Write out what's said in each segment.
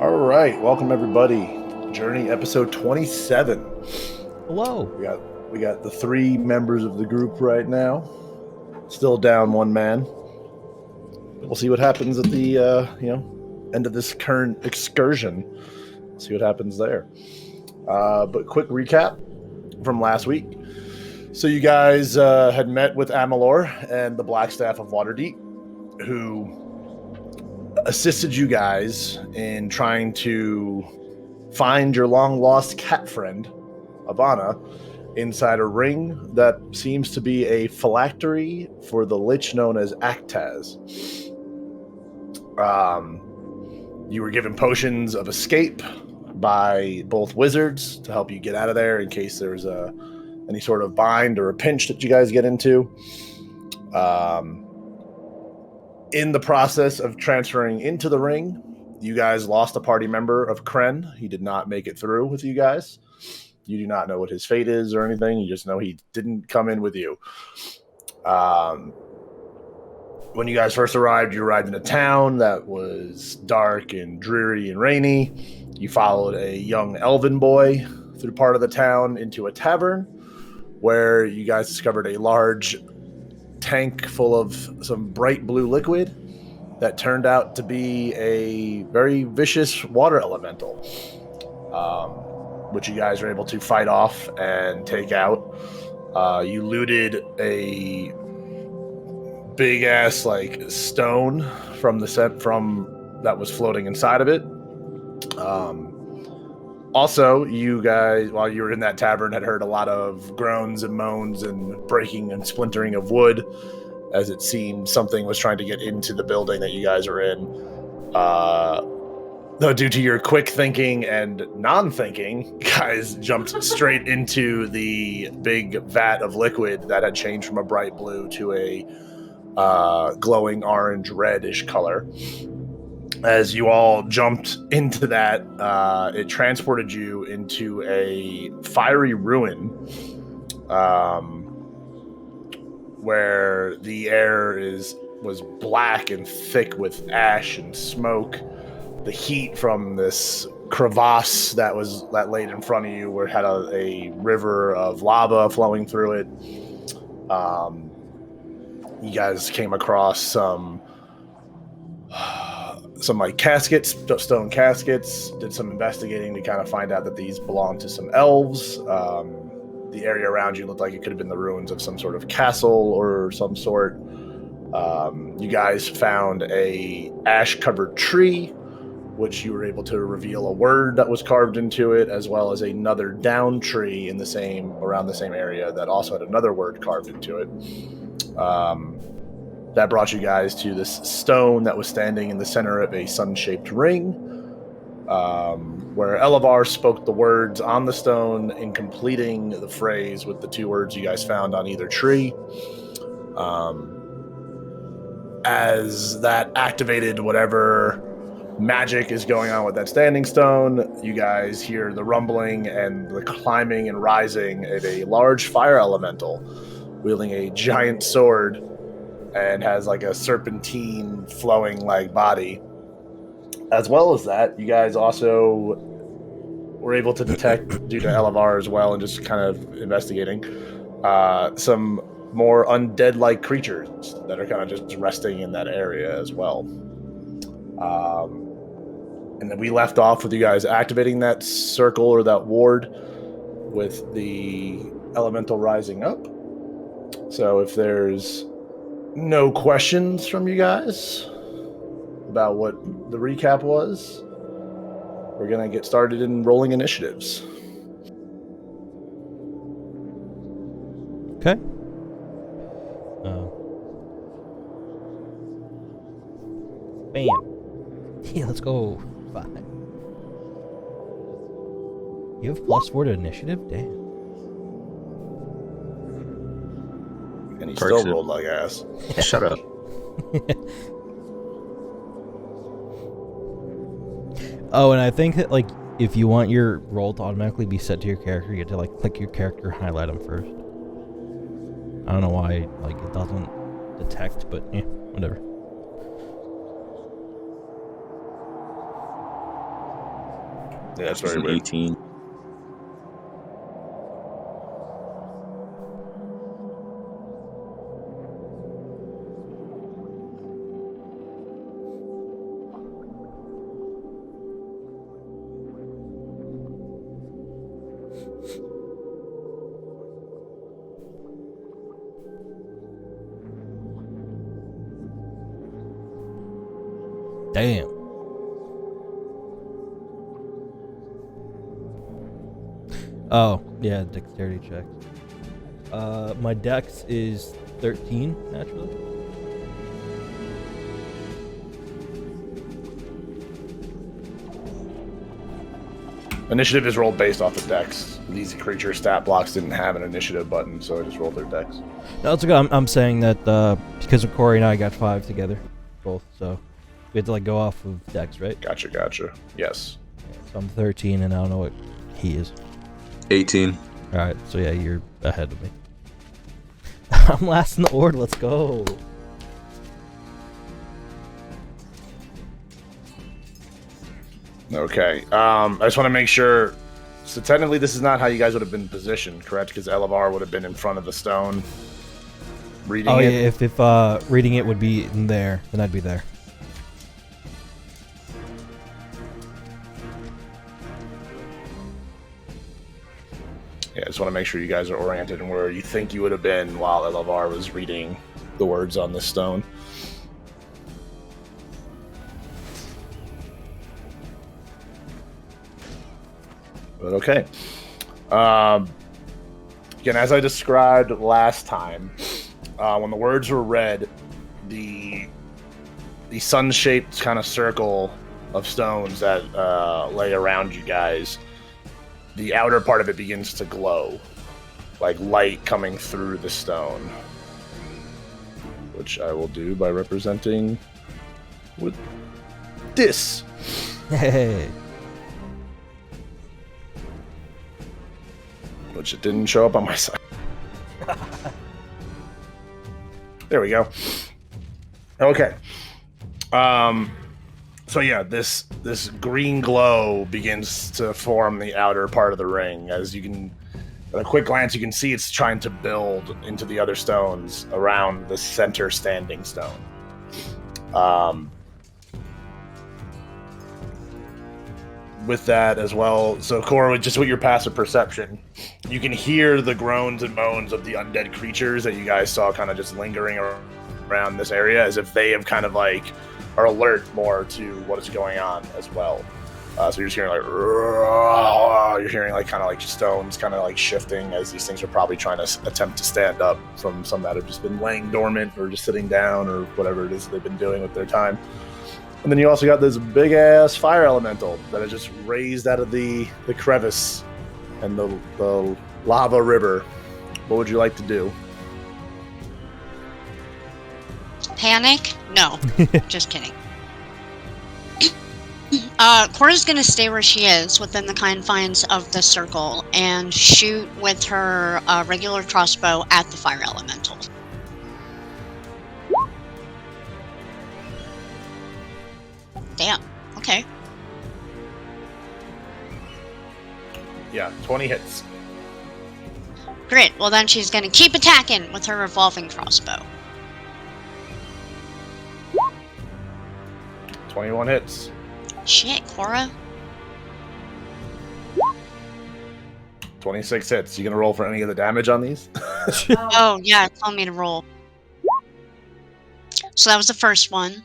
All right, welcome everybody. Journey episode 27. Hello. We got the three members of the group right now. Still down one man. We'll see what happens at the end of this current excursion. See what happens there. But quick recap from last week. So you guys had met with Amalor and the Black Staff of Waterdeep, who assisted you guys in trying to find your long-lost cat friend, Ivana, inside a ring that seems to be a phylactery for the lich known as Actaz. You were given potions of escape by both wizards to help you get out of there in case there's any sort of bind or a pinch that you guys get into. In the process of transferring into the ring, you guys lost a party member of Cren. He did not make it through with you guys. You do not know what his fate is or anything. You just know he didn't come in with you. When you guys first arrived, you arrived in a town that was dark and dreary and rainy. You followed a young elven boy through part of the town into a tavern where you guys discovered a large tank full of some bright blue liquid that turned out to be a very vicious water elemental, which you guys were able to fight off and take out. You looted a big ass stone from that was floating inside of it. Also, you guys, while you were in that tavern, had heard a lot of groans and moans and breaking and splintering of wood, as it seemed something was trying to get into the building that you guys are in. Though due to your quick thinking and non-thinking, you guys jumped straight into the big vat of liquid that had changed from a bright blue to a glowing orange reddish color. As you all jumped into that, it transported you into a fiery ruin, where the air was black and thick with ash and smoke. The heat from this crevasse that laid in front of you, where it had a river of lava flowing through it. You guys came across some caskets, stone caskets, did some investigating to kind of find out that these belonged to some elves. The area around you looked like it could have been the ruins of some sort of castle or some sort. You guys found a ash-covered tree, which you were able to reveal a word that was carved into it, as well as another down tree around the same area that also had another word carved into it. That brought you guys to this stone that was standing in the center of a sun-shaped ring, where Elevar spoke the words on the stone in completing the phrase with the two words you guys found on either tree. As that activated whatever magic is going on with that standing stone, you guys hear the rumbling and the climbing and rising of a large fire elemental wielding a giant sword and has a serpentine flowing body. As well as that, you guys also were able to detect, due to Elevar as well, and just kind of investigating, some more undead-like creatures that are kind of just resting in that area as well. And then we left off with you guys activating that circle or that ward with the elemental rising up. So if there's no questions from you guys about what the recap was, we're going to get started in rolling initiatives. Okay. Bam. Yeah, let's go. 5. You have +4 to initiative? Damn. And he still rolled like ass. Shut up. Oh, and I think that if you want your roll to automatically be set to your character, you have to click your character and highlight them first. I don't know why it doesn't detect, but whatever. Yeah, that's It's very an weird. 18. Damn. Oh, yeah, dexterity check. My dex is 13, naturally. Initiative is rolled based off of dex. These creature stat blocks didn't have an initiative button, so I just rolled their dex. No, it's okay. I'm saying that because of Corey and I got 5 together, both, so we had to like go off of dex, right? Gotcha. Yes. So I'm 13, and I don't know what he is. 18. All right, so yeah, you're ahead of me. I'm last in the order. Let's go. Okay. I just want to make sure. So technically, this is not how you guys would have been positioned, correct? Because Elevar would have been in front of the stone, reading it. Yeah, if reading it would be in there, then I'd be there. Yeah, I just want to make sure you guys are oriented in where you think you would have been while Elevar was reading the words on this stone. But okay. Again, as I described last time, when the words were read, the sun-shaped kind of circle of stones that lay around you guys, the outer part of it begins to glow, like light coming through the stone, which I will do by representing with this. Hey. Which it didn't show up on my side. There we go. Okay. So yeah, this green glow begins to form the outer part of the ring. As you can, at a quick glance, you can see it's trying to build into the other stones around the center standing stone. With that as well, so Cora, just with your passive perception, you can hear the groans and moans of the undead creatures that you guys saw kind of just lingering around this area, as if they have kind of like are alert more to what is going on as well. So you're just hearing like, you're hearing like kind of like stones kind of like shifting as these things are probably trying to attempt to stand up from some that have just been laying dormant or just sitting down or whatever it is they've been doing with their time. And then you also got this big ass fire elemental that is just raised out of the crevice and the lava river. What would you like to do? Panic? No. Just kidding. Cora's gonna stay where she is within the confines of the circle and shoot with her regular crossbow at the fire elemental. Damn. Okay. Yeah, 20 hits. Great. Well, then she's gonna keep attacking with her revolving crossbow. 21 hits. Shit, Cora. 26 hits. You gonna roll for any of the damage on these? Oh, yeah, tell me to roll. So that was the first one.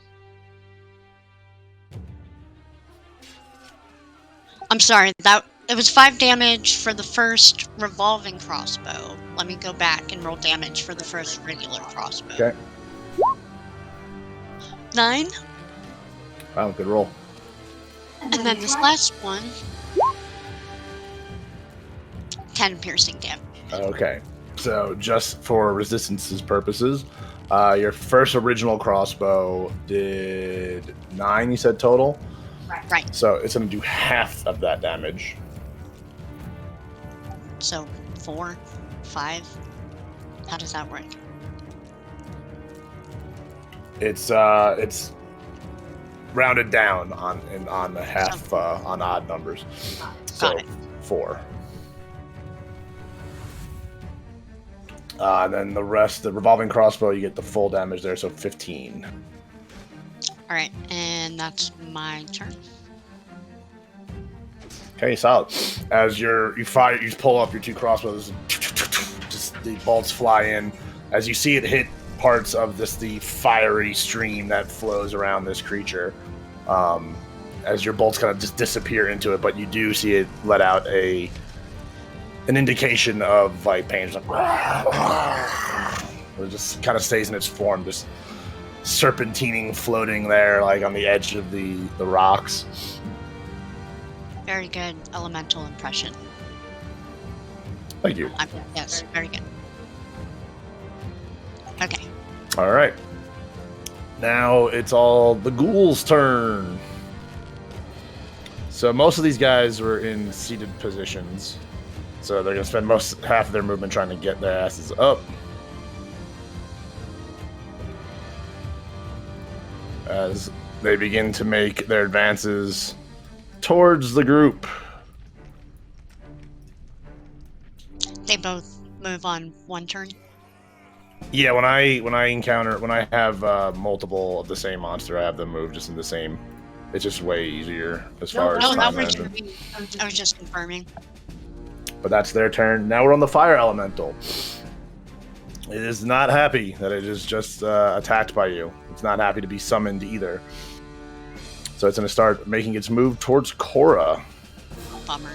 I'm sorry, it was 5 damage for the first revolving crossbow. Let me go back and roll damage for the first regular crossbow. Okay. 9. Wow, good roll. And then this last one, 10 piercing damage. Okay. So just for resistance's purposes, your first original crossbow did 9, you said, total? Right. So it's going to do half of that damage. So 4, 5. How does that work? rounded down on the half on odd numbers. Got it. 4. And then the rest, the revolving crossbow, you get the full damage there, so 15. All right, and that's my turn. Okay, solid. As you fire, you pull up your 2 crossbows, just the bolts fly in. As you see it hit parts of the fiery stream that flows around this creature, as your bolts kind of just disappear into it, but you do see it let out an indication of like pain. It's like, it just kind of stays in its form, just serpentining, floating there, like on the edge of the rocks. Very good elemental impression. Thank you. Yes, very good. Okay. All right. Now it's all the ghouls' turn. So most of these guys were in seated positions. So they're going to spend half of their movement trying to get their asses up. As they begin to make their advances towards the group. They both move on one turn. Yeah, when I have multiple of the same monster, I have them move just in the same. It's just way easier as far as time management. I was just confirming. But that's their turn. Now we're on the fire elemental. It is not happy that it is just attacked by you. It's not happy to be summoned either. So it's going to start making its move towards Cora. Bummer.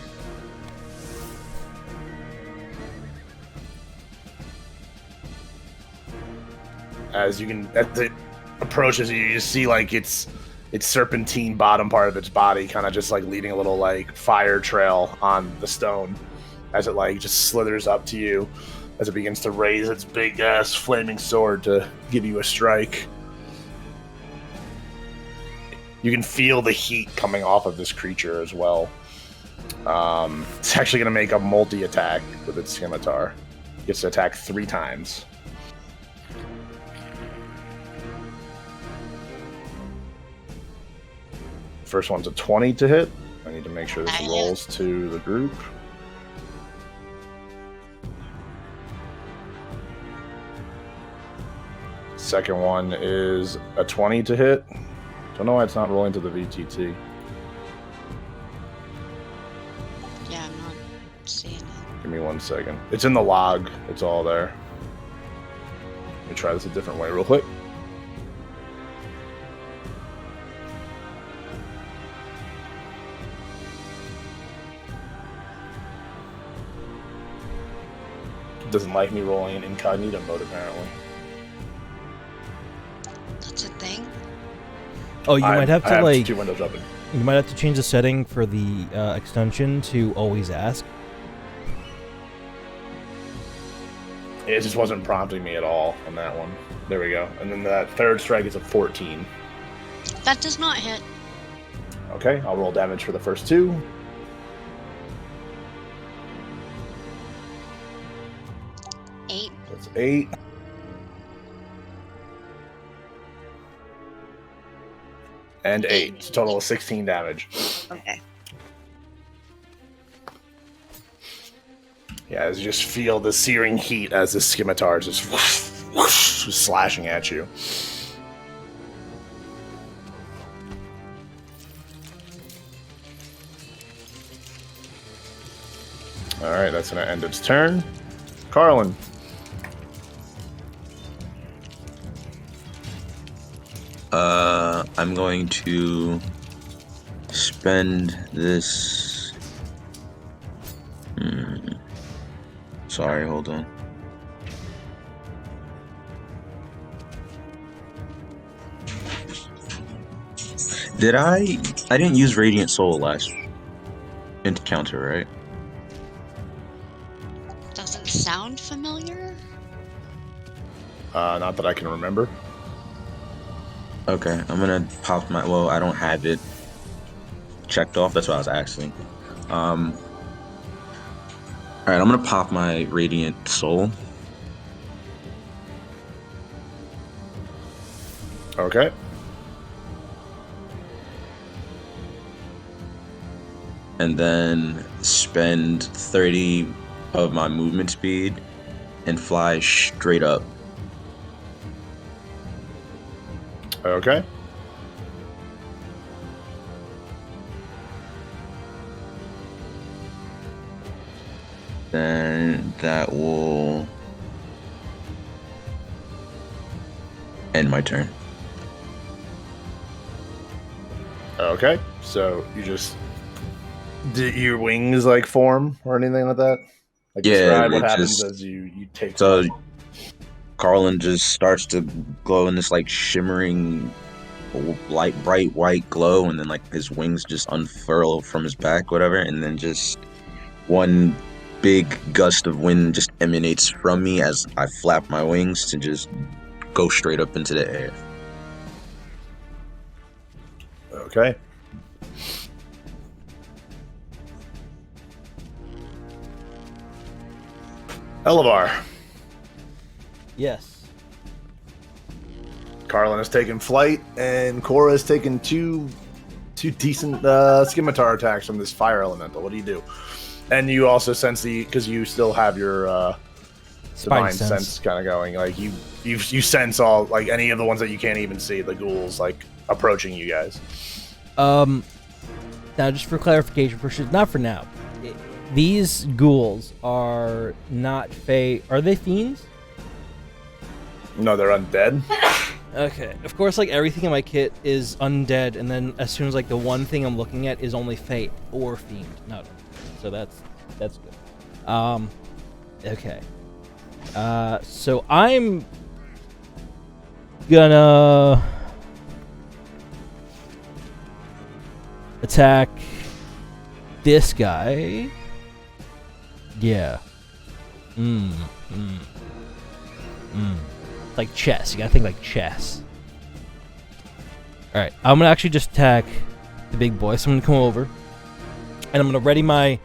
As it approaches you, you just see like its serpentine bottom part of its body kind of just like leaving a little like fire trail on the stone as it like just slithers up to you as it begins to raise its big ass flaming sword to give you a strike. You can feel the heat coming off of this creature as well. It's actually going to make a multi-attack with its scimitar. It gets to attack 3 times. First one's a 20 to hit. I need to make sure this rolls to the group. Second one is a 20 to hit. Don't know why it's not rolling to the VTT. Yeah, I'm not seeing it. Give me 1 second. It's in the log. It's all there. Let me try this a different way real quick. It doesn't like me rolling in incognito mode, apparently. That's a thing. Oh, you might have to like. 2 windows open. You might have to change the setting for the extension to always ask. It just wasn't prompting me at all on that one. There we go. And then that third strike is a 14. That does not hit. Okay, I'll roll damage for the first 2. That's 8. And 8. It's a total of 16 damage. Okay. Yeah, as you just feel the searing heat as the scimitar is just whoosh, just slashing at you. Alright, that's going to end its turn. Carlen. I'm going to spend this. Sorry, hold on. I didn't use Radiant Soul last encounter, right? Doesn't sound familiar. Not that I can remember. Okay, I'm gonna pop my. Well, I don't have it checked off. That's what I was asking. All right, I'm gonna pop my Radiant Soul. Okay. and then spend 30 of my movement speed and fly straight up. Okay. Then that will end my turn. Okay. So you just did your wings like form or anything like that? Like Yeah, describe what it happens just- as you take So flight. Carlen just starts to glow in this like shimmering light bright white glow, and then like his wings just unfurl from his back, whatever, and then just one big gust of wind just emanates from me as I flap my wings to just go straight up into the air. Okay. Elevar. Yes. Carlen has taken flight, and Cora has taken two decent scimitar attacks from this fire elemental. What do you do? And you also sense because you still have your divine sense kind of going. Like you sense all like any of the ones that you can't even see, the ghouls like approaching you guys. Now, just for clarification, for sure, not for now. These ghouls are not Are they fiends? No, they're undead. Okay. Of course, like everything in my kit is undead, and then as soon as like the one thing I'm looking at is only fey or fiend. No. So that's good. Okay. So I'm gonna attack this guy. Yeah. Like chess. You gotta think like chess. Alright, I'm gonna actually just attack the big boy. So I'm gonna come over, and I'm gonna ready my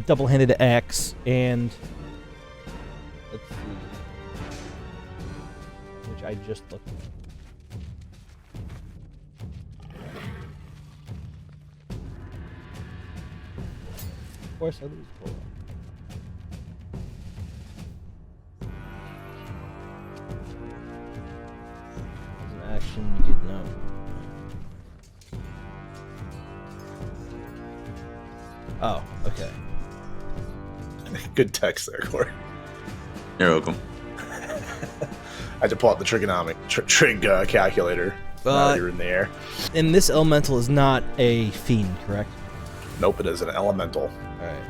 double-handed axe, and let's see, which I just looked at. Of course, I lose. As an action, you get no. Oh, okay. Good text there, Corey. You're welcome. I had to pull out the trigonomic trig calculator. Now that you're in the air. And this elemental is not a fiend, correct? Nope, it is an elemental. Alright.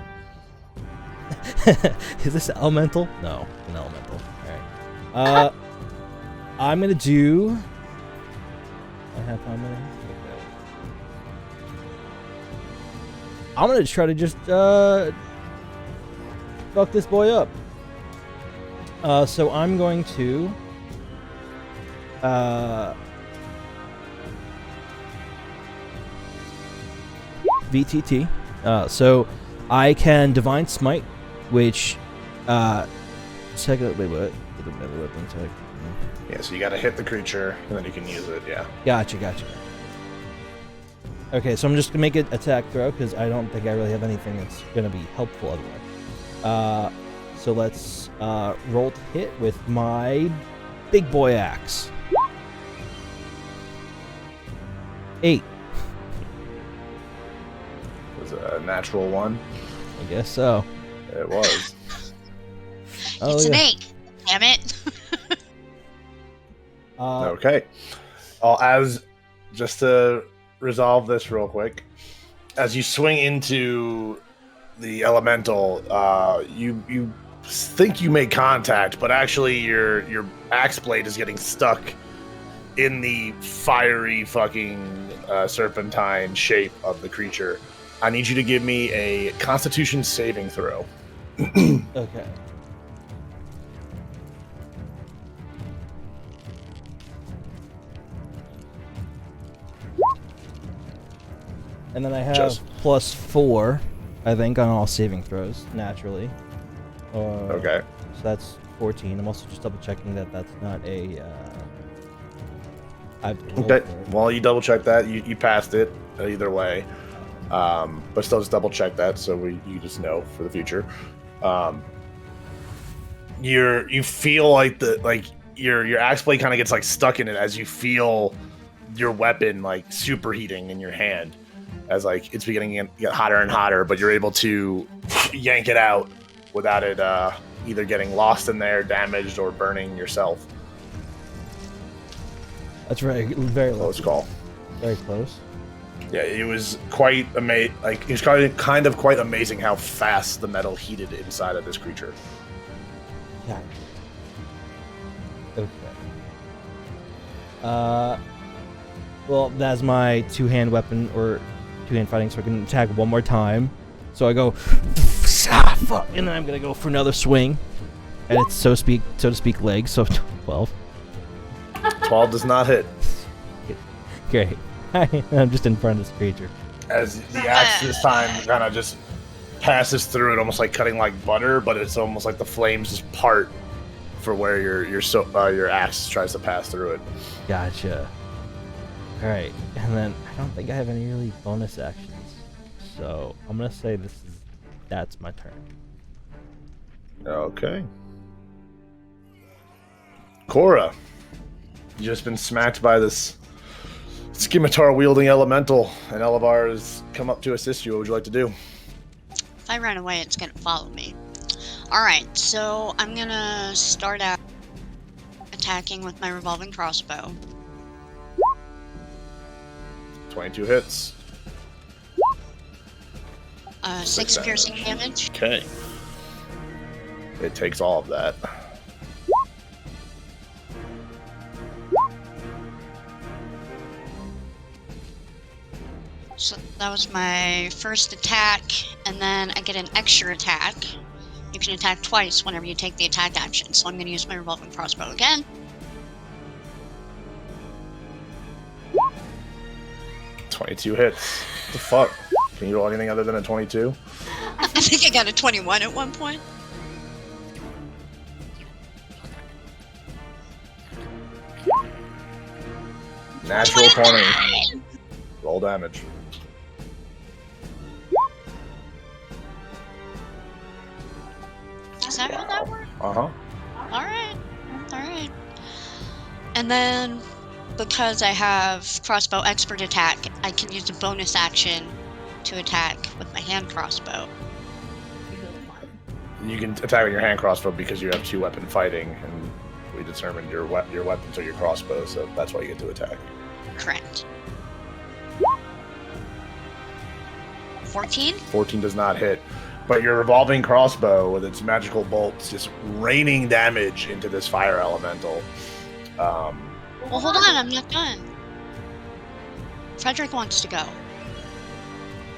Is this elemental? No, an elemental. Alright. I'm gonna do. I'm gonna try to just fuck this boy up. So I'm going to VTT. So I can Divine Smite, which second wait what? Weapon tech. Yeah, so you gotta hit the creature, and then you can use it, yeah. Gotcha. Okay, so I'm just gonna make it attack throw, because I don't think I really have anything that's gonna be helpful otherwise. So let's roll to hit with my big boy axe. 8. Was it a natural one? I guess so. It was. Oh, It's an yeah. 8. Damn it. Okay. As just to resolve this real quick, as you swing into the elemental, you think you make contact, but actually your axe blade is getting stuck in the fiery fucking serpentine shape of the creature. I need you to give me a Constitution saving throw. Okay. And then I have +4, I think, on all saving throws, naturally. Okay. So that's 14. I'm also just double checking that that's not a. Okay. Well, you double check that. You passed it either way. But still, just double check that so you just know for the future. You feel like your axe blade kind of gets like stuck in it as you feel your weapon like superheating in your hand as like it's beginning to get hotter and hotter, but you're able to yank it out without it either getting lost in there, damaged, or burning yourself. That's very Close call. Very close. Yeah, it was quite amazing. Like it was kind of quite amazing how fast the metal heated inside of this creature. Yeah. Okay. Well, that's my two-hand weapon or two-hand fighting, so I can attack one more time. So I go, fuck, and then I'm gonna go for another swing, and it's so to speak legs. So 12. 12 does not hit. Great. I'm just in front of this creature. As the axe this time kind of just passes through it, almost like cutting like butter, but it's almost like the flames just part for where your axe tries to pass through it. Gotcha. All right, and then I don't think I have any really bonus actions, so I'm gonna say that's my turn. Okay. Cora, you've just been smacked by this scimitar-wielding elemental, and Elevar has come up to assist you. What would you like to do? If I run away, it's gonna follow me. Alright, so I'm gonna start out attacking with my revolving crossbow. 22 hits. 6 piercing damage. Okay. It takes all of that. So that was my first attack, and then I get an extra attack. You can attack twice whenever you take the attack action, so I'm going to use my revolving crossbow again. $22 hits. What the fuck? Can you roll anything other than a 22? I think I got a 21 at one point. Natural 20. Roll damage. Is that how that works? Uh-huh. Alright. And then, because I have crossbow expert attack, I can use a bonus action to attack with my hand crossbow. You can attack with your hand crossbow because you have two weapon fighting, and we determined your weapons are your crossbow, so that's why you get to attack. Correct. 14? 14 does not hit, but your revolving crossbow with its magical bolts just raining damage into this fire elemental. Well, hold on, I'm not done. Frederick wants to go.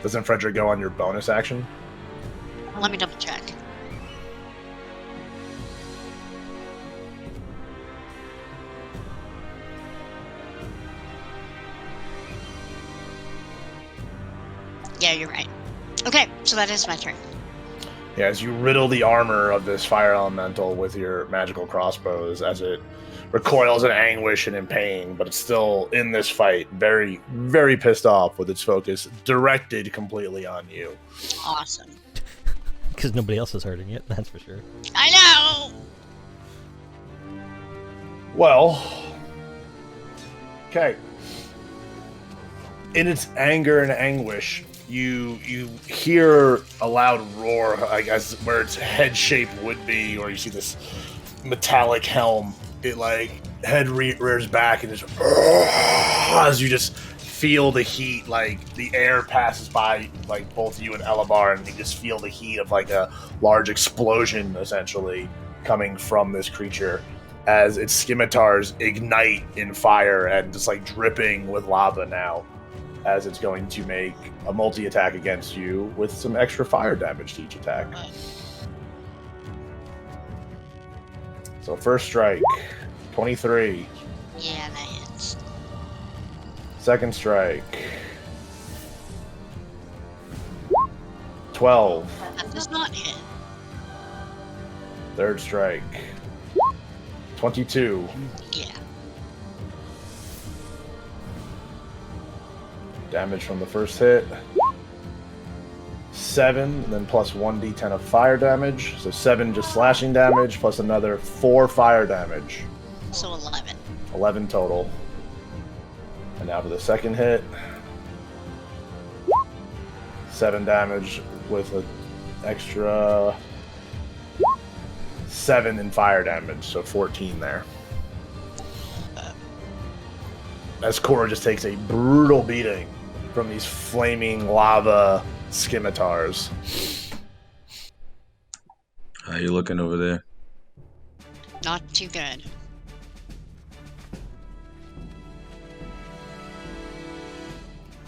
Doesn't Frederick go on your bonus action? Let me double check. Yeah, you're right. Okay, so that is my turn. Yeah, as you riddle the armor of this fire elemental with your magical crossbows as it recoils in anguish and in pain, but it's still in this fight, very, very pissed off with its focus directed completely on you. Awesome. Because nobody else is hurting it, that's for sure. I know! Well, okay. In its anger and anguish, you hear a loud roar, I guess, where its head shape would be, or you see this metallic helm. It like head rears back and just as you just feel the heat, like the air passes by like both you and Elevar, and you just feel the heat of like a large explosion essentially coming from this creature as its scimitars ignite in fire and just like dripping with lava now, as it's going to make a multi-attack against you with some extra fire damage to each attack. So first strike, 23. Yeah, that hits. Second strike, 12. That does not hit. Third strike, 22. Yeah. Damage from the first hit, 7, and then plus 1d10 of fire damage. So 7 just slashing damage, plus another 4 fire damage. So 11. 11 total. And now for the second hit. 7 damage with an extra 7 in fire damage, so 14 there. As Cora just takes a brutal beating from these flaming lava scimitars. How you looking over there? Not too good.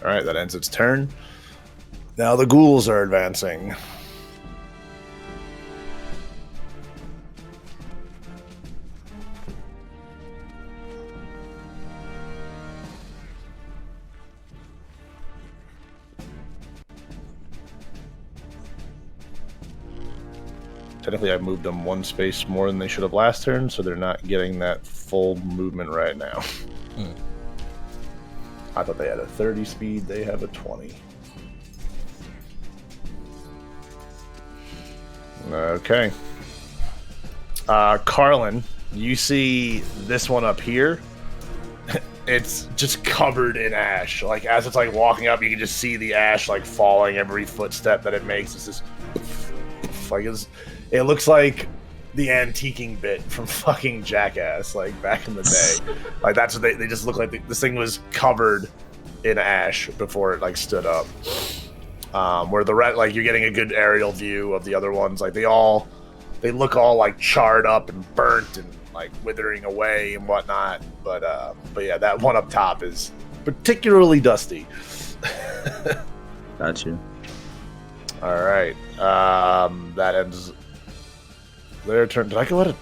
Alright, that ends its turn. Now the ghouls are advancing. Technically, I moved them one space more than they should have last turn, so they're not getting that full movement right now. I thought they had a 30 speed, they have a 20. Okay. Carlen, you see this one up here. It's just covered in ash. Like, as it's like walking up, you can just see the ash like falling every footstep that it makes. It's just like it looks like the antiquing bit from fucking Jackass, like back in the day. Like that's what they just look like. This thing was covered in ash before it like stood up. Where the like you're getting a good aerial view of the other ones. Like they look all like charred up and burnt and like withering away and whatnot. But yeah, that one up top is particularly dusty. Got you. All right, that ends their turn. Did I go out of?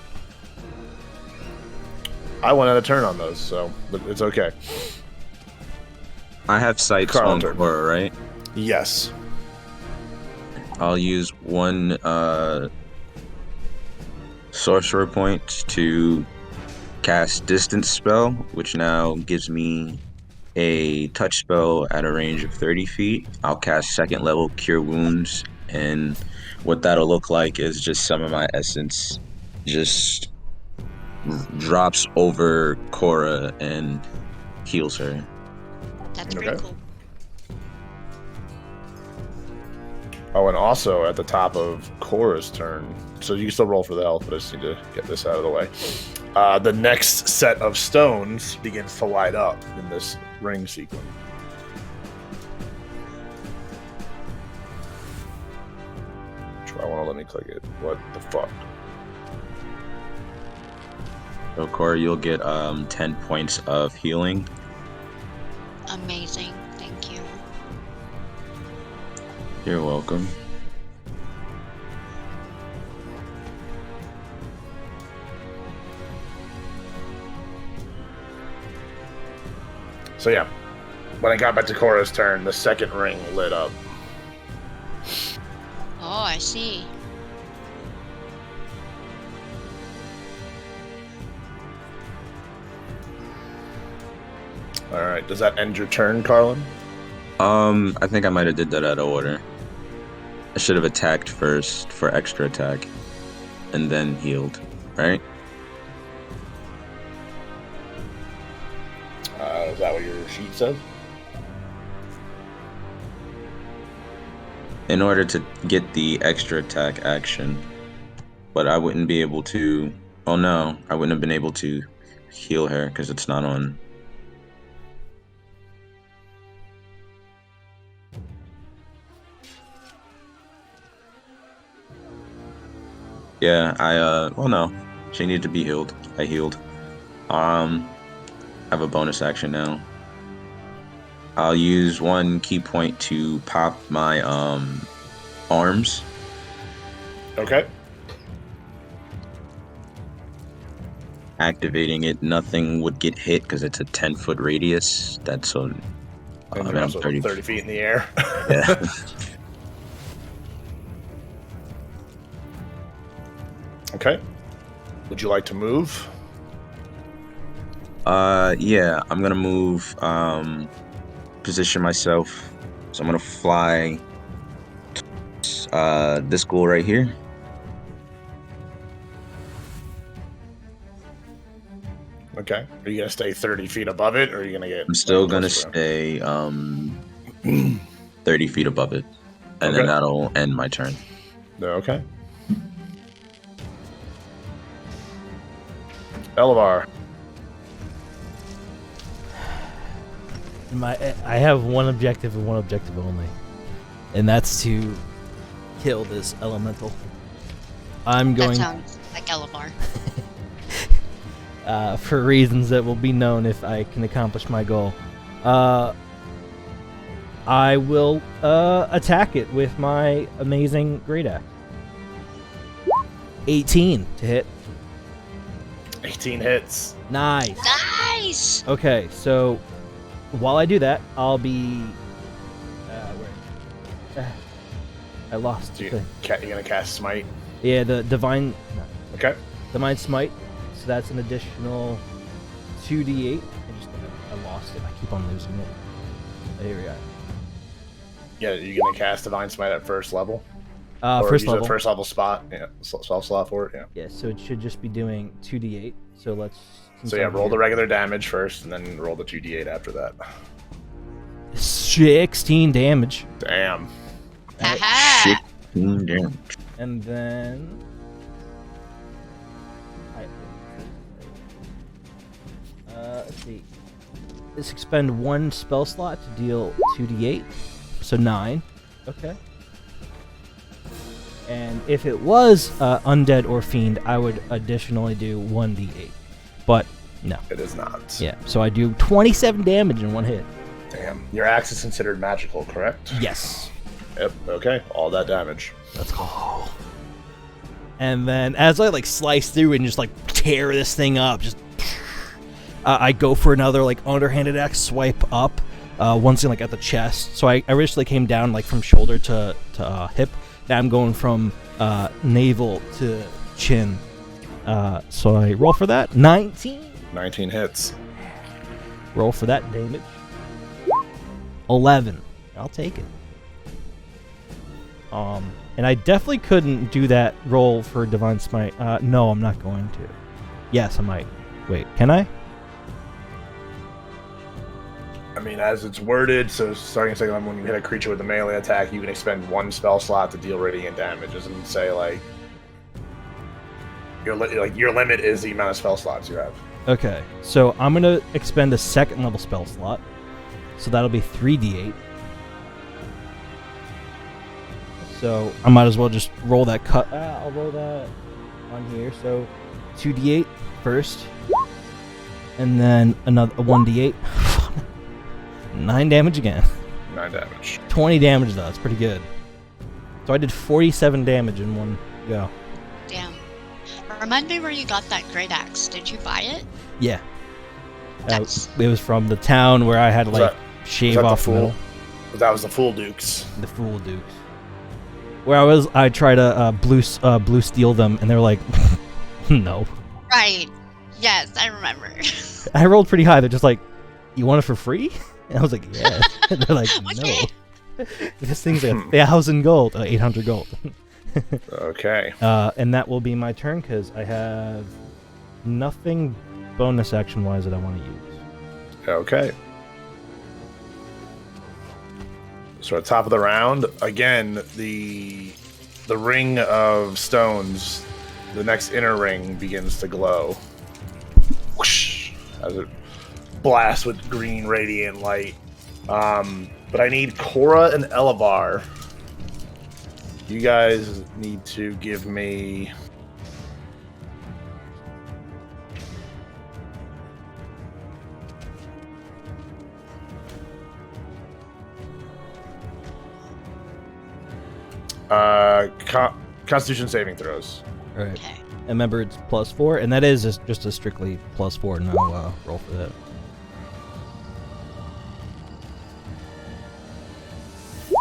I went out of turn on those, so but it's okay. I have sights on Cora, right? Yes. I'll use one sorcerer point to cast distance spell, which now gives me a touch spell at a range of 30 feet. I'll cast second level Cure Wounds, and what that'll look like is just some of my essence just drops over Cora and heals her. That's pretty cool. Oh, and also at the top of Cora's turn, so you can still roll for the health, but I just need to get this out of the way. The next set of stones begins to light up in this ring sequence. Try want to let me click it. What the fuck? So Cora, you'll get 10 points of healing. Amazing. Thank you. You're welcome. So yeah, when I got back to Cora's turn, the second ring lit up. Oh, I see. All right, does that end your turn, Carlen? I think I might have did that out of order. I should have attacked first for extra attack, and then healed, right? Is that what your sheet says? In order to get the extra attack action, but I wouldn't be able to. Oh no, I wouldn't have been able to heal her because it's not on. Yeah, well no, she needed to be healed. I healed. I have a bonus action now. I'll use one key point to pop my arms. Okay. Activating it, nothing would get hit because it's a 10-foot radius. That's on. And you're also 30 feet in the air. Yeah. Okay. Would you like to move? Yeah, I'm gonna move, position myself. So I'm gonna fly This ghoul right here. Okay. Are you gonna stay 30 feet above it, or are you gonna get? I'm still like, gonna closer to it? stay 30 feet above it, and then Okay. that'll end my turn. Okay. Elevar. I have one objective and one objective only, and that's to kill this elemental. I'm That going sounds like Elevar. for reasons that will be known if I can accomplish my goal. I will attack it with my amazing great axe. 18 to hit. 18 hits. Nice. Nice! Okay, so while I do that, I'll be. Where? I lost So the thing. you're gonna cast smite. Yeah, the divine. No, Okay. divine smite. So that's an additional 2d8. I lost it. I keep on losing it. Here we go. Yeah, you're gonna cast divine smite at first level. Or First use level. a first level spot. Yeah, spell slot for it. Yeah. Yeah, so it should just be doing 2d8. So let's. So yeah, roll the regular damage first, and then roll the 2d8 after that. 16 damage. Damn. Haha! 16 damage. And then. Let's see. Let's expend one spell slot to deal 2d8. So 9. Okay. And if it was undead or fiend, I would additionally do 1d8. But no. It is not. Yeah. So I do 27 damage in one hit. Damn. Your axe is considered magical, correct? Yes. Yep. Okay. All that damage. Let's go. And then as I like slice through and just like tear this thing up, just I go for another like underhanded axe swipe up, once in like at the chest. So I originally came down like from shoulder to hip. Now I'm going from navel to chin. So I roll for that. 19. 19 hits. Roll for that damage. 11. I'll take it. And I definitely couldn't do that roll for Divine Smite. No, I'm not going to. Yes, I might. Wait, can I? I mean, as it's worded, so starting second time, when you hit a creature with a melee attack, you can expend one spell slot to deal radiant damage. It doesn't say like your limit is the amount of spell slots you have. Okay, so I'm gonna expend a second level spell slot. So that'll be 3d8. So I might as well just roll that cut. I'll roll that on here. So 2d8 first, and then another 1d8. 9 damage again. 9 damage. 20 damage though. That's pretty good. So I did 47 damage in one go. Damn. Remind me where you got that great axe. Did you buy it? Yeah. Nice. It was from the town where I had to like shave off the middle. That was the Fool Dukes. The Fool Dukes. Where I tried to blue steel them, and they were like, no. Right. Yes, I remember. I rolled pretty high. They're just like, you want it for free? And I was like, yeah. And they're like, Okay. no. This thing's like 1,000 gold, 800 gold. Okay. And that will be my turn because I have nothing bonus action wise that I want to use. Okay. So at the top of the round, again, the ring of stones, the next inner ring begins to glow. Whoosh, as it blasts with green radiant light. But I need Cora and Elevar. You guys need to give me... Constitution saving throws. All right. Okay. And remember, it's +4, and that is just a strictly +4. No roll for that.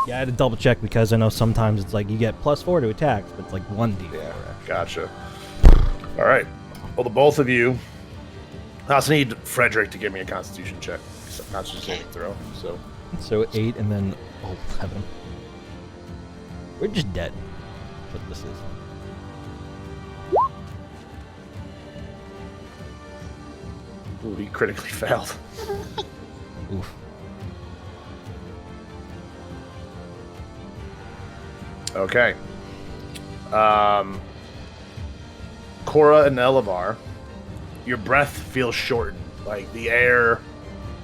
Yeah, I had to double check because I know sometimes it's like you get +4 to attack, but it's like 1d4. Yeah, gotcha. All right. Well, the both of you. I also need Frederick to give me a Constitution check. Constitution saving throw. So So 8 and then 11. We're just dead. what this is. Ooh, he critically failed. Oof. Okay. Cora and Elevar, your breath feels shortened. Like the air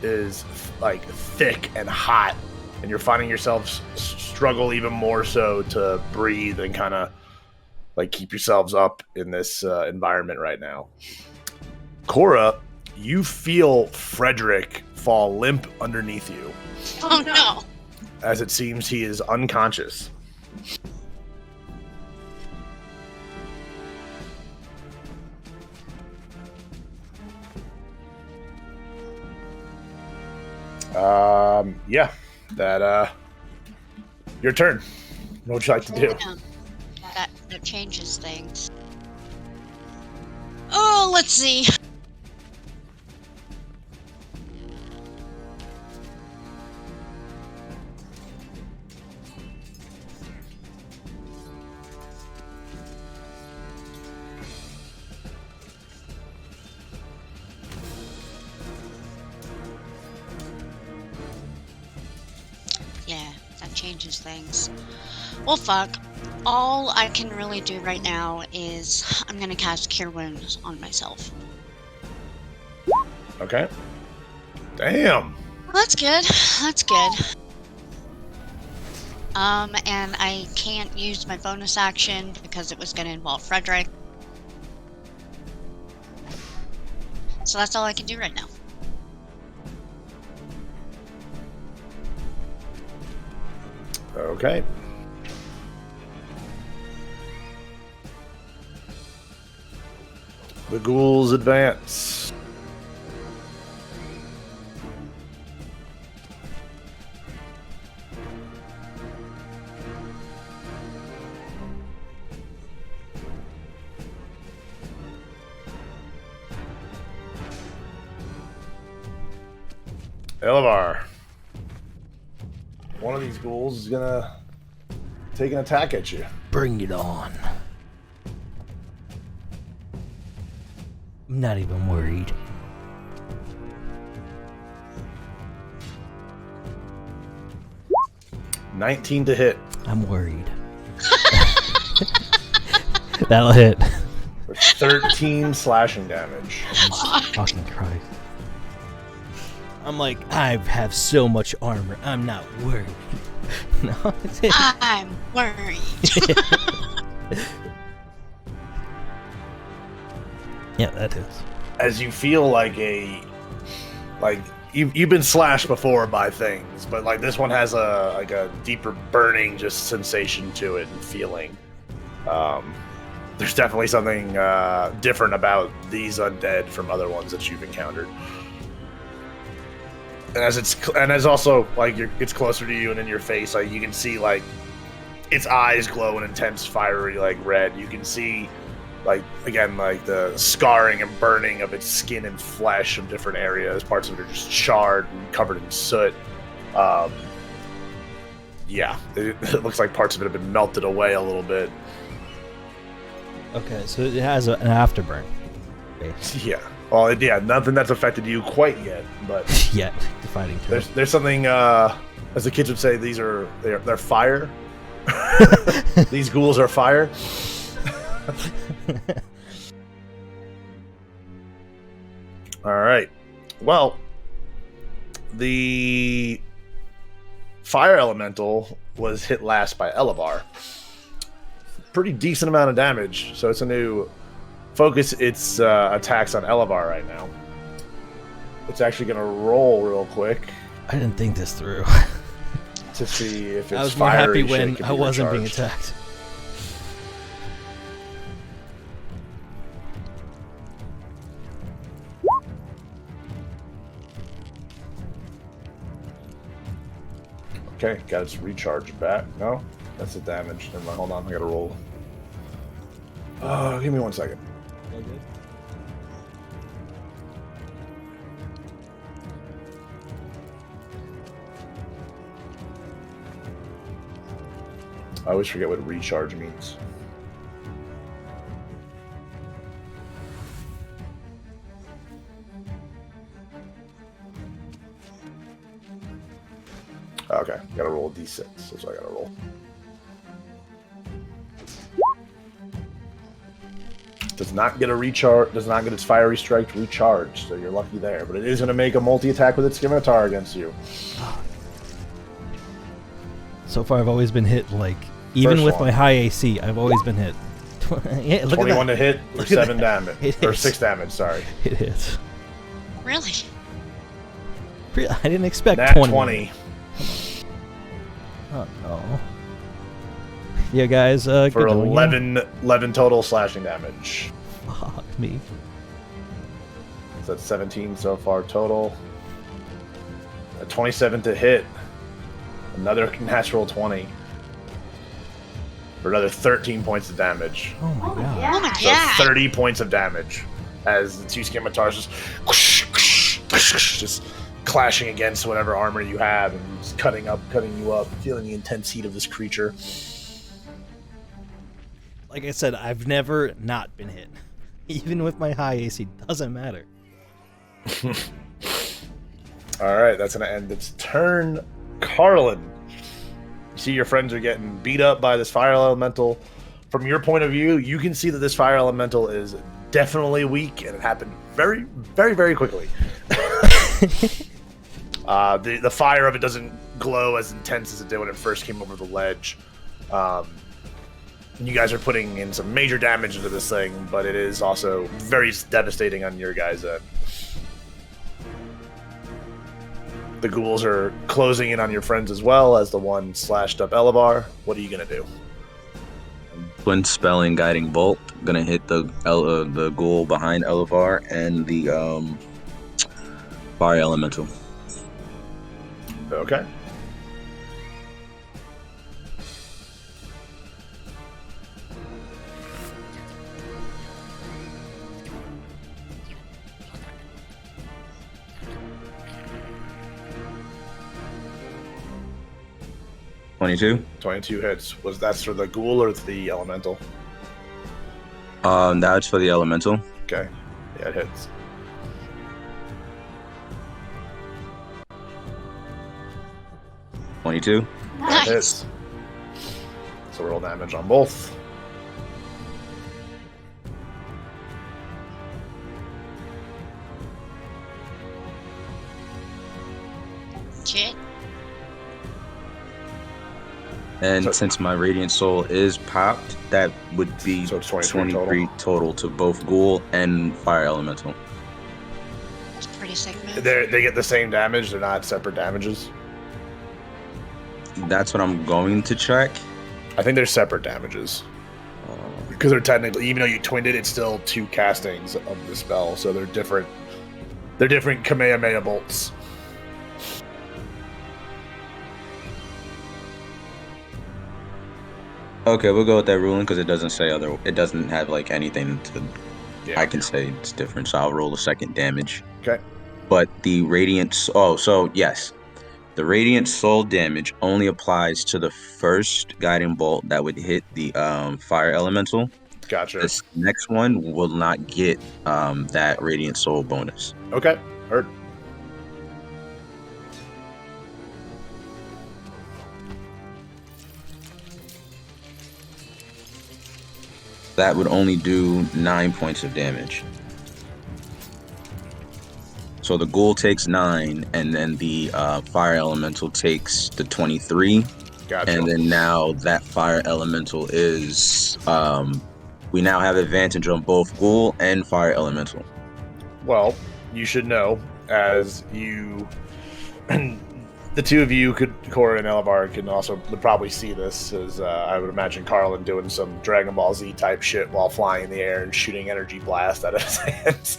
is like thick and hot, and you're finding yourselves struggle even more so to breathe and kind of like keep yourselves up in this environment right now. Cora, you feel Frederick fall limp underneath you. Oh no! As it seems he is unconscious. Yeah, your turn. What would you like to do? Yeah, that changes things. Oh, let's see. Yeah, that changes things. Well, fuck. All I can really do right now is I'm gonna cast Cure Wounds on myself. Okay. Damn. That's good. That's good. And I can't use my bonus action because it was gonna involve Frederick. So that's all I can do right now. Okay. The ghouls advance. Elevar. One of these ghouls is gonna take an attack at you. Bring it on. I'm not even worried. $19 to hit. I'm worried. That'll hit. For 13 slashing damage. Jesus fucking Christ. I'm like, I have so much armor. I'm not worried. No, it's it. I'm worried. Yeah, that is. As you feel like you've been slashed before by things, but like this one has a deeper burning just sensation to it and feeling. There's definitely something different about these undead from other ones that you've encountered. And as also like it's closer to you and in your face, like you can see like its eyes glow an intense fiery like red. You can see like again like the scarring and burning of its skin and flesh of different areas. Parts of it are just charred and covered in soot. Yeah, it looks like parts of it have been melted away a little bit. Okay, so it has an afterburn. Yeah. Well, yeah, nothing that's affected you quite yet, but Yet, fighting through. there's something. As the kids would say, they're fire. These ghouls are fire. All right. Well, the fire elemental was hit last by Elevar. Pretty decent amount of damage, so it's a new focus its attacks on Elevar right now. It's actually going to roll real quick I didn't think this through. to see if it's I was more fiery happy when shit can I be wasn't being recharged. attacked. Okay, got its recharge back. No, that's the damage. Never mind. Hold on, I gotta roll. Give me 1 second. I always forget what recharge means. Okay, gotta roll a d6. That's what I gotta roll. Does not get a recharge. Does not get its fiery strike recharged. So you're lucky there. But it is gonna make a multi-attack with its scimitar against you. So far, I've always been hit. Like even First with one. my high AC, I've always been hit. Yeah, look 21 at to hit, or Look at 7 that. damage, It or hits. 6 damage. Sorry. It hits. Really? I didn't expect Nat 20. 20. Oh no. Yeah, guys. For good knowing you. 11 total slashing damage. Fuck me. So that's 17 so far total. A 27 to hit. Another natural 20. For another 13 points of damage. Oh my god. Oh my So god. 30 points of damage. As the 2 scimitars just clashing against whatever armor you have and just cutting you up, feeling the intense heat of this creature. Like I said, I've never not been hit. Even with my high AC, doesn't matter. Alright, that's going to end its turn. Carlen. You see your friends are getting beat up by this fire elemental. From your point of view, you can see that this fire elemental is definitely weak, and it happened very, very, very quickly. The fire of it doesn't glow as intense as it did when it first came over the ledge. You guys are putting in some major damage into this thing, but it is also very devastating on your guys' end. The ghouls are closing in on your friends as well as the one slashed up Elevar. What are you going to do? Twin spelling guiding bolt. Gonna hit the ghoul behind Elevar and the fire elemental. Okay. $22. 22 hits. That's for the ghoul or the elemental? That's for the elemental. Okay. Yeah, it hits. $22. That Nice. hits. So roll damage on both. Shit. And So- since my radiant soul is popped, that would be So it's 23 23 total to both ghoul and fire elemental. That's pretty sick, man. They get the same damage. They're not separate damages. That's what I'm going to check. I think they're separate damages. Because they're technically, even though you twinned it, it's still 2 castings of the spell. So they're different. They're different Kamehameha bolts. Okay, we'll go with that ruling because it doesn't say other. It doesn't have like anything to. Yeah. I can say it's different, so I'll roll the second damage. Okay. But the radiant. Oh, so yes, the radiant soul damage only applies to the first guiding bolt that would hit the fire elemental. Gotcha. This next one will not get that radiant soul bonus. Okay. Heard. That would only do 9 points of damage. So the ghoul takes 9, and then the fire elemental takes the 23. Gotcha. And then now that fire elemental is, we now have advantage on both ghoul and fire elemental. Well, you should know, as you, the two of you Cora and Elevar would probably see this, as I would imagine Carlen doing some Dragon Ball Z type shit while flying in the air and shooting energy blast out of his hands.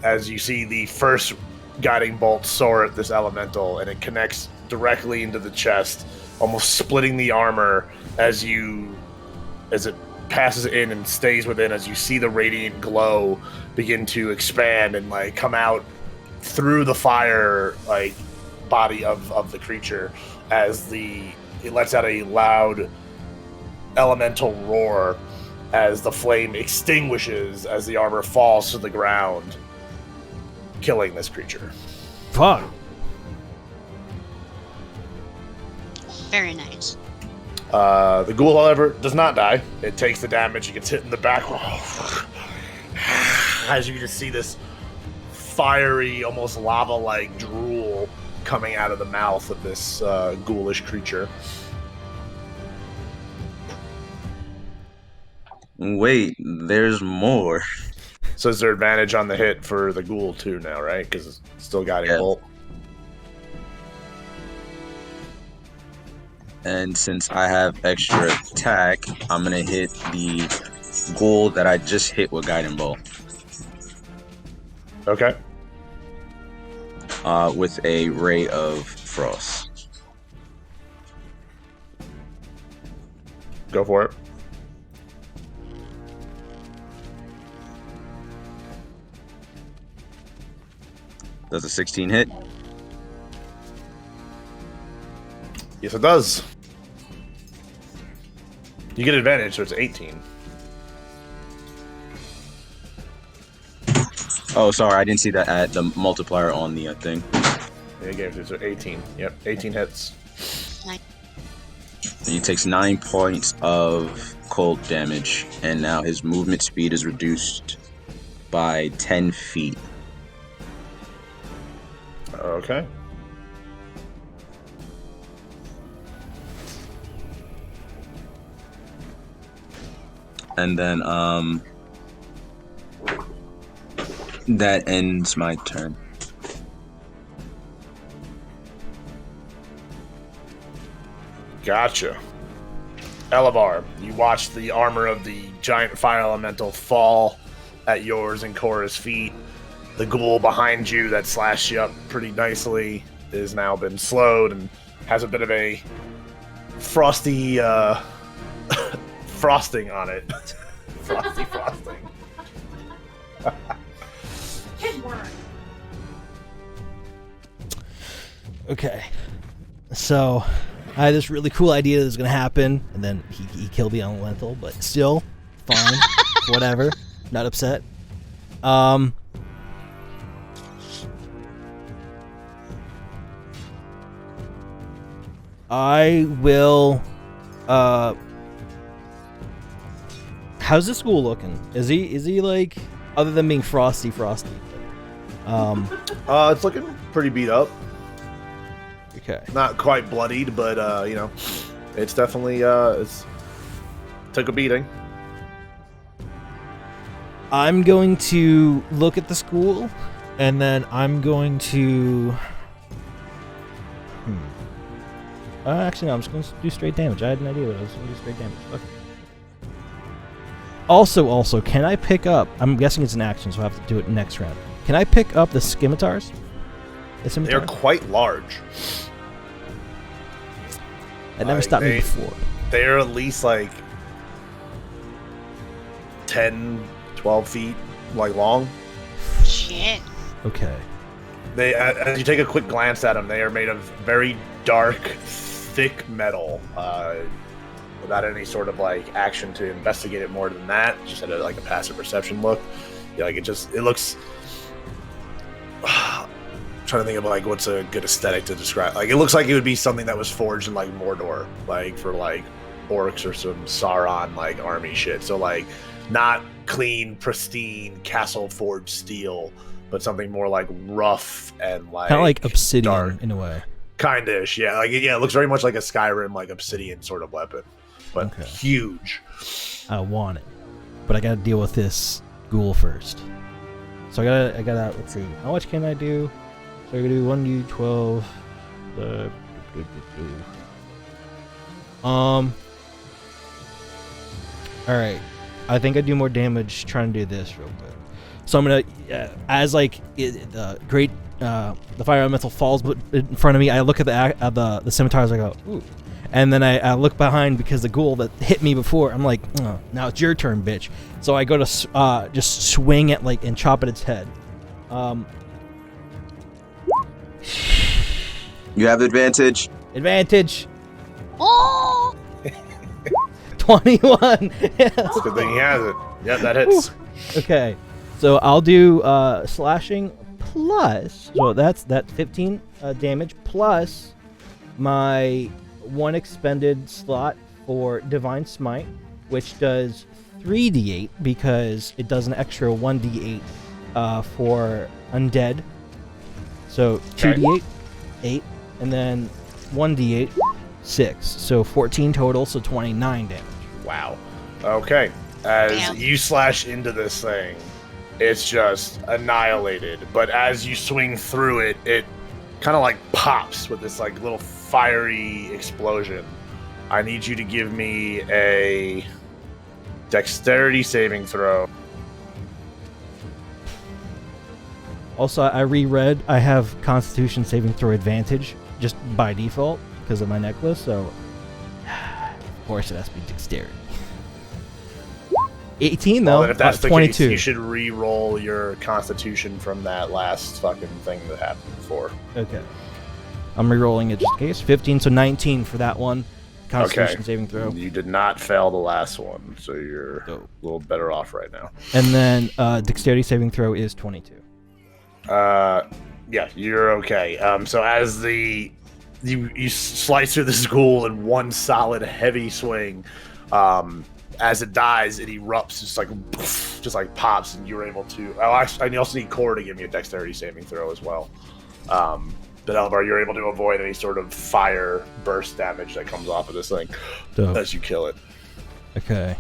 As you see the first guiding bolt soar at this elemental, and it connects directly into the chest, almost splitting the armor as it passes in and stays within, as you see the radiant glow begin to expand and like come out through the fire like body of the creature, as it lets out a loud elemental roar as the flame extinguishes as the armor falls to the ground, killing this creature. Fuck. Very nice. The ghoul, however, does not die. It takes the damage. It gets hit in the back. As you just see this fiery, almost lava-like drool coming out of the mouth of this ghoulish creature. Wait, there's more. So is there advantage on the hit for the ghoul too now, right? Because it's still guiding bolt. And since I have extra attack, I'm gonna hit the ghoul that I just hit with guiding bolt. Okay. With a ray of frost. Go for it. Does a 16 hit? Yes, it does. You get advantage, so it's 18. Oh, sorry, I didn't see that the multiplier on the thing. Yeah, you gave it to 18. Yep, 18 hits. He takes 9 points of cold damage, and now his movement speed is reduced by 10 feet. Okay. And then, that ends my turn. Gotcha. Elevar, you watch the armor of the giant fire elemental fall at yours and Cora's feet. The ghoul behind you that slashed you up pretty nicely has now been slowed and has a bit of a frosty frosting on it. Frosty frosting. Okay. So, I had this really cool idea that was going to happen, and then he killed the elemental, but still, fine. Whatever. Not upset. I will, how's this ghoul looking? Is he like, other than being frosty? It's looking pretty beat up. Okay. Not quite bloodied, but it's definitely it's took a beating. I'm going to look at the school, and then I'm going to. Actually, no, I'm just going to do straight damage. I had an idea that I was going to do straight damage. Okay. Also, can I pick up? I'm guessing it's an action, so I have to do it next round. Can I pick up the scimitars? They're quite large. That never stopped me before. They're at least like 10, 12 feet long. Shit. Okay. They, as you take a quick glance at them, they are made of very dark, thick metal. Without any sort of like action to investigate it more than that, just had a passive perception look. Yeah, it looks. I'm trying to think of what's a good aesthetic to describe. It looks like it would be something that was forged in Mordor, for orcs or some Sauron army shit. So not clean, pristine castle forged steel, but something more rough and kind of like obsidian dark. In a way. Kindish, yeah. It looks very much like a Skyrim obsidian sort of weapon, but huge. I want it, but I gotta deal with this ghoul first. So I gotta. Let's see. How much can I do? So I gotta do 1d12. All right. I think I do more damage trying to do this real quick. So I'm gonna, as the fire elemental falls in front of me, I look at the scimitars. I go, ooh, and then I look behind because the ghoul that hit me before. I'm like, oh, now it's your turn, bitch. So I go to just swing at and chop at its head. You have advantage. Advantage. Oh! 21. Yes. It's a good thing he has it. Yeah, that hits. Okay, so I'll do slashing plus. So that's 15 damage plus my one expended slot for Divine Smite, which does 3d8 because it does an extra 1d8 for undead. So 2d8, 8, and then 1d8, 6. So 14 total, so 29 damage. Wow. Okay. As Damn. you slash into this thing, it's just annihilated. But as you swing through it, it kind of like pops with this like little fiery explosion. I need you to give me a dexterity saving throw. Also, I reread. I have Constitution saving throw advantage just by default because of my necklace. So, of course, it has to be dexterity. 18 though. Well, then if that's the 22. case, you should re-roll your Constitution from that last fucking thing that happened before. Okay. I'm re-rolling it just in case. 15, so 19 for that one. Constitution Okay. saving throw. You did not fail the last one, so you're Dope. a little better off right now. And then dexterity saving throw is 22. Yeah, you're okay. So as you slice through this ghoul in one solid heavy swing, as it dies, it erupts, just like pops, and you're able to. Oh, actually, I also need Cora to give me a dexterity saving throw as well. But Elvar, you're able to avoid any sort of fire burst damage that comes off of this thing Dope. as you kill it. Okay.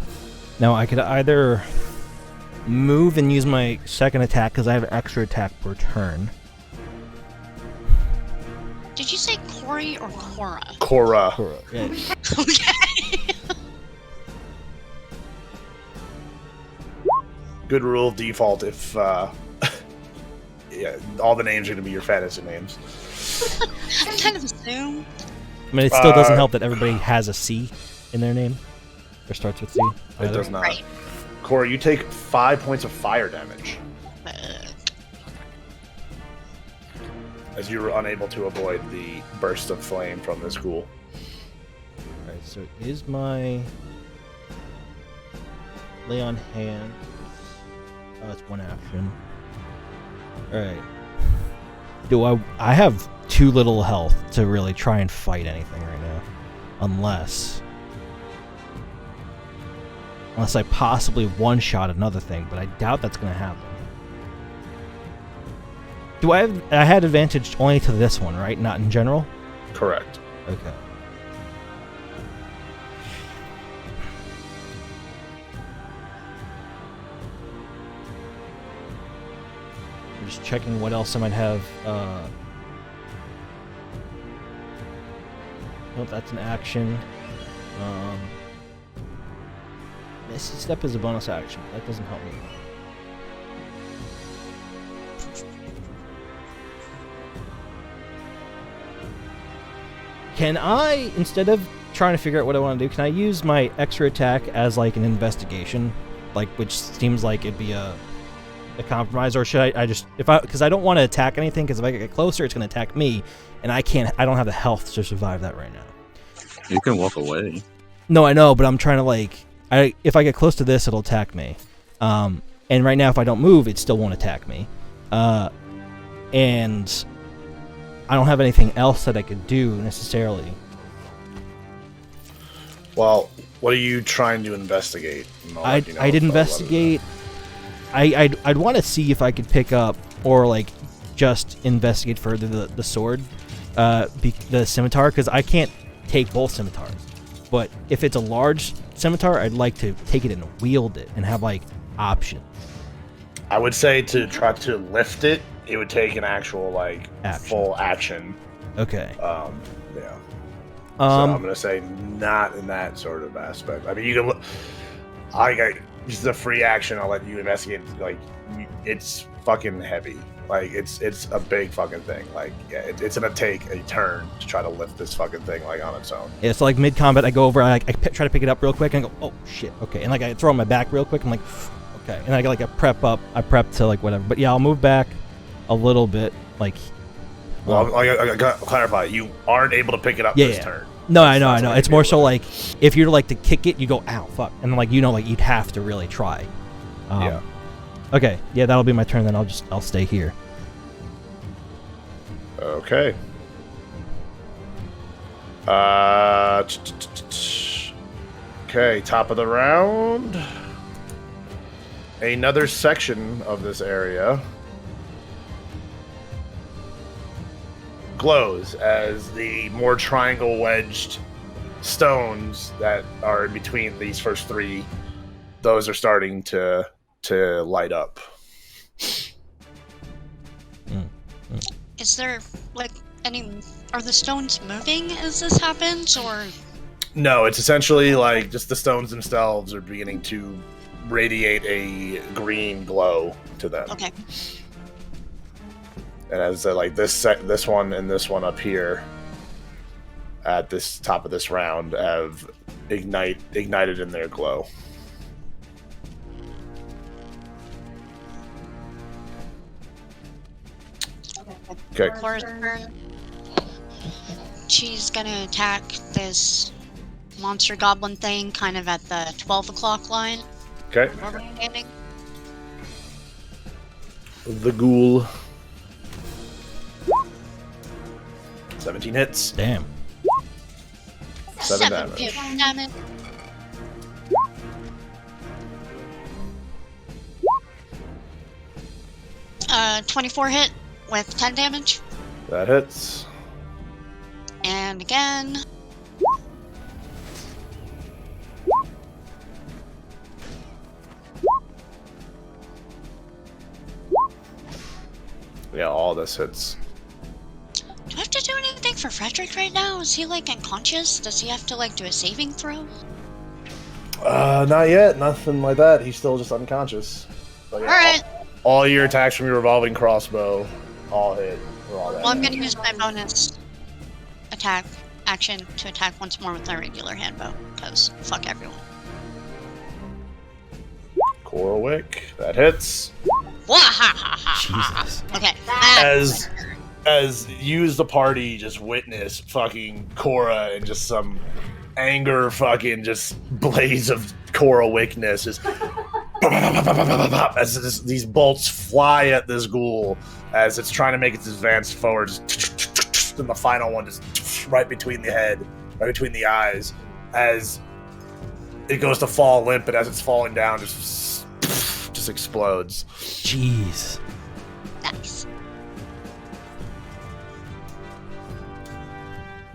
Now I could either move and use my second attack because I have extra attack per turn. Did you say Corey or Cora? Cora. Yeah. Okay. Good rule of default if yeah, all the names are going to be your fantasy names. I kind of assume. I mean, it still doesn't help that everybody has a C in their name or starts with C. It either. does not. Right. Cora, you take 5 points of fire damage as you were unable to avoid the burst of flame from this ghoul. Alright, so is my lay on hand. Oh, that's one action. Alright. Do I have too little health to really try and fight anything right now. Unless I possibly one-shot another thing, but I doubt that's gonna happen. Do I had advantage only to this one, right? Not in general? Correct. Okay. I'm just checking what else I might have. Nope, that's an action. Misty Step is a bonus action. That doesn't help me. Can I, instead of trying to figure out what I want to do, can I use my extra attack as like an investigation? Like, which seems like it'd be a compromise, or should I just, because I don't want to attack anything, because if I get closer, it's going to attack me, and I don't have the health to survive that right now. You can walk away. No, I know, but I'm trying to if I get close to this, it'll attack me. And right now, if I don't move, it still won't attack me. And I don't have anything else that I could do necessarily. Well, what are you trying to investigate? I'd investigate. I'd want to see if I could pick up or like just investigate further the sword, the scimitar, because I can't take both scimitars. But if it's a large scimitar, I'd like to take it and wield it and have like options. I would say to try to lift it, it would take an actual full action. Okay. Yeah. So I'm gonna say not in that sort of aspect. I mean, you can. Just a free action. I'll let you investigate. Like, it's fucking heavy. Like, it's a big fucking thing. Like, yeah, it's gonna take a turn to try to lift this fucking thing like on its own. Yeah, so like mid combat, I go over, I try to pick it up real quick, and I go, oh shit, okay, and like I throw on my back real quick. I'm like, okay, and I prep up. I prep to like whatever. But yeah, I'll move back a little bit. Like, well, I gotta clarify. You aren't able to pick it up this turn. No, I know. It's more so like if you're like to kick it, you go, ow, fuck, and like like you'd have to really try. Yeah. Okay, yeah, that'll be my turn. Then I'll stay here. Okay. Okay, top of the round. Another section of this area glows as the more triangle wedged stones that are in between these first three, those are starting to light up. Is there like are the stones moving as this happens, or? No, it's essentially like just the stones themselves are beginning to radiate a green glow to them. Okay. And as like this one and this one up here at this top of this round have ignited in their glow. Okay. Cora's turn. She's gonna attack this monster goblin thing kind of at the 12 o'clock line. Okay. Where we're standing. The ghoul. 17 hits. Damn. 7 damage. 24 hit with 10 damage. That hits. And again. Yeah, all this hits. Do I have to do anything for Frederick right now? Is he like unconscious? Does he have to like do a saving throw? Not yet. Nothing like that. He's still just unconscious. But yeah, Alright. All your attacks from your revolving crossbow all hit. All that. Well, I'm gonna use my bonus attack action to attack once more with my regular handbow, because fuck everyone. Corwick, that hits. Jesus. Okay. As you as the party just witness fucking Cora and just some anger fucking just blaze of Corwickness just as these bolts fly at this ghoul as it's trying to make its advance forward, just, and the final one just right between the head, right between the eyes, as it goes to fall limp, and as it's falling down, just explodes. Jeez. Nice.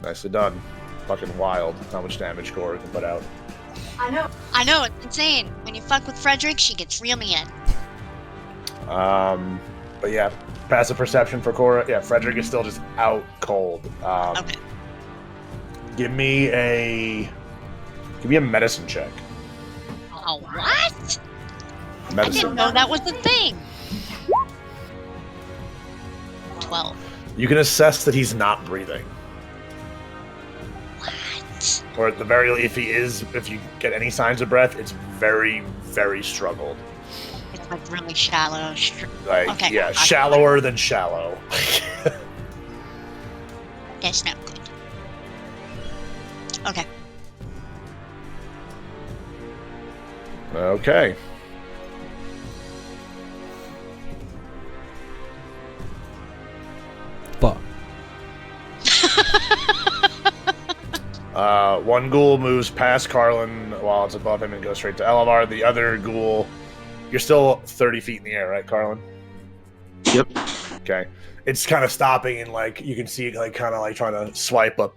Nicely done. Fucking wild how much damage Cora can put out. I know, it's insane. When you fuck with Frederick, she gets real mad. But yeah, passive perception for Cora. Yeah, Frederick is still just out cold. Okay. Give me a medicine check. Oh, what? I Medicine. didn't know that was a thing. 12. You can assess that he's not breathing. What? Or at the very least, if you get any signs of breath, it's very, very struggled. It's like really shallow. Like, Okay. yeah, shallower than shallow. That's not good. Okay. Okay. Fuck. One ghoul moves past Carlen while it's above him and goes straight to Elevar. The other ghoul, you're still 30 feet in the air, right, Carlen? Yep. Okay. It's kind of stopping and like you can see it like kind of like trying to swipe up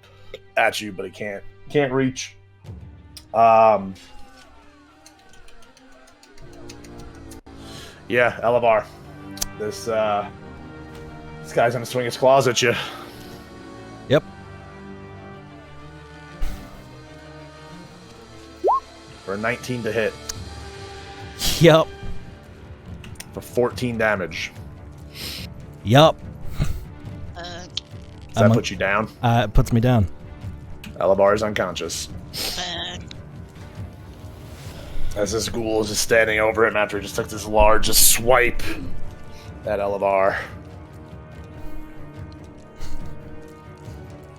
at you, but it can't reach. Yeah, Elevar. This guy's gonna swing his claws at you. Yep. For a 19 to hit. Yep. For 14 damage. Yep. Does that put you down? It puts me down. Elevar is unconscious. As this ghoul is just standing over him after he just took this large swipe at Elevar.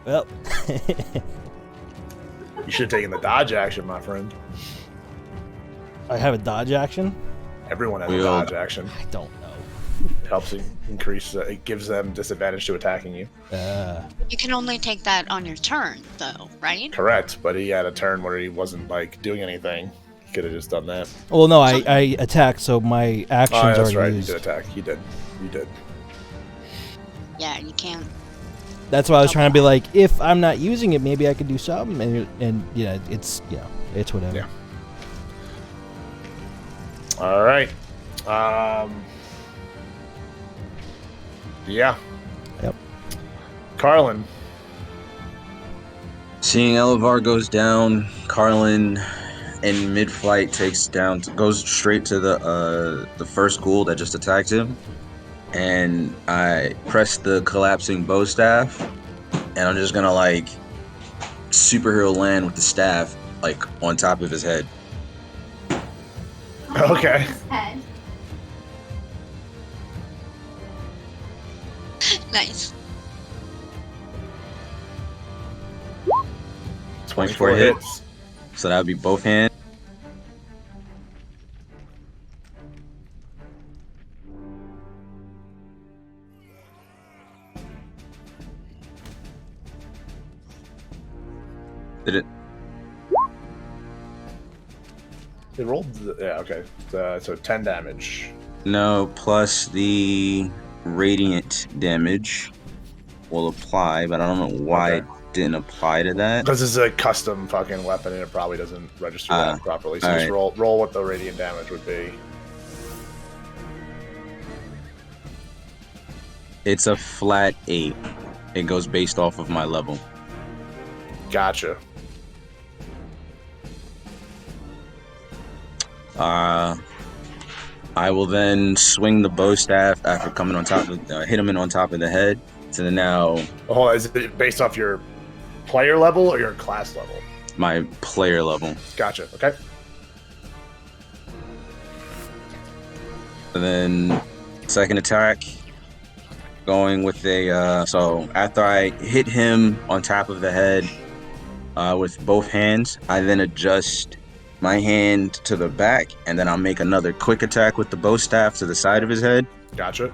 Well. You should have taken the dodge action, my friend. I have a dodge action? Everyone has a dodge action. I don't know. It helps increase, it gives them disadvantage to attacking you. You can only take that on your turn, though, right? Correct, but he had a turn where he wasn't like doing anything. He could have just done that. Well, no, I attacked, so my actions Oh, that's are right. used. You did attack. You did. Yeah, you can't. That's why I was trying to be like, if I'm not using it, maybe I could do something, and it's it's whatever. Yeah. All right. Yeah. Yep. Carlen. Seeing Elevar goes down, Carlen in mid-flight goes straight to the first ghoul that just attacked him, and I press the collapsing bow staff, and I'm just gonna like superhero land with the staff like on top of his head. Okay. Head. Nice. 24 hits. So that would be both hands. Did it? It rolled. Yeah. Okay. So 10 damage. No, plus the radiant damage will apply, but I don't know why it didn't apply to that. Because it's a custom fucking weapon, and it probably doesn't register that properly. So just right. roll what the radiant damage would be. It's a flat 8. It goes based off of my level. Gotcha. I will then swing the bow staff after coming on top of hit him on top of the head. So then now Hold on, is it based off your player level or your class level? my player level. Gotcha. Okay. And then second attack, going with a so after I hit him on top of the head with both hands, I then adjust my hand to the back, and then I'll make another quick attack with the bow staff to the side of his head. Gotcha.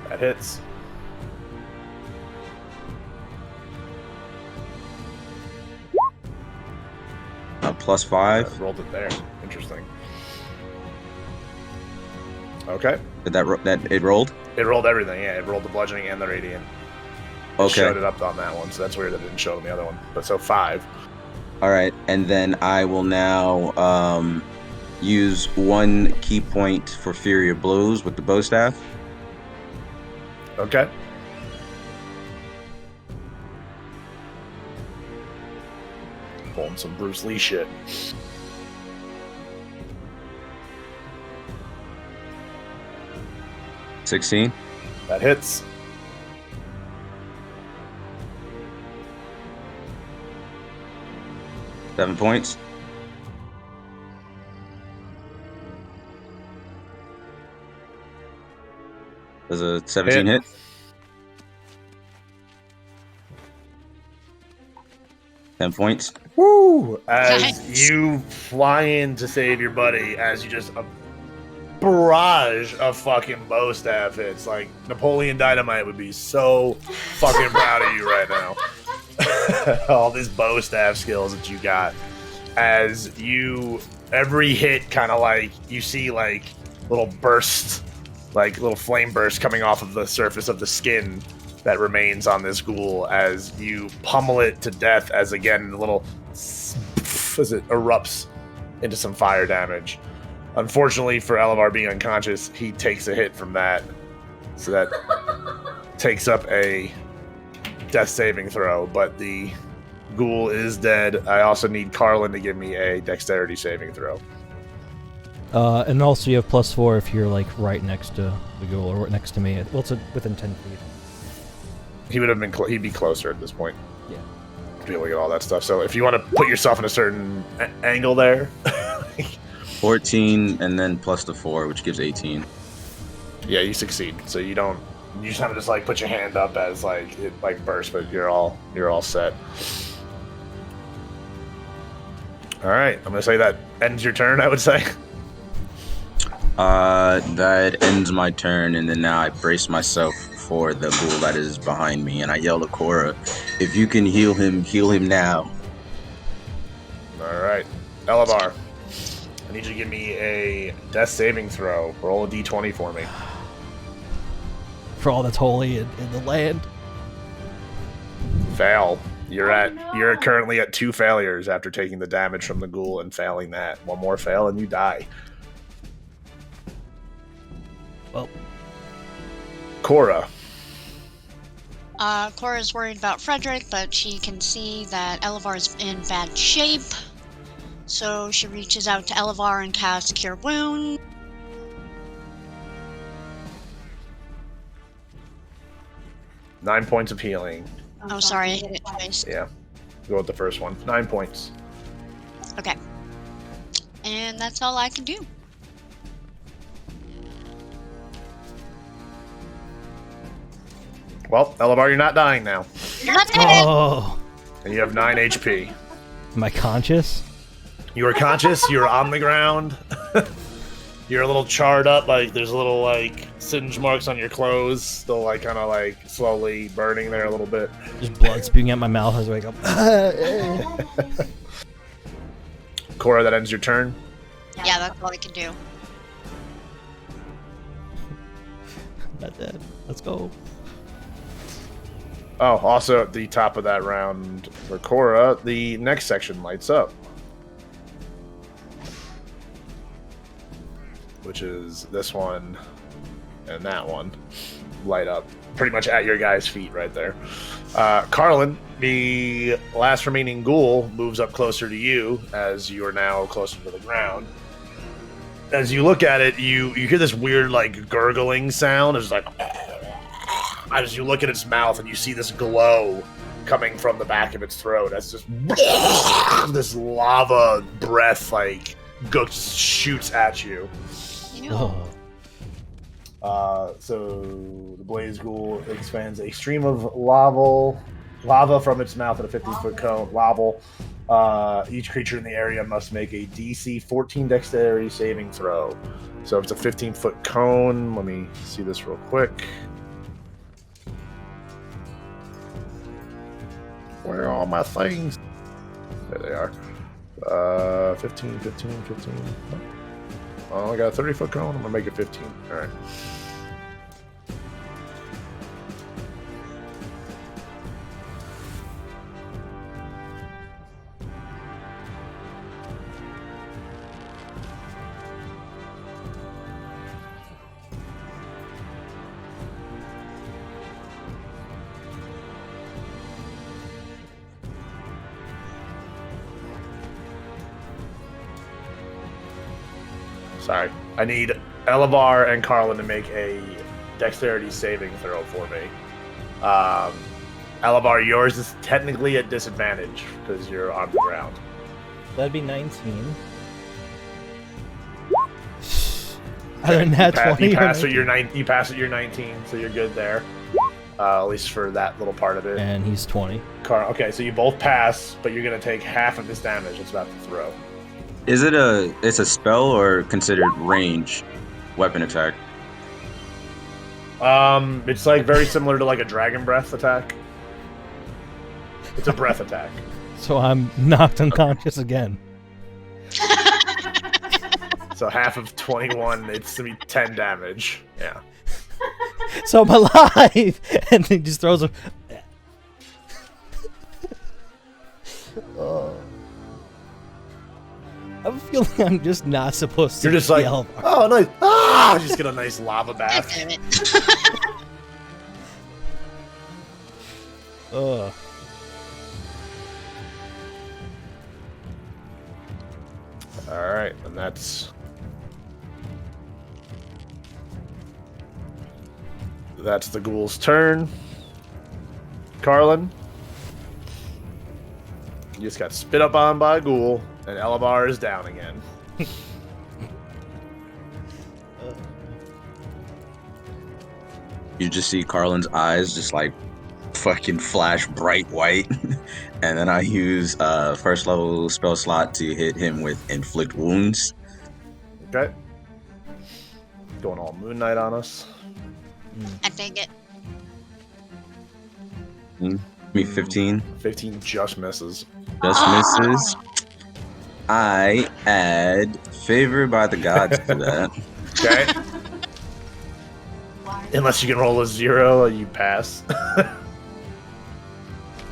That hits. Plus 5. Rolled it there. Interesting. Okay. Did that it rolled? It rolled everything. Yeah, it rolled the bludgeoning and the radiant. It Okay. showed it up on that one, so that's weird that it didn't show on the other one. But so 5. All right, and then I will now use 1 key point for Fury of Blows with the bow staff. Okay. Pulling some Bruce Lee shit. $16. That hits. $7 points. There's a 17 hit. $10 points. Woo! As Nice. you fly in to save your buddy, as you just a barrage of fucking bow staff hits. Like Napoleon Dynamite would be so fucking proud of you right now. All these bow staff skills that you got. As you every hit kind of like you see like little bursts, like little flame bursts coming off of the surface of the skin that remains on this ghoul as you pummel it to death, as again the little as it erupts into some fire damage. Unfortunately for Elevar being unconscious, he takes a hit from that, so that takes up a death saving throw, but the ghoul is dead. I also need Carlen to give me a dexterity saving throw. And also you have +4 if you're like right next to the ghoul or right next to me. Well, it's within 10 feet. He would have been he'd be closer at this point. Yeah. To be able to get all that stuff. So if you want to put yourself in a certain angle there. 14 and then plus the 4, which gives 18. Yeah, you succeed. So you just have to just like put your hand up as like it like bursts, but you're all set. All right, I'm gonna say that ends your turn. I would say. That ends my turn, and then now I brace myself for the ghoul that is behind me, and I yell to Cora, "If you can heal him now." All right, Elevar, I need you to give me a death saving throw. Roll a d20 for me. For all that's holy in the land. Fail. You're currently at 2 failures after taking the damage from the ghoul and failing that. One more fail and you die. Well, Cora. Cora's worried about Frederick, but she can see that Elevar's in bad shape. So she reaches out to Elevar and casts Cure Wound. Nine points of healing. Oh, sorry, I hit it twice. Yeah. Go with the first one. 9 points. Okay. And that's all I can do. Well, Elevar, you're not dying now. You're not dead! oh, And you have 9 HP. am I conscious? You are conscious, you're on the ground. You're a little charred up, like there's a little like singe marks on your clothes, still like kind of like slowly burning there a little bit. Just blood spewing out my mouth as I wake up. Cora, that ends your turn. Yeah, that's all I can do. Not dead. Let's go. Oh, also at the top of that round for Cora, the next section lights up. Which is this one and that one light up pretty much at your guys' feet right there. Carlen, the last remaining ghoul, moves up closer to you as you are now closer to the ground. As you look at it, you hear this weird like gurgling sound. It's like as you look at its mouth and you see this glow coming from the back of its throat as this lava breath like shoots at you. Oh. So the blaze ghoul expands a stream of lava from its mouth at a 15-foot cone. Each creature in the area must make a DC 14 dexterity saving throw. So if it's a 15-foot cone, let me see this real quick. Where are all my things? There they are. 15. Oh, I got a 30-foot cone. I'm gonna make it 15. All right. Sorry. I need Elevar and Carlen to make a dexterity saving throw for me. Elevar, yours is technically at disadvantage because you're on the ground. That'd be 19. Other than that, 20. You pass at your 19, so you're good there. At least for that little part of it. And he's 20. Okay, so you both pass, but you're gonna take half of this damage it's about to throw. Is it it's a spell or considered range weapon attack? It's like very similar to like a dragon breath attack. It's a breath attack. So I'm knocked unconscious again. So half of 21, it's gonna be 10 damage. Yeah. So I'm alive! And he just throws a... Oh. I'm feeling I'm just not supposed to. You're just like, yell. oh, nice. Ah! Just get a nice lava bath. Damn it. Ugh. All right, and that's the ghoul's turn. Carlen, you just got spit up on by a ghoul, and Elevar is down again. You just see Carlin's eyes just like fucking flash bright white, and then I use first level spell slot to hit him with inflict wounds. Okay. Going all Moon Knight on us. I think it. Me 15. 15 just misses. Just misses. I add favor by the gods to that. Okay. Unless you can roll a 0, you pass.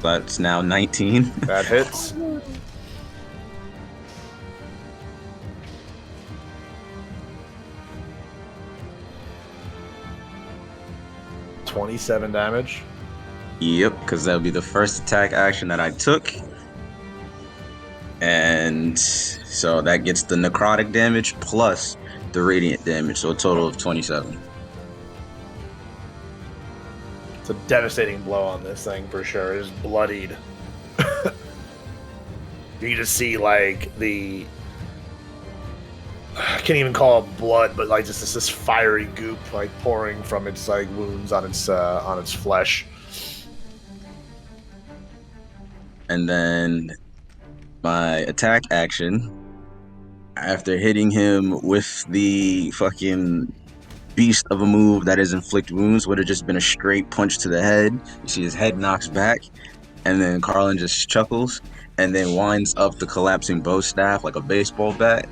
That's now 19. That hits. $27 damage. Yep, because that would be the first attack action that I took. And so that gets the necrotic damage plus the radiant damage, so a total of 27. It's a devastating blow on this thing for sure. It is bloodied. You just see like the, I can't even call it blood, but like just this fiery goop like pouring from its like wounds on its flesh. And then my attack action, after hitting him with the fucking beast of a move that is inflict wounds, would have just been a straight punch to the head. You see his head knocks back, and then Carlen just chuckles and then winds up the collapsing bow staff like a baseball bat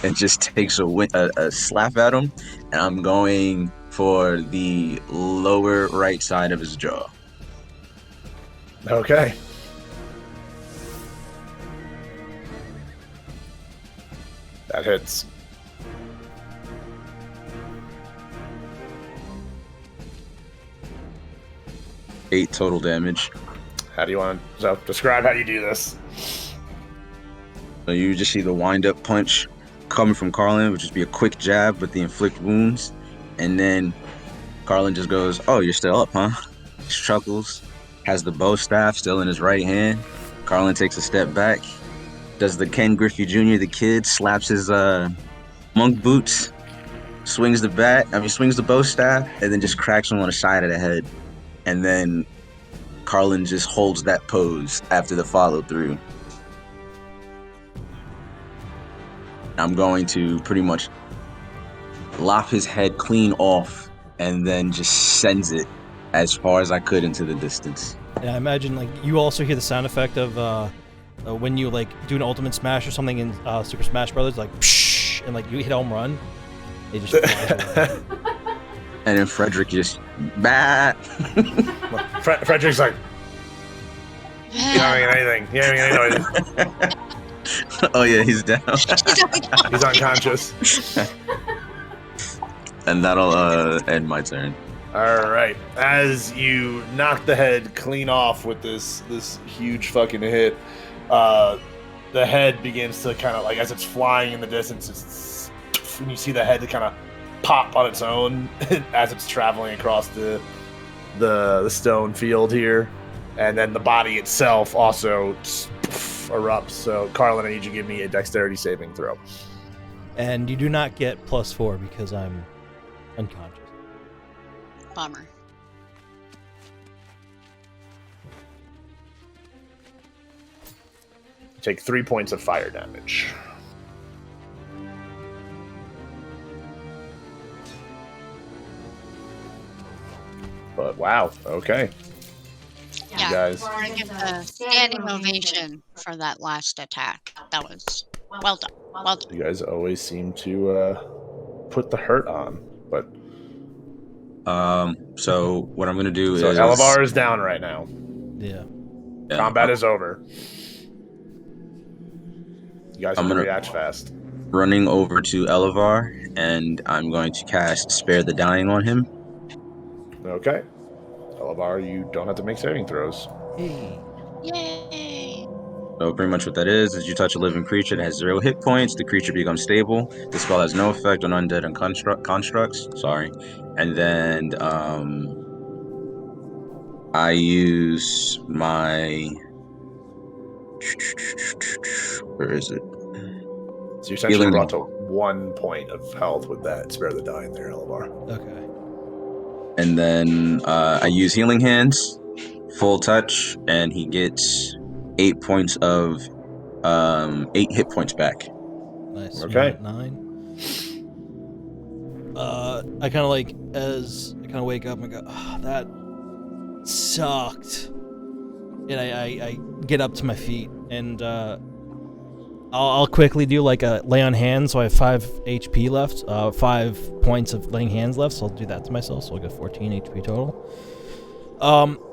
and just takes a slap at him. And I'm going for the lower right side of his jaw. Okay. That hits. Eight total damage. How do you want to describe how you do this? So you just see the wind-up punch coming from Carlen, which would be a quick jab with the inflict wounds, and then Carlen just goes, "Oh, you're still up, huh?" Chuckles, has the bow staff still in his right hand. Carlen takes a step back, does the Ken Griffey Jr., the kid, slaps his monk boots, swings the bow staff, and then just cracks him on the side of the head. And then Carlen just holds that pose after the follow through. I'm going to pretty much lop his head clean off and then just sends it as far as I could into the distance. And I imagine like you also hear the sound effect of when you like do an ultimate smash or something in Super Smash Brothers, like psh, and like you hit home run, it just flies away. And then Frederick just bat. Frederick's like, you don't get anything. You don't get anything. Oh yeah, he's down. He's unconscious. And that'll end my turn. All right. As you knock the head clean off with this huge fucking hit, the head begins to kind of like, as it's flying in the distance, and you see the head kind of pop on its own as it's traveling across the stone field here, and then the body itself also erupts. So Carlen, I need you to give me a dexterity saving throw. And you do not get +4 because I'm unconscious. Bummer. Take 3 points of fire damage. But wow, okay. Yeah, guys. we're gonna give a standing ovation for that last attack. That was well done. Well done. You guys always seem to put the hurt on, but So what I'm gonna do so is Elevar is down right now. Yeah. Combat is over. You guys I'm have to gonna- react fast. running over to Elevar, and I'm going to cast Spare the Dying on him. Okay. Elevar, you don't have to make saving throws. Hey. Yay! So pretty much what that is you touch a living creature that has 0 hit points, the creature becomes stable. This spell has no effect on undead and constructs. Sorry. And then I use my... Where is it? So you're essentially Healing. brought to 1 point of health with that Spare the Dying there, Elevar. Okay. And then I use Healing Hands, full touch, and he gets 8 points of 8 hit points back. Nice. Okay. You're at 9. I kind of like, as I kind of wake up and go, oh, that sucked. And I get up to my feet, and I'll quickly do like a lay on hands, so I have 5 HP left, 5 points of laying hands left, so I'll do that to myself, so I'll get 14 HP total.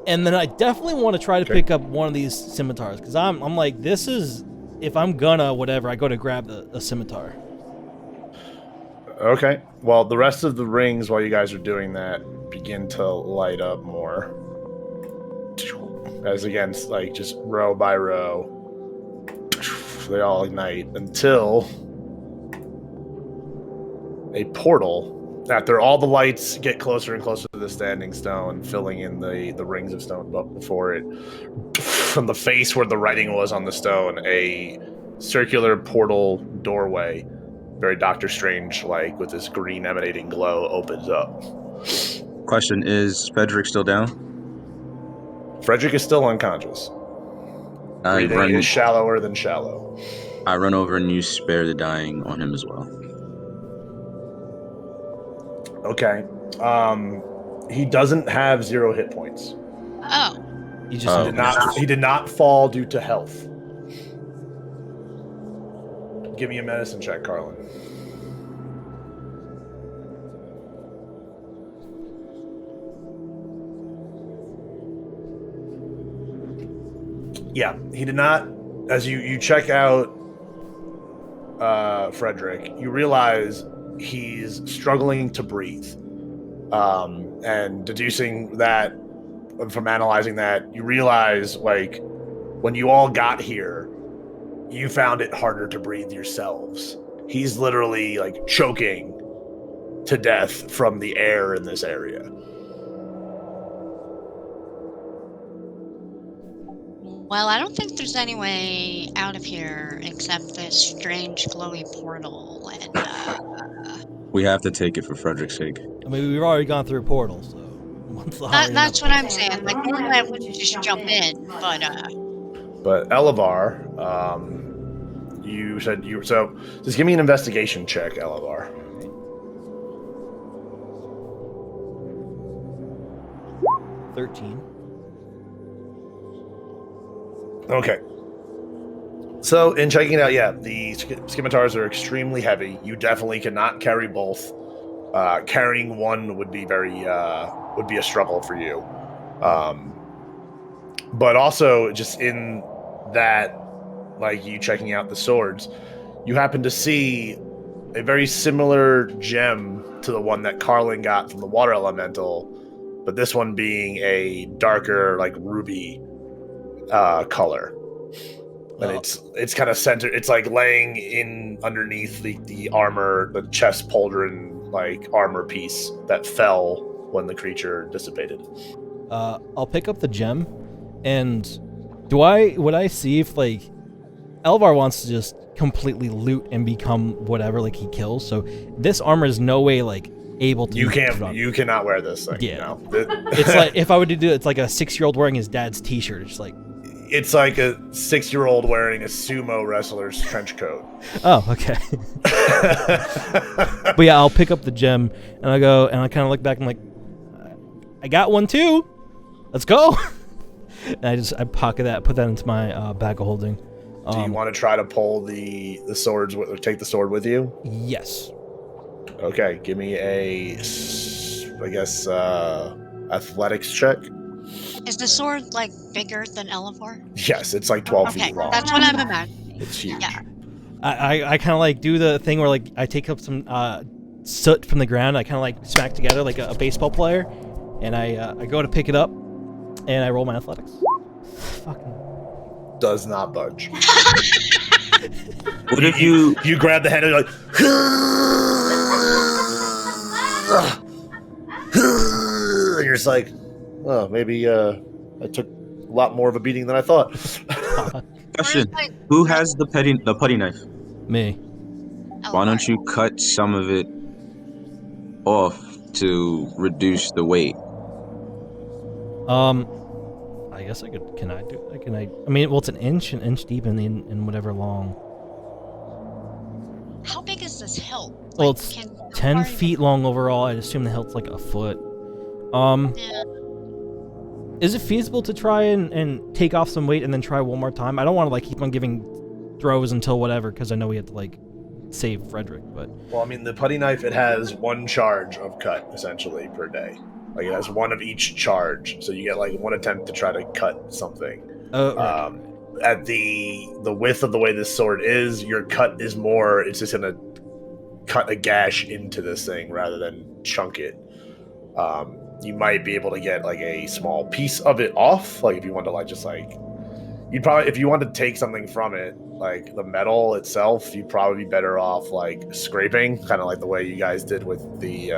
And then I definitely want to try to pick up one of these scimitars, because I'm like, this is, if I'm gonna whatever, I go to grab a scimitar. Okay. Well, the rest of the rings, while you guys are doing that, begin to light up more. As again, like just row by row, they all ignite until a portal. After all the lights get closer and closer to the standing stone, filling in the rings of stone, but before it, from the face where the writing was on the stone, a circular portal doorway, very Doctor Strange-like, with this green emanating glow, opens up. Question, is Frederick still down? Frederick is still unconscious. Breathing is shallower than shallow. I run over and use Spare the Dying on him as well. Okay. He doesn't have 0 hit points. Oh. He did not fall due to health. Give me a medicine check, Carlen. Yeah, he did not. As you check out Frederick, you realize he's struggling to breathe. And deducing that from analyzing that, you realize, like, when you all got here, you found it harder to breathe yourselves. He's literally, like, choking to death from the air in this area. Well, I don't think there's any way out of here except this strange glowy portal, and we have to take it for Frederick's sake. I mean, we've already gone through a portal, so that's what I'm saying. Like, normally I wouldn't just jump in, But Elevar, you said you so. Just give me an investigation check, Elevar. $13. Okay. So, in checking it out, yeah, the scimitars are extremely heavy. You definitely cannot carry both. Carrying one would be would be a struggle for you. But also, just in that, like, you checking out the swords, you happen to see a very similar gem to the one that Carlen got from the water elemental, but this one being a darker, like, ruby color. And it's kind of centered. It's like laying in underneath the armor, the chest pauldron, like, armor piece that fell when the creature dissipated. I'll pick up the gem, and would I see if, like, Elvar wants to just completely loot and become whatever, like, he kills. So this armor is no way, like, able to. You cannot wear this thing. Yeah, no. It's like, if I were to do it, it's like a 6-year-old wearing his dad's T-shirt. It's like. It's like a 6-year-old wearing a sumo wrestler's trench coat. Oh, okay. But yeah, I'll pick up the gem, and I go, and I kind of look back, and I'm like, I got one too. Let's go. And I pocket that, put that into my bag of holding. Do you want to try to pull the swords, take the sword with you? Yes. Okay, give me a, I guess, athletics check. is the sword, like, bigger than Elevar? Yes, it's like 12 feet long. That's what I'm imagining. It's huge. Yeah. I kind of, like, do the thing where, like, I take up some soot from the ground. I kind of, like, smack together like a baseball player, and I go to pick it up, and I roll my athletics. Fucking does not budge. What if you grab the head and you're like, and you're just like, oh, maybe I took a lot more of a beating than I thought. Question: who has the putty knife? Me. Why don't you cut some of it off to reduce the weight? I guess I could. Can I do? Can I? I mean, well, it's an inch deep, and whatever long. How big is this hilt? Well, Like, it's can 10 Cora feet long overall. I'd assume the hilt's like a foot. Yeah. Is it feasible to try and take off some weight and then try one more time? I don't want to like keep on giving throws until whatever, because I know we have to like save Frederick. But Well, I mean, the putty knife, it has one charge of cut essentially per day. Like it has one of each charge, so you get like one attempt to try to cut something. right. At the width of the way this sword is, your cut is more. It's just gonna cut a gash into this thing rather than chunk it. You might be able to get like a small piece of it off, like if you want to like just like you'd probably, if you want to take something from it, like the metal itself, you'd probably be better off like scraping, kind of like the way you guys did with the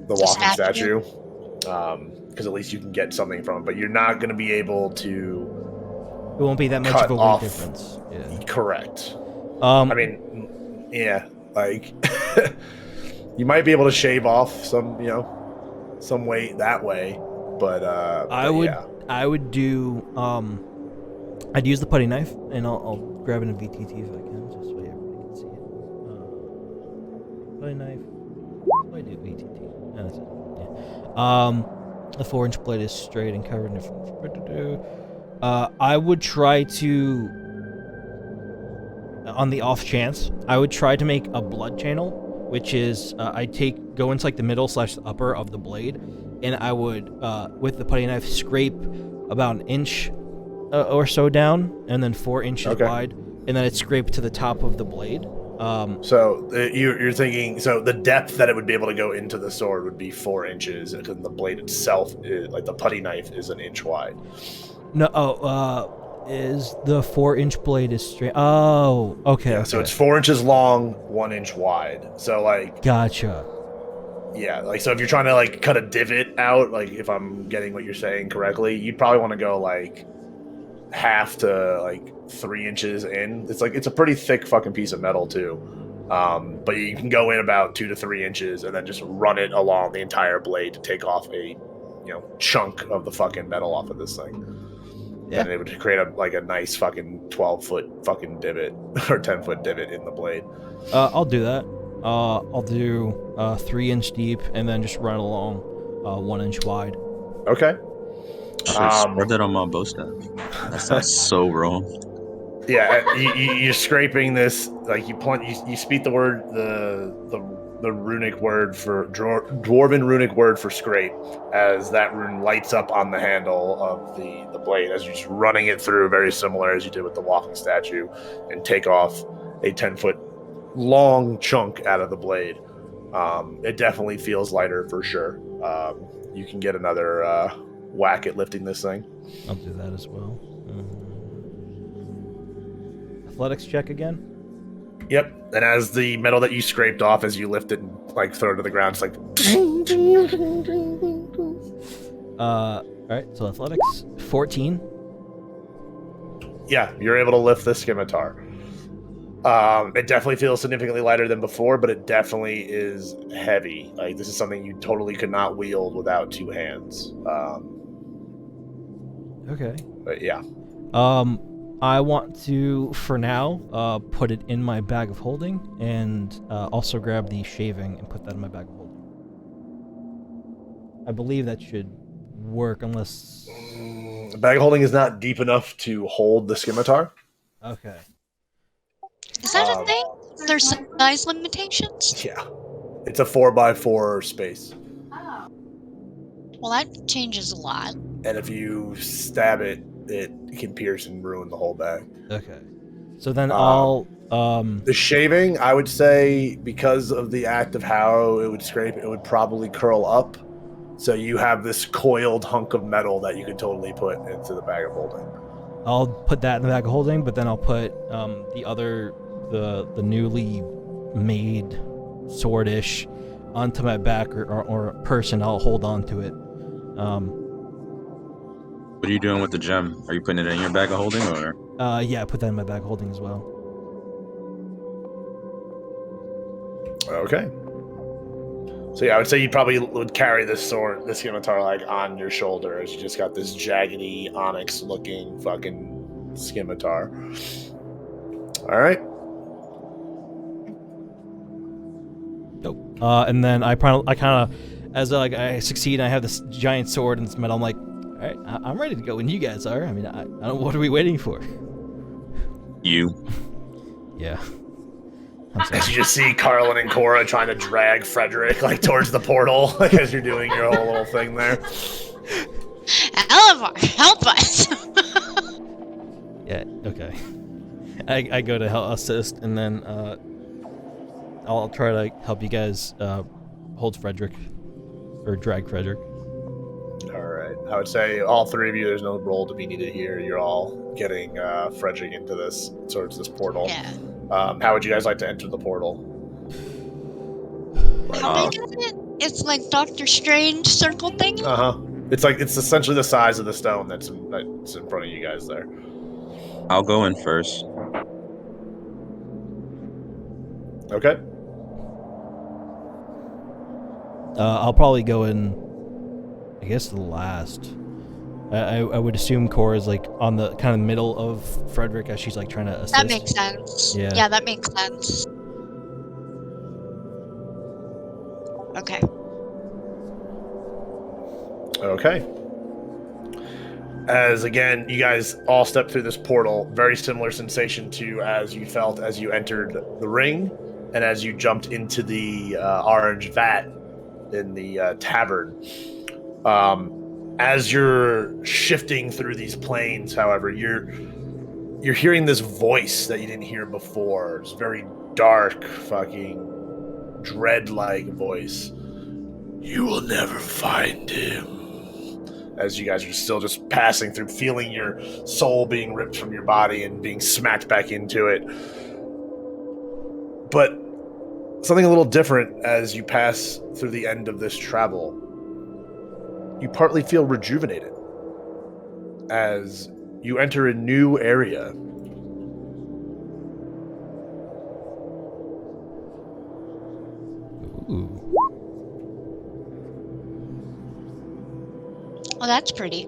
walking statue. Because at least you can get something from it, but you're not going to be able to. It won't be that much of a weight difference. Yeah. Correct. I mean, yeah, like you might be able to shave off some, some weight that way, but I would do I'd use the putty knife, and I'll grab it in VTT if I can, just so everybody can see it. Putty knife. What do I do VTT? No, that's it. Yeah. The 4-inch blade is straight and covered in. I would try to, on the off chance, I would try to make a blood channel, which is I go into like the middle / upper of the blade, and I would with the putty knife scrape about an inch or so down, and then 4 inches wide, and then I'd scrape to the top of the blade. So you're thinking, so the depth that it would be able to go into the sword would be 4 inches, and the blade itself, like the putty knife, is an inch wide. No, is the 4-inch blade is straight? Oh, okay. Yeah, okay. So it's 4 inches long, 1 inch wide. So like, gotcha. Yeah, like so if you're trying to like cut a divot out, like if I'm getting what you're saying correctly, you'd probably want to go like half to like 3 inches in. It's a pretty thick fucking piece of metal too. But you can go in about 2 to 3 inches and then just run it along the entire blade to take off a chunk of the fucking metal off of this thing. Yeah. And it would create a nice fucking 12-foot fucking divot or 10-foot divot in the blade. I'll do that. I'll do 3-inch deep and then just run along 1 inch wide. Okay. Spread that on my bow staff. That sounds so wrong. Yeah, you're scraping this, like you speak the word, the runic word for dwarven runic word for scrape, as that rune lights up on the handle of the blade as you're just running it through, very similar as you did with the walking statue, and take off a 10-foot long chunk out of the blade. It definitely feels lighter for sure. You can get another whack at lifting this thing. I'll do that as well. Athletics check again. Yep, and as the metal that you scraped off, as you lift it and like throw it to the ground, it's like. All right. So athletics 14. Yeah, you're able to lift the scimitar. It definitely feels significantly lighter than before, but it definitely is heavy. Like this is something you totally could not wield without 2 hands. Okay. But yeah. I want to, for now, put it in my bag of holding, and also grab the shaving and put that in my bag of holding. I believe that should work, unless... The bag of holding is not deep enough to hold the scimitar. Okay. Is that a thing? There's size limitations? Yeah. It's a 4x4 space. Well, that changes a lot. And if you stab it, it can pierce and ruin the whole bag. Okay. So then I'll... The shaving, I would say, because of the act of how it would scrape, it would probably curl up. So you have this coiled hunk of metal that you could totally put into the bag of holding. I'll put that in the bag of holding, but then I'll put the newly made swordish onto my back or purse, and I'll hold on to it. What are you doing with the gem? Are you putting it in your bag of holding, or? Yeah, I put that in my bag of holding as well. Okay. So yeah, I would say you probably would carry this sword, this scimitar, like on your shoulder, as you just got this jaggedy, onyx-looking fucking scimitar. All right. And then I kind of, as like I succeed, I have this giant sword and it's metal. I'm like, all right, I'm ready to go when you guys are. I mean, I don't. What are we waiting for? You. Yeah. As you just see Carlen and Cora trying to drag Frederick like towards the portal, like as you're doing your whole little thing there. Eleanor, help us! Yeah. Okay. I go to help assist, and then I'll try to help you guys hold Frederick or drag Frederick. All right. I would say all three of you. There's no roll to be needed here. You're all getting Frederick into this towards this portal. Yeah. How would you guys like to enter the portal? How big is it? It's like Doctor Strange circle thingy? It's essentially the size of the stone that's in front of you guys there. I'll go in first. Okay. I'll probably go in, I guess, the last. I would assume Cora's like on the kind of middle of Frederick as she's like trying to assist. That makes sense. Yeah, that makes sense. Okay. Okay. As again, you guys all step through this portal, very similar sensation to as you felt as you entered the ring and as you jumped into the orange vat in the tavern. As you're shifting through these planes, however, you're hearing this voice that you didn't hear before. It's a very dark, fucking dread-like voice. You will never find him. As you guys are still just passing through, feeling your soul being ripped from your body and being smacked back into it. But something a little different as you pass through the end of this travel. You partly feel rejuvenated as you enter a new area. Ooh. Oh, that's pretty.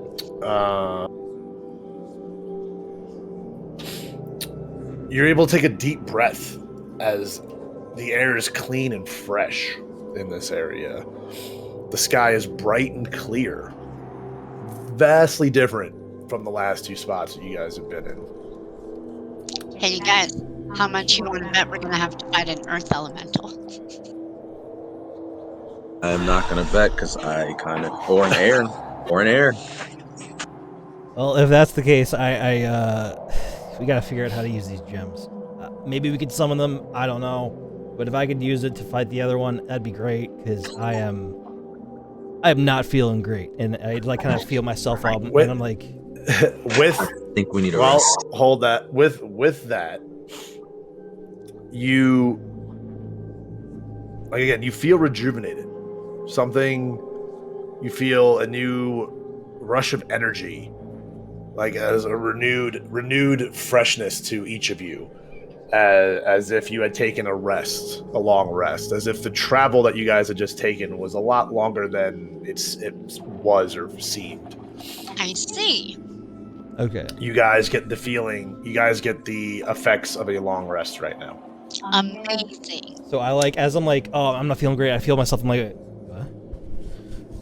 You're able to take a deep breath as the air is clean and fresh in this area. The sky is bright and clear. Vastly different from the last two spots that you guys have been in. Hey, you guys, how much you want to bet we're going to have to fight an earth elemental? I'm not gonna bet because I kind of or an air. Well, if that's the case, we gotta figure out how to use these gems. Maybe we could summon them. I don't know, but if I could use it to fight the other one, that'd be great. Because I am not feeling great, and I like kind of feel myself up, and I'm like, I think we need a rest. Hold that. With that, you you feel rejuvenated. You feel a new rush of energy, like as a renewed freshness to each of you, as if you had taken a long rest, as if the travel that you guys had just taken was a lot longer than it was or seemed. I see. okay. You guys get the effects of a long rest right now. Amazing. So as I'm like, oh, I'm not feeling great. I feel myself. I'm like,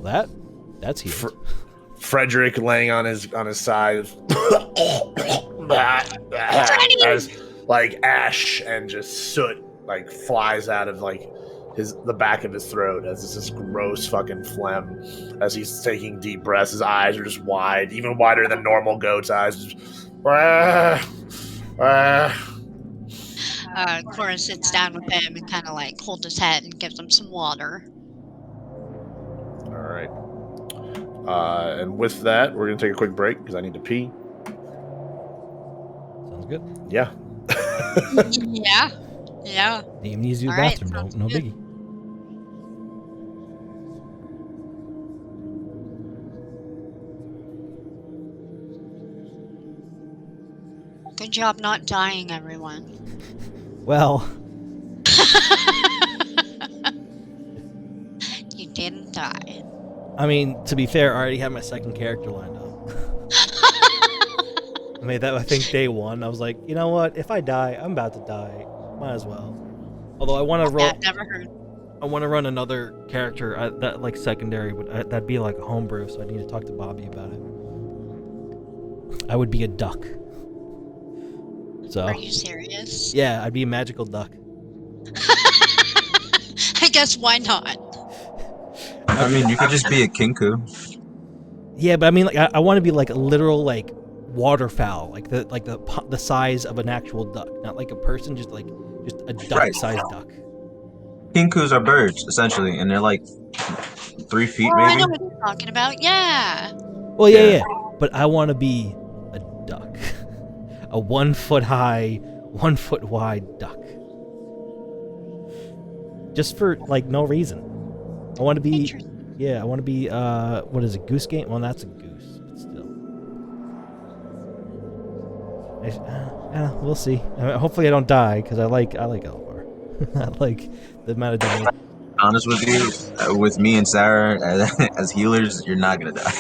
what? That's huge. Frederick laying on his side, as like ash and just soot like flies out of like the back of his throat as this gross fucking phlegm. As he's taking deep breaths, his eyes are just wide, even wider than normal goat's eyes. Cora sits down with him and kind of like holds his head and gives him some water. All right. And with that, we're going to take a quick break because I need to pee. Sounds good. Yeah. Yeah. Name needs to use the All right, bathroom. No good. biggie. Good job not dying, everyone. Well, You didn't die. I mean, to be fair, I already had my second character lined up. I made that, I think, day one. I was like, you know what? If I die, I'm about to die. Might as well. Although I want to roll. That never heard. I want to run another character that like secondary that'd be like a homebrew, so I need to talk to Bobby about it. I would be a duck. So. Are you serious? Yeah, I'd be a magical duck. I guess why not? I mean, you could just be a kinku. Yeah, but I mean, like, I want to be like a literal like waterfowl, like the size of an actual duck, not like a person, just a duck-sized duck. Kinkus are birds, essentially, and they're like 3 feet, I maybe. know what you're talking about. Yeah. Well, yeah. But I want to be a duck, a 1 foot high, 1 foot wide duck, just for like no reason. I want to be. Yeah, I want to be, what is it, goose game? Well, that's a goose, but still. We'll see. I mean, hopefully I don't die, because I like Elvar. I like the amount of damage. Honest with you, with me and Sarah as healers, you're not gonna die.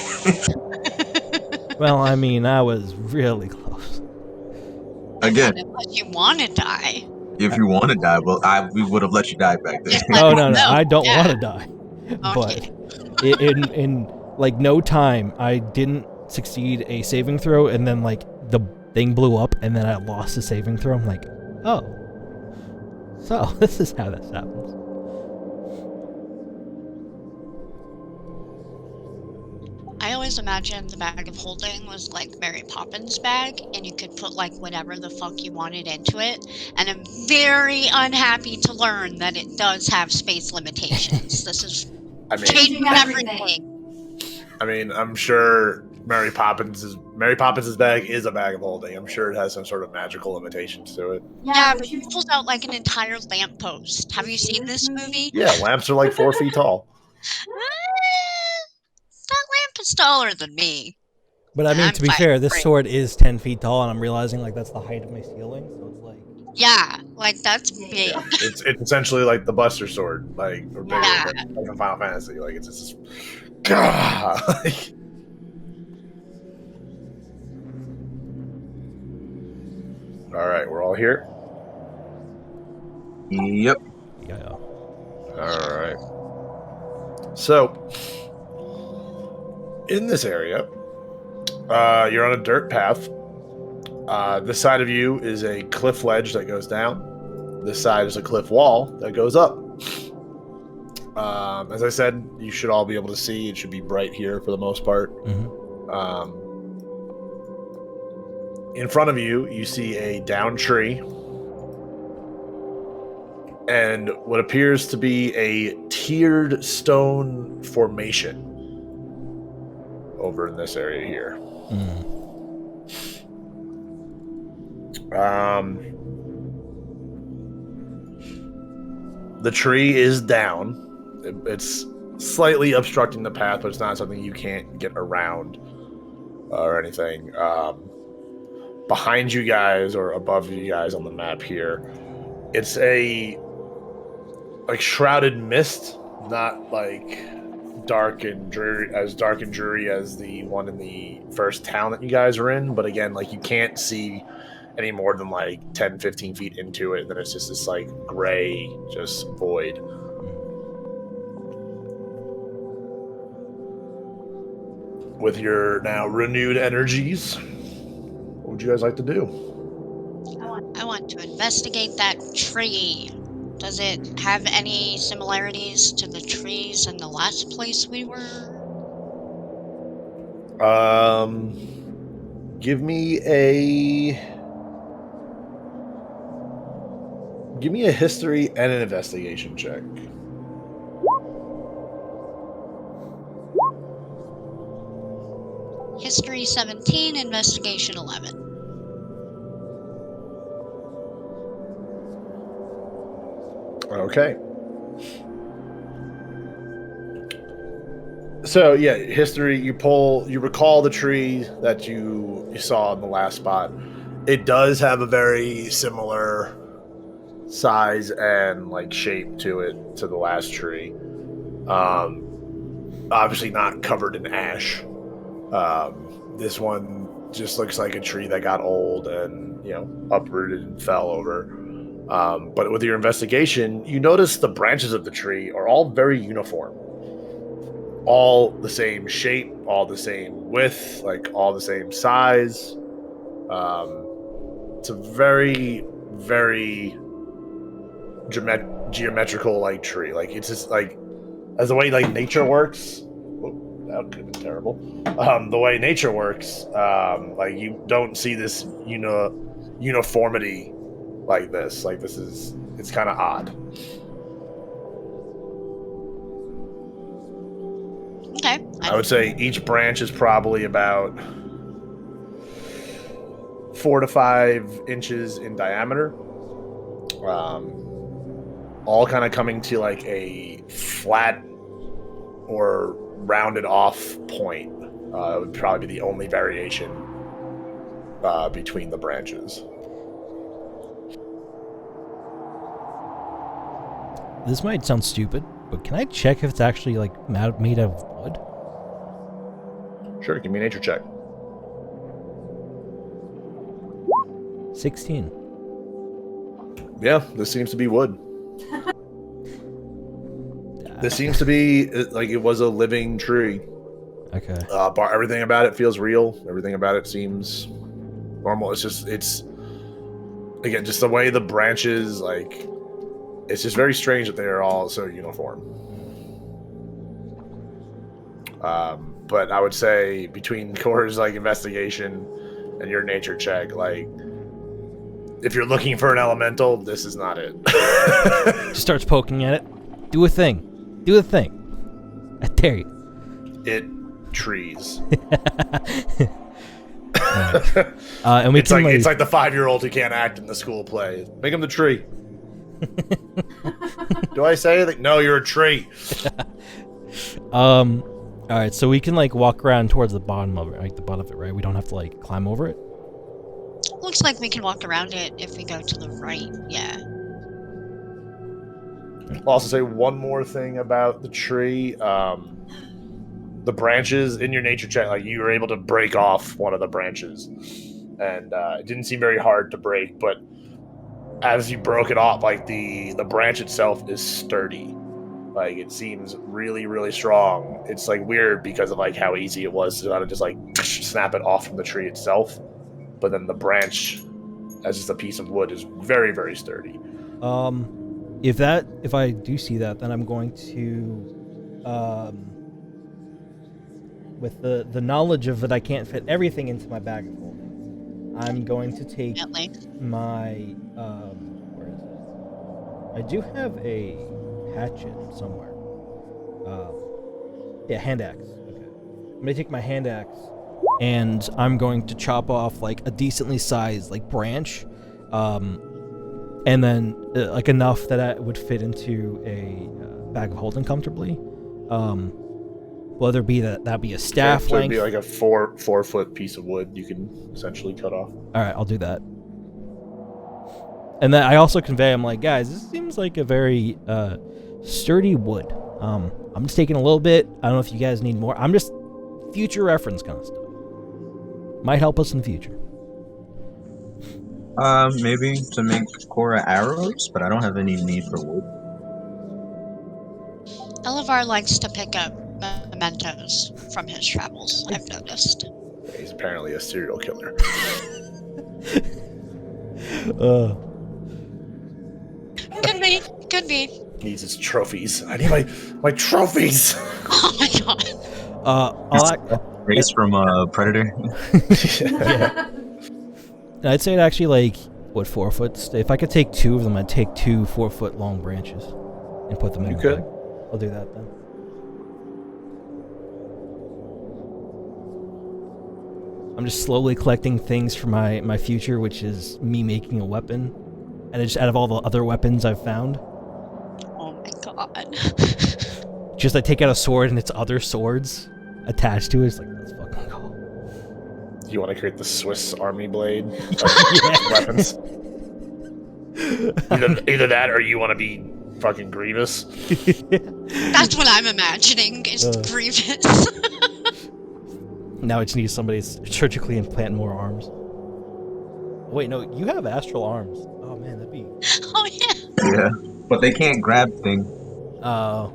Well, I mean, I was really close. Again. Unless you want to die. If you want to die, well, we would have let you die back then. Oh, no, I don't want to die. Okay. But in like no time, I didn't succeed a saving throw, and then like the thing blew up, and then I lost the saving throw. I'm like, oh, so this is how this happens. I always imagined the bag of holding was like Mary Poppins' bag, and you could put like whatever the fuck you wanted into it. And I'm very unhappy to learn that it does have space limitations. This is changing everything. I mean, I'm sure Mary Poppins' bag is a bag of holding. I'm sure it has some sort of magical limitations to it. Yeah, but she pulls out like an entire lamppost. Have you seen this movie? Yeah, lamps are like 4 feet tall. That lamp is taller than me. But I mean, to be fair, this sword is 10 feet tall, and I'm realizing like that's the height of my ceiling, so it's like. Yeah, like that's big. Yeah, it's essentially like the Buster Sword, like or bigger than like in Final Fantasy. Like it's just. God. All right, we're all here. Yep. Yeah. All right. So, in this area, you're on a dirt path. This side of you is a cliff ledge that goes down. This side is a cliff wall that goes up. As I said, you should all be able to see. It should be bright here for the most part. Mm-hmm. In front of you, you see a downed tree and what appears to be a tiered stone formation over in this area here. The tree is down. It's slightly obstructing the path, but it's not something you can't get around or anything. Behind you guys or above you guys on the map here, it's a like shrouded mist, not like dark and dreary as the one in the first town that you guys are in, but again, like you can't see any more than like 10-15 feet into it, and then it's just this like gray just void. With your now renewed energies, what would you guys like to do? I want to investigate that tree. Does it have any similarities to the trees in the last place we were? Give me a history and an investigation check. History 17, investigation 11. Okay. So yeah, history. You recall the tree that you saw in the last spot. It does have a very similar size and like shape to it to the last tree. Obviously not covered in ash. This one just looks like a tree that got old and uprooted and fell over. But with your investigation, you notice the branches of the tree are all very uniform. All the same shape, all the same width, like all the same size. It's a very, very geometrical like tree. Like it's just like as the way like nature works. Oh, that could have been terrible. The way nature works, like you don't see this uniformity like this. Like it's kind of odd. Okay. I would say each branch is probably about 4 to 5 inches in diameter. All kind of coming to like a flat or rounded off point. It would probably be the only variation between the branches. This might sound stupid, but can I check if it's actually like made of wood? Sure, give me a nature check. 16. Yeah, this seems to be wood. This seems to be like it was a living tree. Okay. Everything about it feels real. Everything about it seems normal. It's again just the way the branches like. It's just very strange that they are all so uniform. But I would say between Cora's like investigation and your nature check, like if you're looking for an elemental, this is not it. Just starts poking at it. Do a thing. Do a thing. I dare you. It trees. And we it's can it's like the 5-year-old who can't act in the school play. Make him the tree. Do I say anything? No, you're a tree. All right, so we can like walk around towards the bottom of it, like the bottom of it, right? We don't have to like climb over it. Looks like we can walk around it if we go to the right. Yeah. I'll also say one more thing about the tree. The branches in your nature check, like you were able to break off one of the branches, and it didn't seem very hard to break, but as you broke it off, like the branch itself is sturdy. Like it seems really, really strong. It's like weird because of like how easy it was to just like snap it off from the tree itself. But then the branch, as just a piece of wood, is very, very sturdy. If I do see that, then I'm going to, with the knowledge of that I can't fit everything into my bag of holding, I'm going to take my where is it? I do have a hatchet somewhere. Yeah, hand axe. Okay. I'm gonna take my hand axe and I'm going to chop off like a decently sized like branch, and then like enough that I would fit into a bag of holding comfortably. Whether it be that be a staff length. It would be like a 4-foot piece of wood you can essentially cut off. All right, I'll do that. And then I also convey, I'm like, guys, this seems like a very sturdy wood. I'm just taking a little bit. I don't know if you guys need more. I'm just future reference kind of stuff. Might help us in the future. Maybe to make Cora arrows, but I don't have any need for wood. Elevar likes to pick up mementos from his travels, I've noticed. He's apparently a serial killer. Could be. Needs his trophies. I need my trophies. Oh my god. Race from Predator. Yeah. I'd say it actually like 4 foot. If I could take 2 of them, I'd take 2 4-foot long branches and put them in. You could. Bag. I'll do that then. I'm just slowly collecting things for my future, which is me making a weapon, and it's just out of all the other weapons I've found. Oh my god. Just I take out a sword and it's other swords attached to it. It's like, that's fucking cool. Do you want to create the Swiss Army blade Yeah. weapons? Either that or you want to be fucking Grievous. That's what I'm imagining, is Grievous. Now I just need somebody to surgically implant more arms. Wait, no, you have astral arms. Oh man, that'd be... Oh Yeah, but they can't grab things. Oh.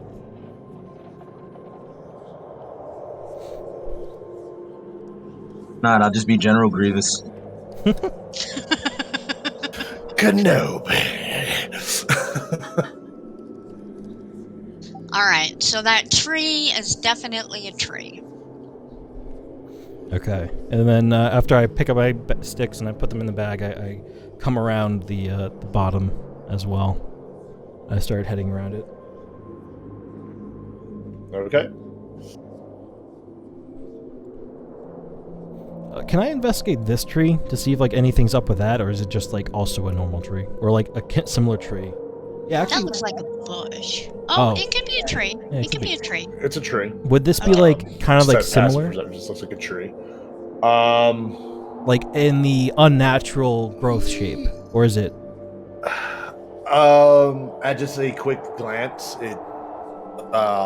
Nah, I'll just be General Grievous. Kenobi. All right, so that tree is definitely a tree. Okay. And then after I pick up my sticks and I put them in the bag, I come around the bottom as well. I start heading around it. Okay. Can I investigate this tree to see if like anything's up with that, or is it just like also a normal tree or like a similar tree? Yeah, actually, That looks like a bush. Oh. It could be a tree. Yeah, it could be a tree. It's a tree. Would this be Okay. like kind of like Just passive similar? perception, just looks like a tree. Like in the unnatural growth shape, or is it? At just a quick glance, it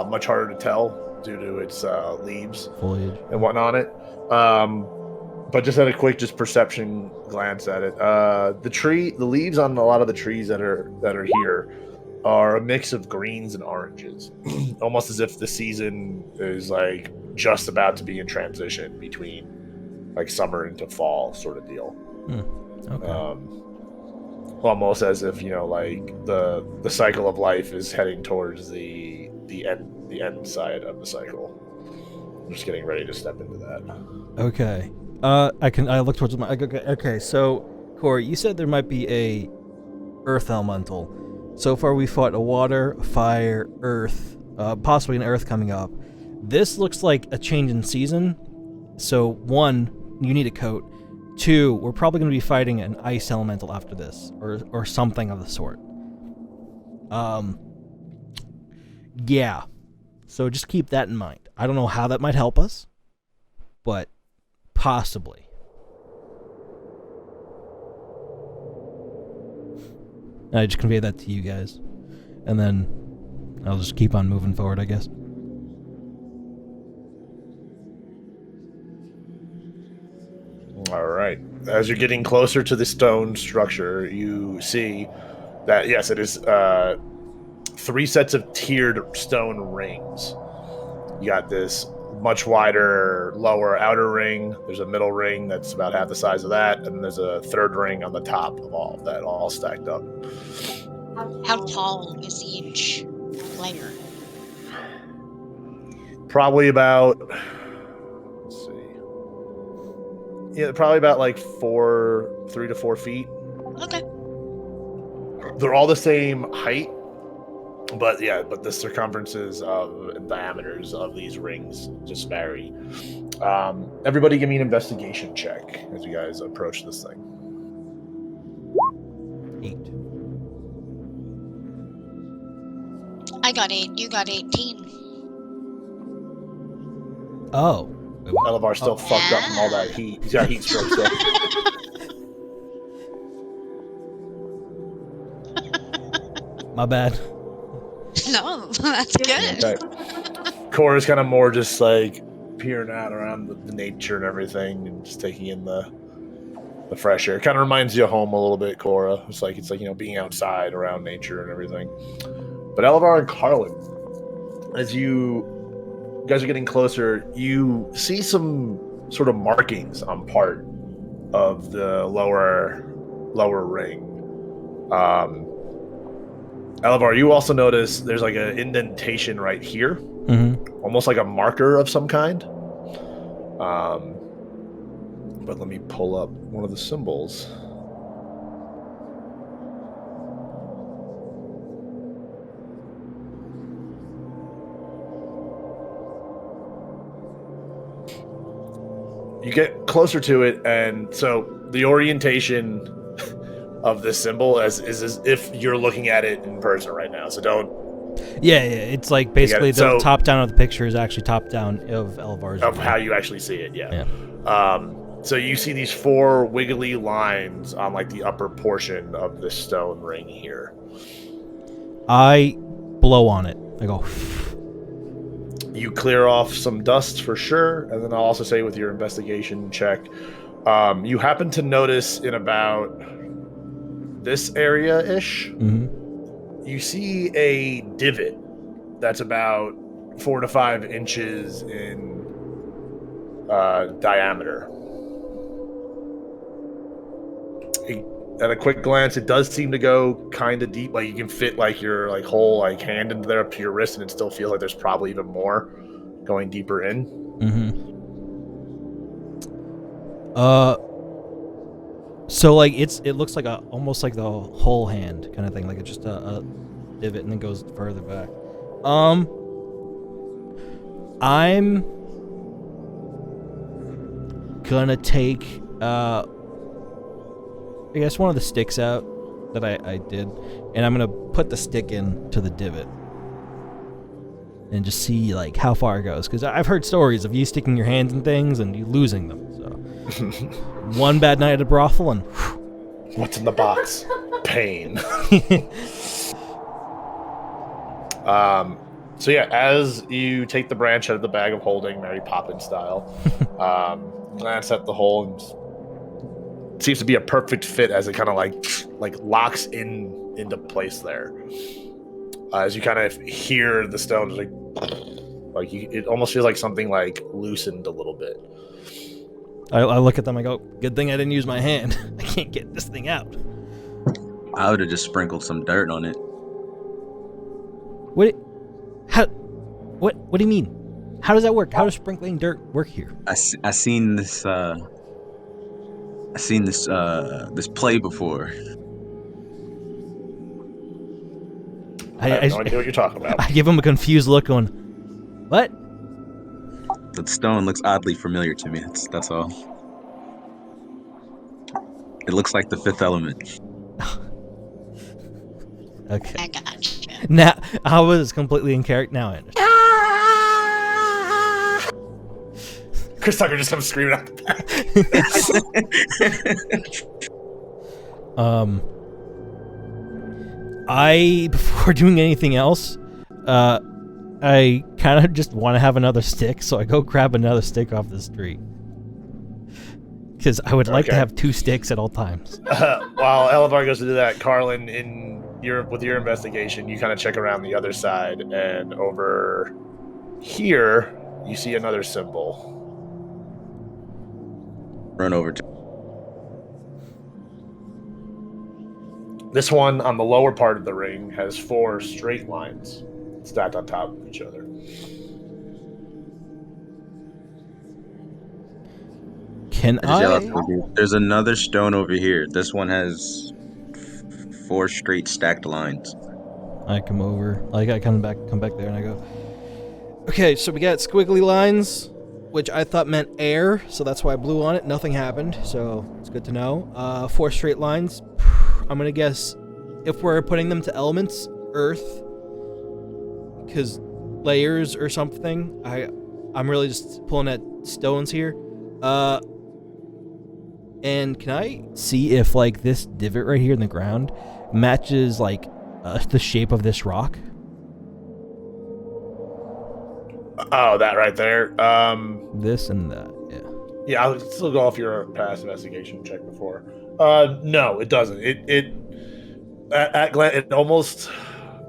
much harder to tell due to its leaves Foliage and whatnot on it. But just at a quick perception glance at it, the leaves on a lot of the trees that are here are a mix of greens and oranges, almost as if the season is like just about to be in transition between like summer into fall sort of deal. Okay. Almost as if like the cycle of life is heading towards the end side of the cycle. I'm just getting ready to step into that. Okay. I look towards my. Okay. So, Corey, you said there might be a earth elemental. So far, we fought a water, fire, earth, possibly an earth coming up. This looks like a change in season. So, 1, you need a coat. 2, we're probably going to be fighting an ice elemental after this, or something of the sort. Yeah. So just keep that in mind. I don't know how that might help us, but possibly. I just convey that to you guys, and then I'll just keep on moving forward, I guess. All right. As you're getting closer to the stone structure, you see that, yes, it is 3 sets of tiered stone rings. You got this much wider lower outer ring. There's a middle ring that's about half the size of that, and then there's a third ring on the top of all of that, all stacked up. How tall is each layer? Probably about, let's see. Yeah, probably about like 3 to 4 feet. Okay. They're all the same height, but the circumferences and diameters of these rings just vary. Everybody give me an investigation check as you guys approach this thing. 8. I got 8. You got 18. Oh. Elevar's still fucked up from all that heat. He's got heat stroke still. My bad. No, that's good. Okay. Cora's kind of more just like peering out around the nature and everything, and just taking in the fresh air. Kind of reminds you of home a little bit, Cora. It's like being outside around nature and everything. But Elevar and Carlen, as you guys are getting closer, you see some sort of markings on part of the lower ring. Elevar, you also notice there's like an indentation right here, almost like a marker of some kind. But let me pull up one of the symbols. You get closer to it, and so the orientation of this symbol is as if you're looking at it in person right now. So don't. Yeah. It's like basically the So, top down of the picture is actually top down of Elevar's. Of how you actually see it, yeah. Yeah. So you see these 4 wiggly lines on like the upper portion of the stone ring here. I blow on it. I go. You clear off some dust for sure, and then I'll also say with your investigation check, you happen to notice in about this area-ish, you see a divot that's about 4 to 5 inches in diameter. At a quick glance, it does seem to go kind of deep. Like you can fit like your like whole like hand into there up to your wrist, and it still feels like there's probably even more going deeper in. So like it looks like almost like the whole hand kind of thing, like it's just a divot and then goes further back. I'm gonna take I guess one of the sticks out that I did, and I'm gonna put the stick into the divot and just see like how far it goes, because I've heard stories of you sticking your hands in things and you losing them. So one bad night at a brothel and what's in the box? Pain. So yeah, as you take the branch out of the bag of holding, Mary Poppins style, glance at the hole, and it seems to be a perfect fit as it kind of like locks into place there. As you kind of hear the stone, it almost feels like something like loosened a little bit. I look at them. I go, "Good thing I didn't use my hand. I can't get this thing out." I would have just sprinkled some dirt on it. What do you mean? How does that work? How does sprinkling dirt work here? I seen this this play before. I have no idea what you're talking about. I give him a confused look going, "What?" The stone looks oddly familiar to me. That's all. It looks like the Fifth Element. Okay. I gotcha. Now, I was completely in character. Now I understand. Chris Tucker just comes screaming out the back. Before doing anything else, I kind of just want to have another stick, so I go grab another stick off the street. Because I would like to have 2 sticks at all times. While Elevar goes to do that, Carlen, with your investigation, you kind of check around the other side, and over here, you see another symbol. Run over to. This one on the lower part of the ring has 4 straight lines stacked on top of each other. There's another stone over here. This one has 4 straight stacked lines. I come over, like I come back there, and I go, "Okay, so we got squiggly lines, which I thought meant air, so that's why I blew on it. Nothing happened, so it's good to know. 4 straight lines. I'm gonna guess if we're putting them to elements, earth, because layers or something. I'm really just pulling at stones here. And can I see if like this divot right here in the ground matches like the shape of this rock? Oh, that right there. This and that, yeah. Yeah, I'll still go off your past investigation check before. No, it doesn't. It almost,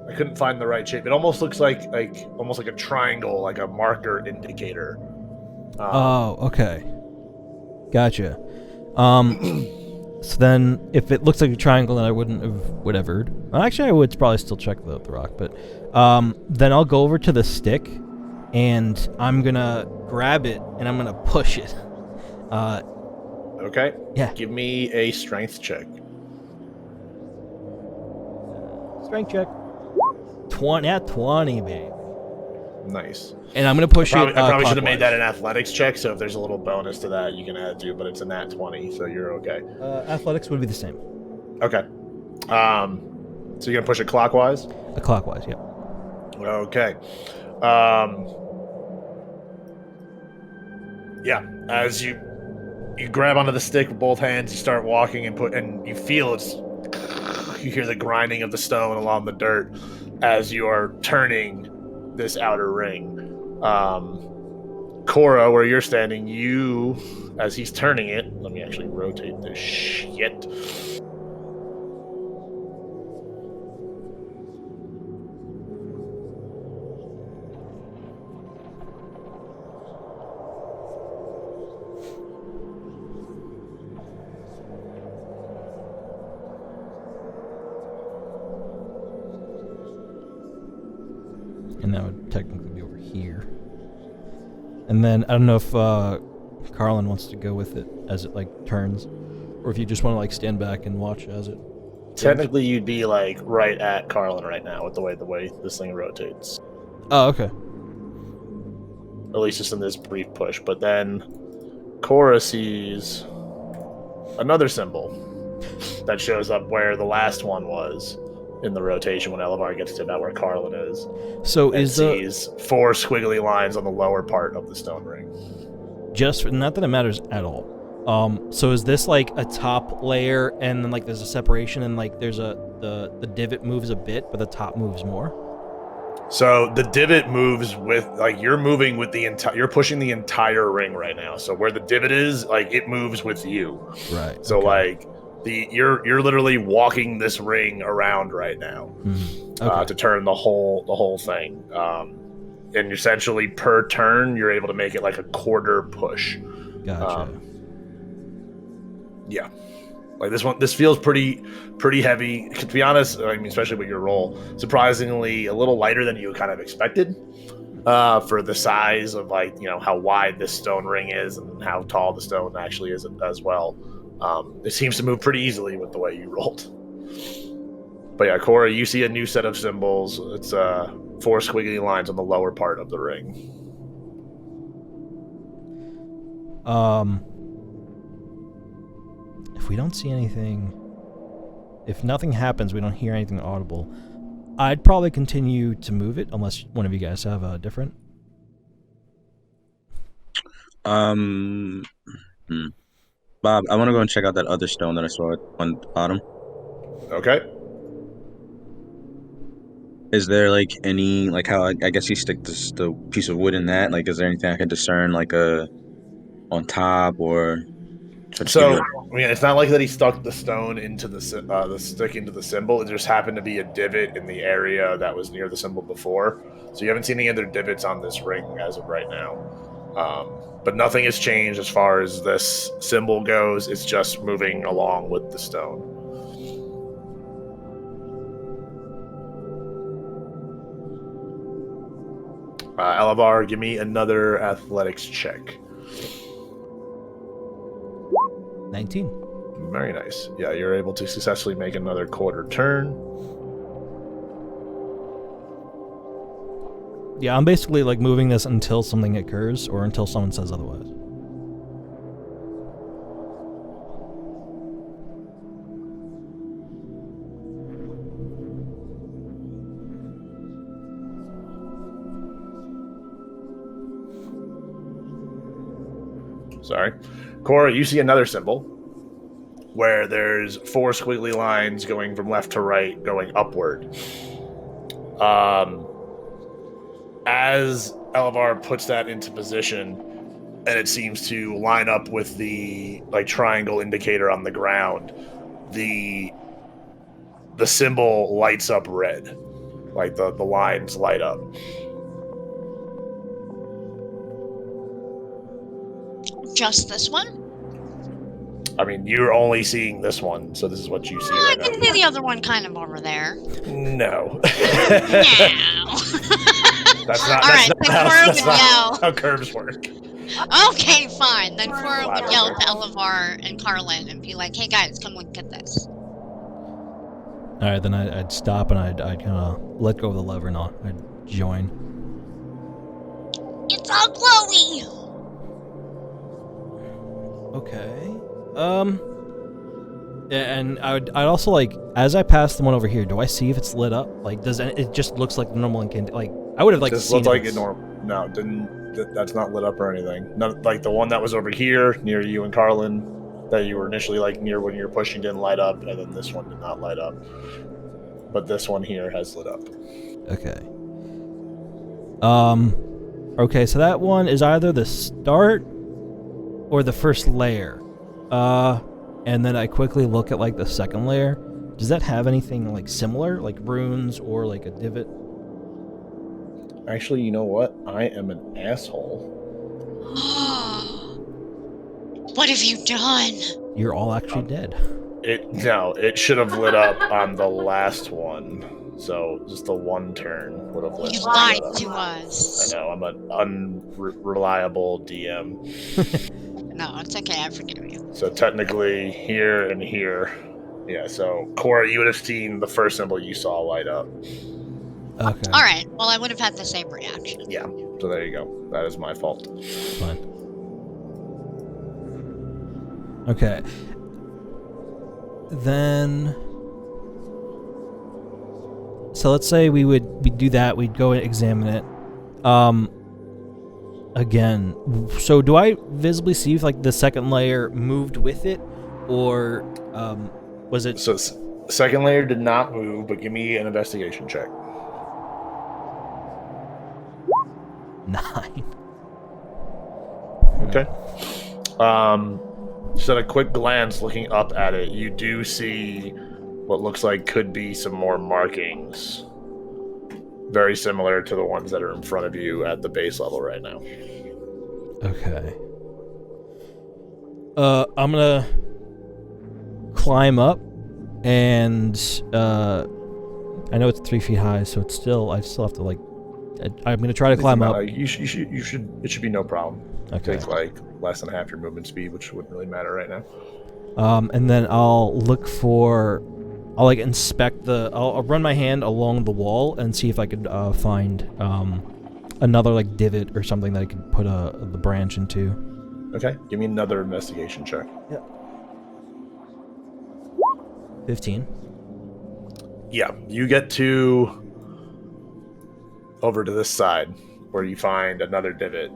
I couldn't find the right shape. It almost looks like almost like a triangle, like a marker indicator. Oh, okay. Gotcha. So then, if it looks like a triangle, then I wouldn't have whatevered. Actually, I would probably still check the rock, but then I'll go over to the stick, and I'm gonna grab it, and I'm gonna push it. Okay. Yeah. Give me a strength check. Strength check. 20, baby. Nice. And I'm gonna push I it. probably should have made that an athletics check. So if there's a little bonus to that, you can add to. But it's a nat 20, so you're okay. Athletics would be the same. Okay. So you're gonna push it clockwise. Clockwise, yeah. Okay. Yeah. As you grab onto the stick with both hands, you start walking and you feel you hear the grinding of the stone along the dirt as you are turning this outer ring. Cora, where you're standing, as he's turning it, let me actually rotate this shit. then I don't know if Carlen wants to go with it as it like turns, or if you just want to like stand back and watch as it. Technically, you'd be like right at Carlen right now with the way this thing rotates. Oh, okay. At least just in this brief push. But then Cora sees another symbol that shows up where the last one was in the rotation when Elevar gets to about where Carlen is. So and is sees 4 squiggly lines on the lower part of the stone ring. just not that it matters at all. So is this like a top layer and then like there's a separation and like there's the divot moves a bit but the top moves more? So the divot moves with, like, you're moving with the entire, you're pushing the entire ring right now. So where the divot is, like, it moves with you. Right. So okay. like you're literally walking this ring around right now to turn the whole thing. And essentially per turn, you're able to make it like a quarter push. Gotcha. Yeah. Like this feels pretty heavy. To be honest, I mean, especially with your roll, surprisingly a little lighter than you kind of expected for the size of, like, you know, how wide this stone ring is and how tall the stone actually is as well. It seems to move pretty easily with the way you rolled. But yeah, Cora, you see a new set of symbols. It's 4 squiggly lines on the lower part of the ring. If we don't see anything, if nothing happens, we don't hear anything audible, I'd probably continue to move it unless one of you guys have a different. Bob, I want to go and check out that other stone that I saw on the bottom. Okay. Is there like any, like, how I guess you stick the piece of wood in that? Like, is there anything I can discern, like on top or? So, I mean, it's not like that he stuck the stone into the stick into the symbol. It just happened to be a divot in the area that was near the symbol before. So you haven't seen any other divots on this ring as of right now. But nothing has changed as far as this symbol goes. It's just moving along with the stone. Elevar, give me another athletics check. 19. Very nice. Yeah, you're able to successfully make another quarter turn. Yeah, I'm basically like moving this until something occurs or until someone says otherwise. Sorry. Cora, you see another symbol where there's 4 squiggly lines going from left to right, going upward. As Elevar puts that into position, and it seems to line up with the like triangle indicator on the ground, the symbol lights up red. Like the lines light up. Just this one? I mean, you're only seeing this one, so this is what you see right I can see the other one kind of over there. No. No. That's not, All right, then Cora would yell. how curves work. Okay, fine. Then Cora would yell to Elevar and Carlen and be like, "Hey guys, come look at this." All right, then I'd stop and I'd kind of let go of the lever and I'd join. It's all glowy. Okay. And I'd also, like, as I pass the one over here, do I see if it's lit up? Like, it just looks like the normal like I would have like Just seen looked like it normal. No, that's not lit up or anything. None, like the one that was over here near you and Carlen that you were initially like near when you were pushing didn't light up, and then this one did not light up. But this one here has lit up. Okay. Okay, so that one is either the start or the first layer. And then I quickly look at like the second layer. Does that have anything like similar, like runes or like a divot? Actually, you know what? I am an asshole. What have you done? You're all actually dead. It should have lit up on the last one. So just the one turn would have lit You that lied up. to us. I know, I'm an unreliable DM. No, it's okay. I forgive you. So technically, here and here. Yeah, so Cora, you would have seen the first symbol you saw light up. Okay. All right. Well, I would have had the same reaction. Yeah, so there you go. That is my fault. Fine. Okay. Then, so let's say we'd do that. We'd go and examine it. Again. So do I visibly see if like the second layer moved with it, or was it? So second layer did not move, but give me an investigation check. 9. Okay. Just at a quick glance, looking up at it, you do see what looks like could be some more markings, very similar to the ones that are in front of you at the base level right now. Okay. I'm gonna climb up, and I know it's 3 feet high, so I still have to like. I'm gonna try to climb up. You should. It should be no problem. Okay. Take like less than half your movement speed, which wouldn't really matter right now. And then I'll look for. I'll like inspect I'll run my hand along the wall and see if I could find another like divot or something that I could put the branch into. Okay. Give me another investigation check. Yeah. 15. Yeah, you get to over to this side where you find another divot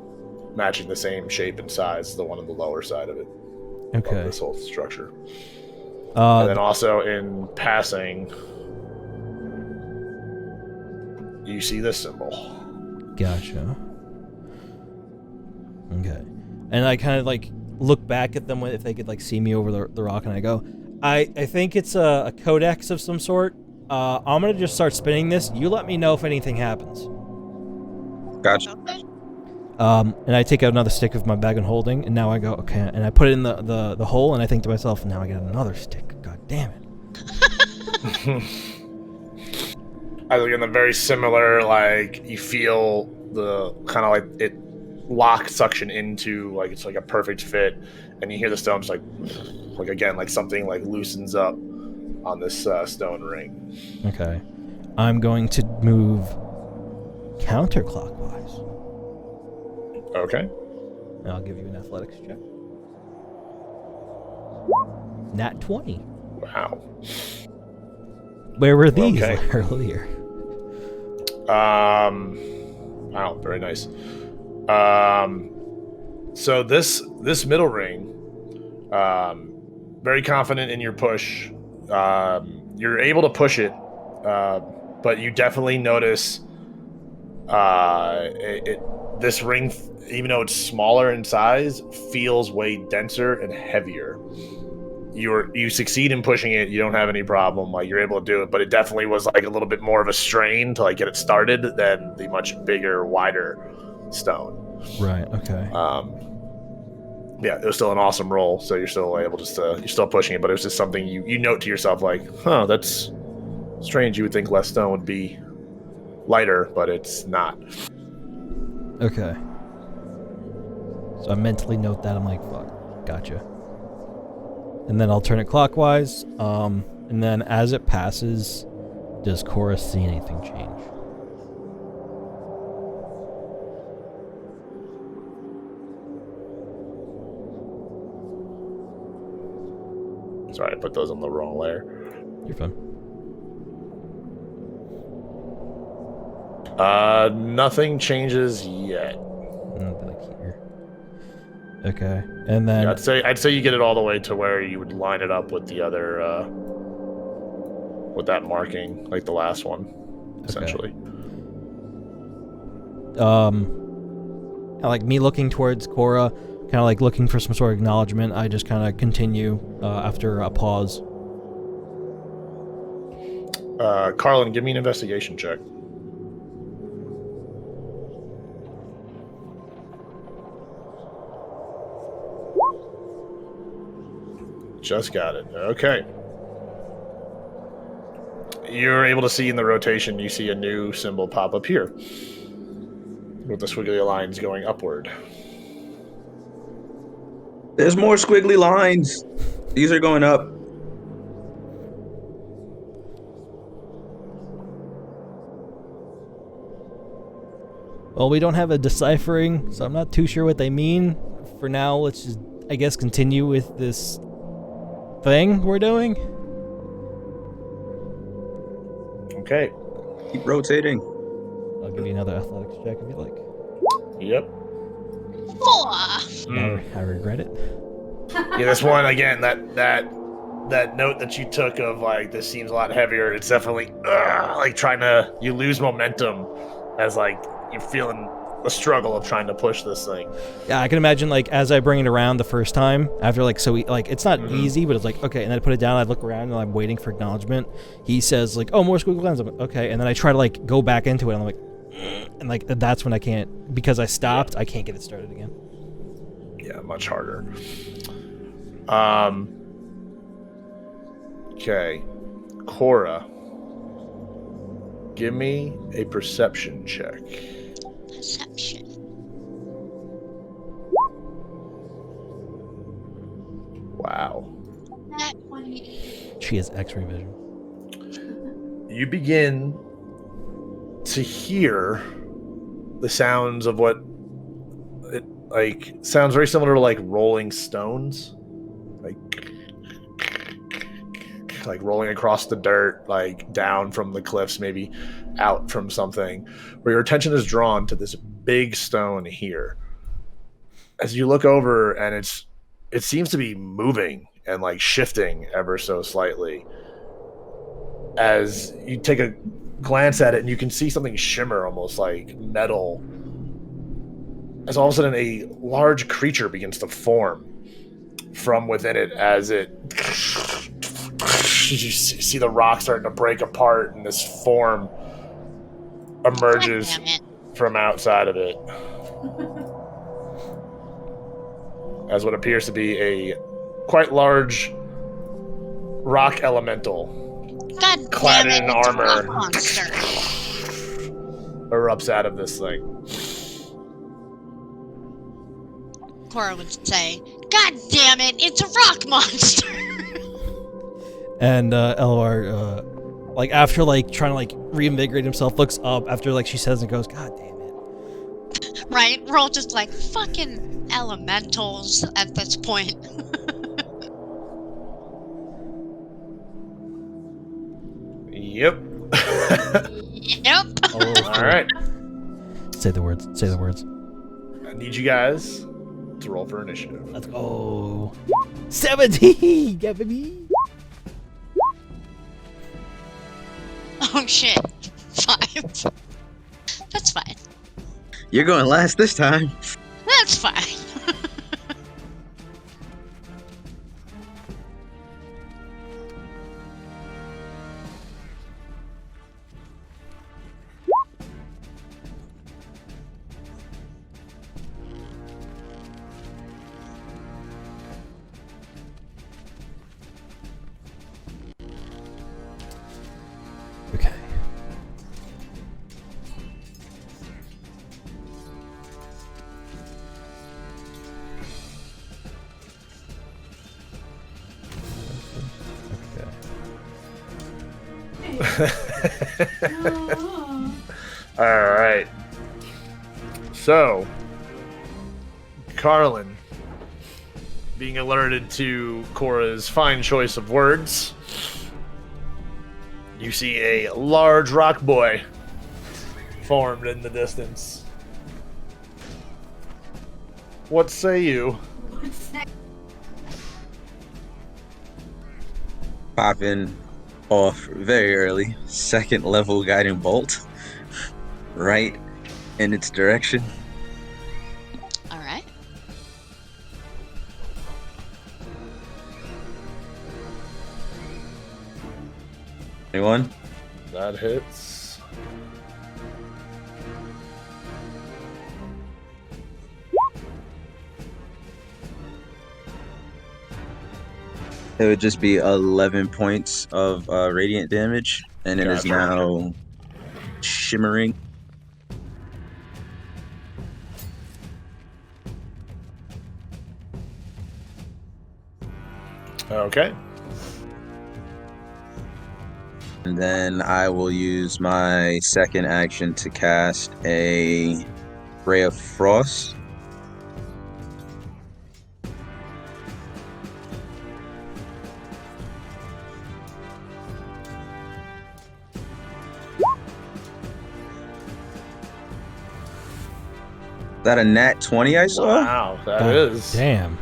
matching the same shape and size as the one on the lower side of it. Okay. Of this whole structure. And then also in passing, you see this symbol. Gotcha. Okay. And I kind of like look back at them if they could like see me over the rock, and I go, I think it's a codex of some sort. I'm gonna just start spinning this. You let me know if anything happens. Gotcha. Okay. And I take out another stick of my bag and holding, and now I go, okay, and I put it in the hole, and I think to myself, now I got another stick. God damn it. I look in the very similar, like you feel the kind of like it lock suction into like it's like a perfect fit, and you hear the stone just like again like something like loosens up on this stone ring. Okay. I'm going to move counterclockwise. Okay. And I'll give you an athletics check. Nat 20. Wow. Where were these Okay. earlier? Wow, very nice. So this middle ring, very confident in your push. You're able to push it, but you definitely notice this ring, even though it's smaller in size, feels way denser and heavier. You succeed in pushing it, you don't have any problem, like you're able to do it, but it definitely was like a little bit more of a strain to like get it started than the much bigger, wider stone. Right, okay. Yeah, it was still an awesome roll, so you're still able you're still pushing it, but it was just something you note to yourself like, huh, that's strange. You would think less stone would be lighter, but it's not. Okay. So I mentally note that. I'm like, fuck, gotcha. And then I'll turn it clockwise. And then as it passes, does Cora see anything change? Sorry, I put those on the wrong layer. You're fine. Nothing changes yet. Like here. Okay, and then Yeah, I'd say you get it all the way to where you would line it up with the other, with that marking, like the last one, essentially. Like me looking towards Cora, kind of like looking for some sort of acknowledgement. I just kind of continue after a pause. Carlen, give me an investigation check. Just got it. Okay. you're able to see in the rotation, you see a new symbol pop up here with the squiggly lines going upward. There's more squiggly lines. These are going up. Well, we don't have a deciphering, so I'm not too sure what they mean. For now, let's just, I guess, continue with this thing we're doing. Okay. Keep rotating. I'll give you another athletics check if you like. Yep. 4. I regret it. Yeah, this one again. That note that you took of like this seems a lot heavier. It's definitely like trying to. You lose momentum as like you're feeling the struggle of trying to push this thing. Yeah, I can imagine like as I bring it around the first time after like it's not easy, but it's like okay, and then I put it down. I look around and I'm waiting for acknowledgement. He says like, "Oh, more squiggly lines." I'm like, okay, and then I try to like go back into it. And I'm like, and like that's when I can't because I stopped. I can't get it started again. Yeah, much harder. Okay, Cora, give me a perception check. Perception. Wow. That 20. She has X-ray vision. You begin to hear the sounds of what it like sounds very similar to like rolling stones, like rolling across the dirt, like down from the cliffs, maybe out from something, where your attention is drawn to this big stone here. As you look over, and it seems to be moving and like shifting ever so slightly. As you take a glance at it, and you can see something shimmer, almost like metal. As all of a sudden, a large creature begins to form from within it. As it, you see the rock starting to break apart, and this form emerges from outside of it as what appears to be a quite large rock elemental. God clad damn it, in it's a armor. rock monster. Erupts out of this thing. Cora would say, God damn it, it's a rock monster. And Elvar, like after like trying to like reinvigorate himself, looks up after like she says and goes, God damn it. Right? We're all just like fucking elementals at this point. Yep. Yep. All right. Say the words. Say the words. I need you guys to roll for initiative. Let's go. 70! Get me. Oh shit. 5. That's fine. You're going last this time. That's fine. Okay. All right. So, Carlen, being alerted to Cora's fine choice of words, you see a large rock boy formed in the distance. What say you? Popping off very early. Second level guiding bolt. Right in its direction. Alright. Anyone? That hits. It would just be 11 points of radiant damage. and it is Gotcha. now shimmering. Okay. And then I will use my second action to cast a Ray of Frost. Is that a nat 20 I saw? Wow, that is. Damn.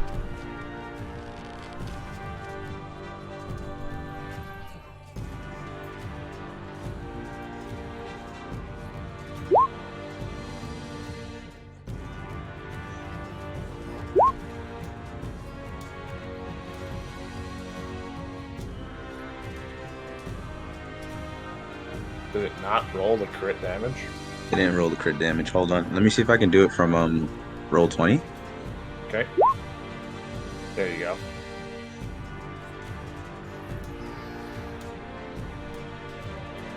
Did it not roll the crit damage? It didn't roll the crit damage. Hold on. Let me see if I can do it from roll 20. Okay. There you go.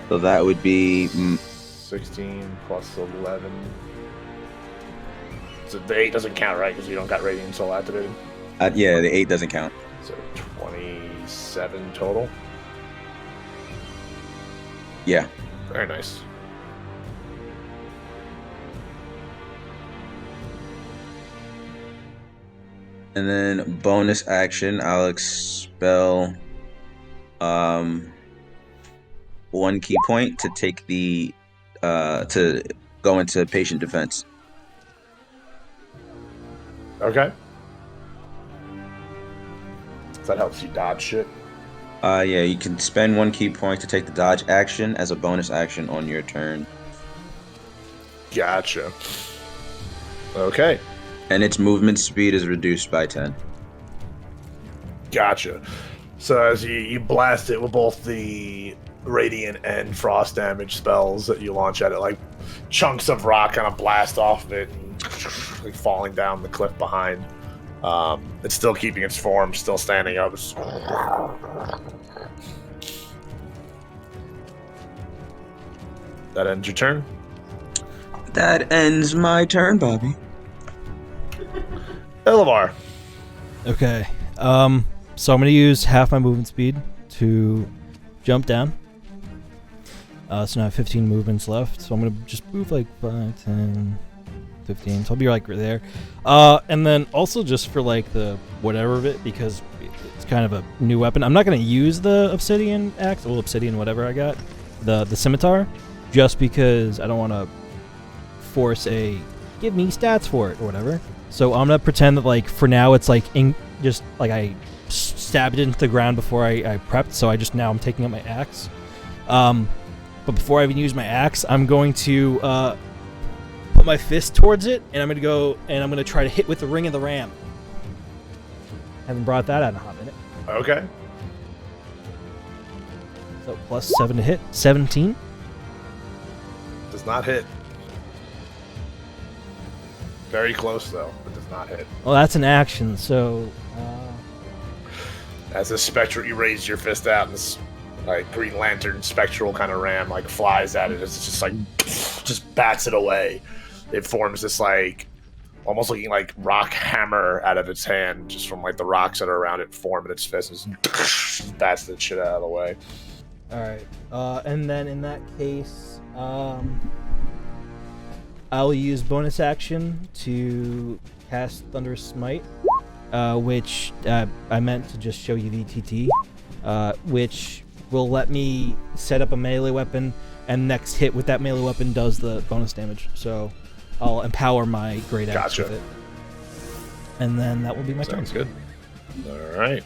So that would be 16 plus 11. So the 8 doesn't count, right? Because you don't got Radiant Soul activated. yeah, the 8 doesn't count. So 27 total. Yeah. Very nice. And then bonus action, I'll expel 1 key point to take the to go into patient defense. Okay. So that helps you dodge shit. Yeah, you can spend 1 key point to take the dodge action as a bonus action on your turn. Gotcha. Okay. And its movement speed is reduced by 10. Gotcha. So as you blast it with both the radiant and frost damage spells that you launch at it, like chunks of rock kind of blast off of it and like falling down the cliff behind. It's still keeping its form, still standing up. That ends your turn. That ends my turn, Bobby. Elevar. Okay. So I'm gonna use half my movement speed to jump down. So now I have 15 movements left. So I'm gonna just move like 5, 10, 15. So I'll be like right there. And then also just for like the whatever of it, because it's kind of a new weapon. I'm not gonna use the obsidian axe, or obsidian whatever I got, the scimitar, just because I don't want to force a give me stats for it or whatever. So I'm gonna pretend that like for now it's like just like I stabbed it into the ground before I prepped. So I'm taking up my axe. But before I even use my axe, I'm going to put my fist towards it, and I'm gonna go and I'm gonna try to hit with the ring of the ram. Haven't brought that out in a hot minute. Okay. So plus 7 to hit, 17. Does not hit. Very close though, but does not hit. Well, that's an action. So. As a spectral, you raise your fist out, and this like Green Lantern spectral kind of ram like flies at it. It's just like just bats it away. It forms this like almost looking like rock hammer out of its hand, just from like the rocks that are around it form in its fist. And just bats the shit out of the way. All right. And then in that case, I'll use bonus action to cast Thunderous Smite, which I meant to just show you VTT, which will let me set up a melee weapon, and next hit with that melee weapon does the bonus damage. So I'll empower my great axe with it. And then that will be my turn. Sounds good. All right.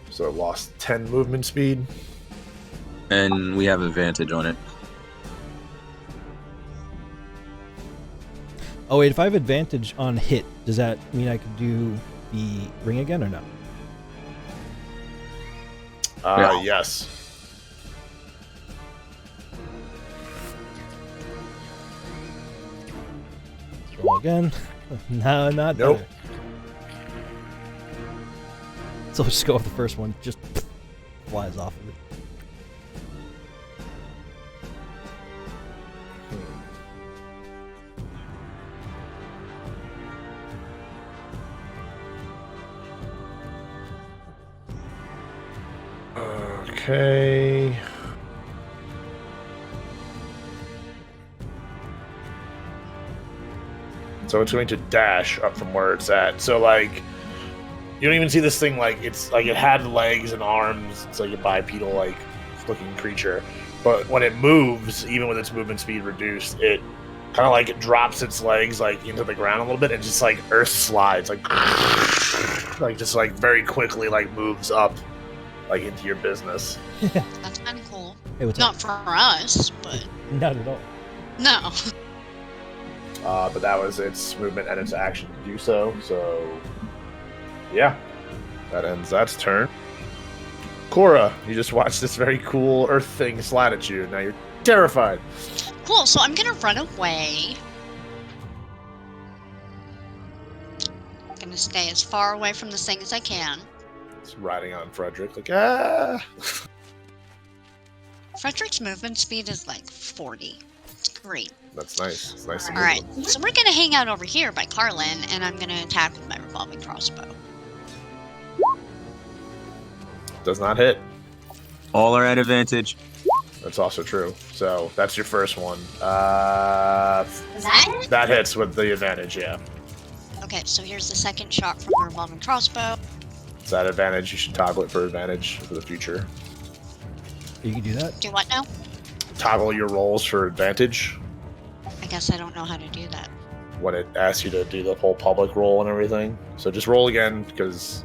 So it lost 10 movement speed. And we have advantage on it. Oh wait, if I have advantage on hit, does that mean I can do the ring again or no? Yeah. Yes. Roll again. No, not Nope. better. So just go with the first one. Just flies off of it. Okay. So it's going to dash up from where it's at. So like, you don't even see this thing like it's like it had legs and arms. It's like a bipedal like looking creature. But when it moves, even with its movement speed reduced, it kind of like it drops its legs like into the ground a little bit and just like earth slides like just like very quickly like moves up like into your business. That's kind of cool. Hey, what's Not up? for us, but Not at all. no. But that was its movement and its action to do so. So, yeah, that ends that's turn. Cora, you just watched this very cool earth thing slide at you. Now you're terrified. Cool, so I'm gonna run away. I'm gonna stay as far away from this thing as I can. It's riding on Frederick, like, ah! Frederick's movement speed is like 40. It's great. That's nice. It's nice to Alright, so we're gonna hang out over here by Carlen, and I'm gonna attack with my revolving crossbow. Does not hit. All are at advantage. That's also true. So, that's your first one. Is that it? That hits with the advantage, yeah. Okay, so here's the second shot from the revolving crossbow. It's that advantage. You should toggle it for advantage for the future. You can do that? Do what now? Toggle your rolls for advantage I guess I don't know how to do that. when it asks you to do the whole public roll and everything. So just roll again, because...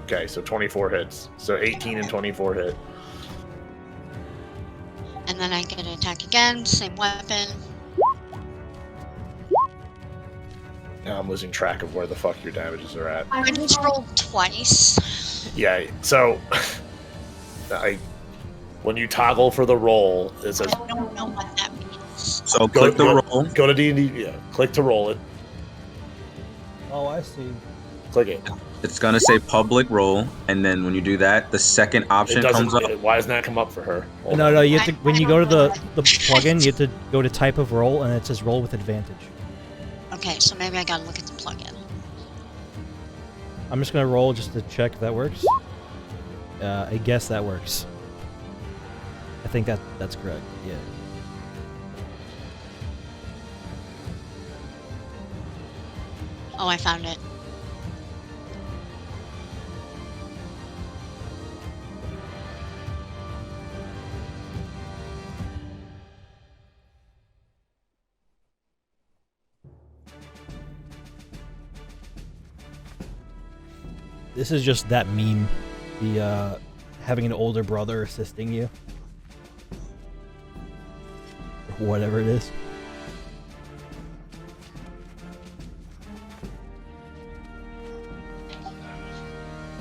Okay, so 24 hits. So 18 and 24 hit. And then I get to attack again, same weapon. Now I'm losing track of where the fuck your damages are at. I just rolled twice. Yeah, so... when you toggle for the roll, it says... I don't know what that means. So click the roll. Go to D&D, yeah. Click to roll it. Oh, I see. Click it. It's gonna say public roll, and then when you do that, the second It option doesn't... comes up. Why doesn't that come up for her? Hold No, on. no, you have to, when you go to the plugin, you have to go to type of roll, and it says roll with advantage. Okay, so maybe I gotta look at the plugin. I'm just gonna roll just to check if that works. I guess that works. I think that's correct. Yeah. Oh, I found it. This is just that meme. The having an older brother assisting you. Or whatever it is.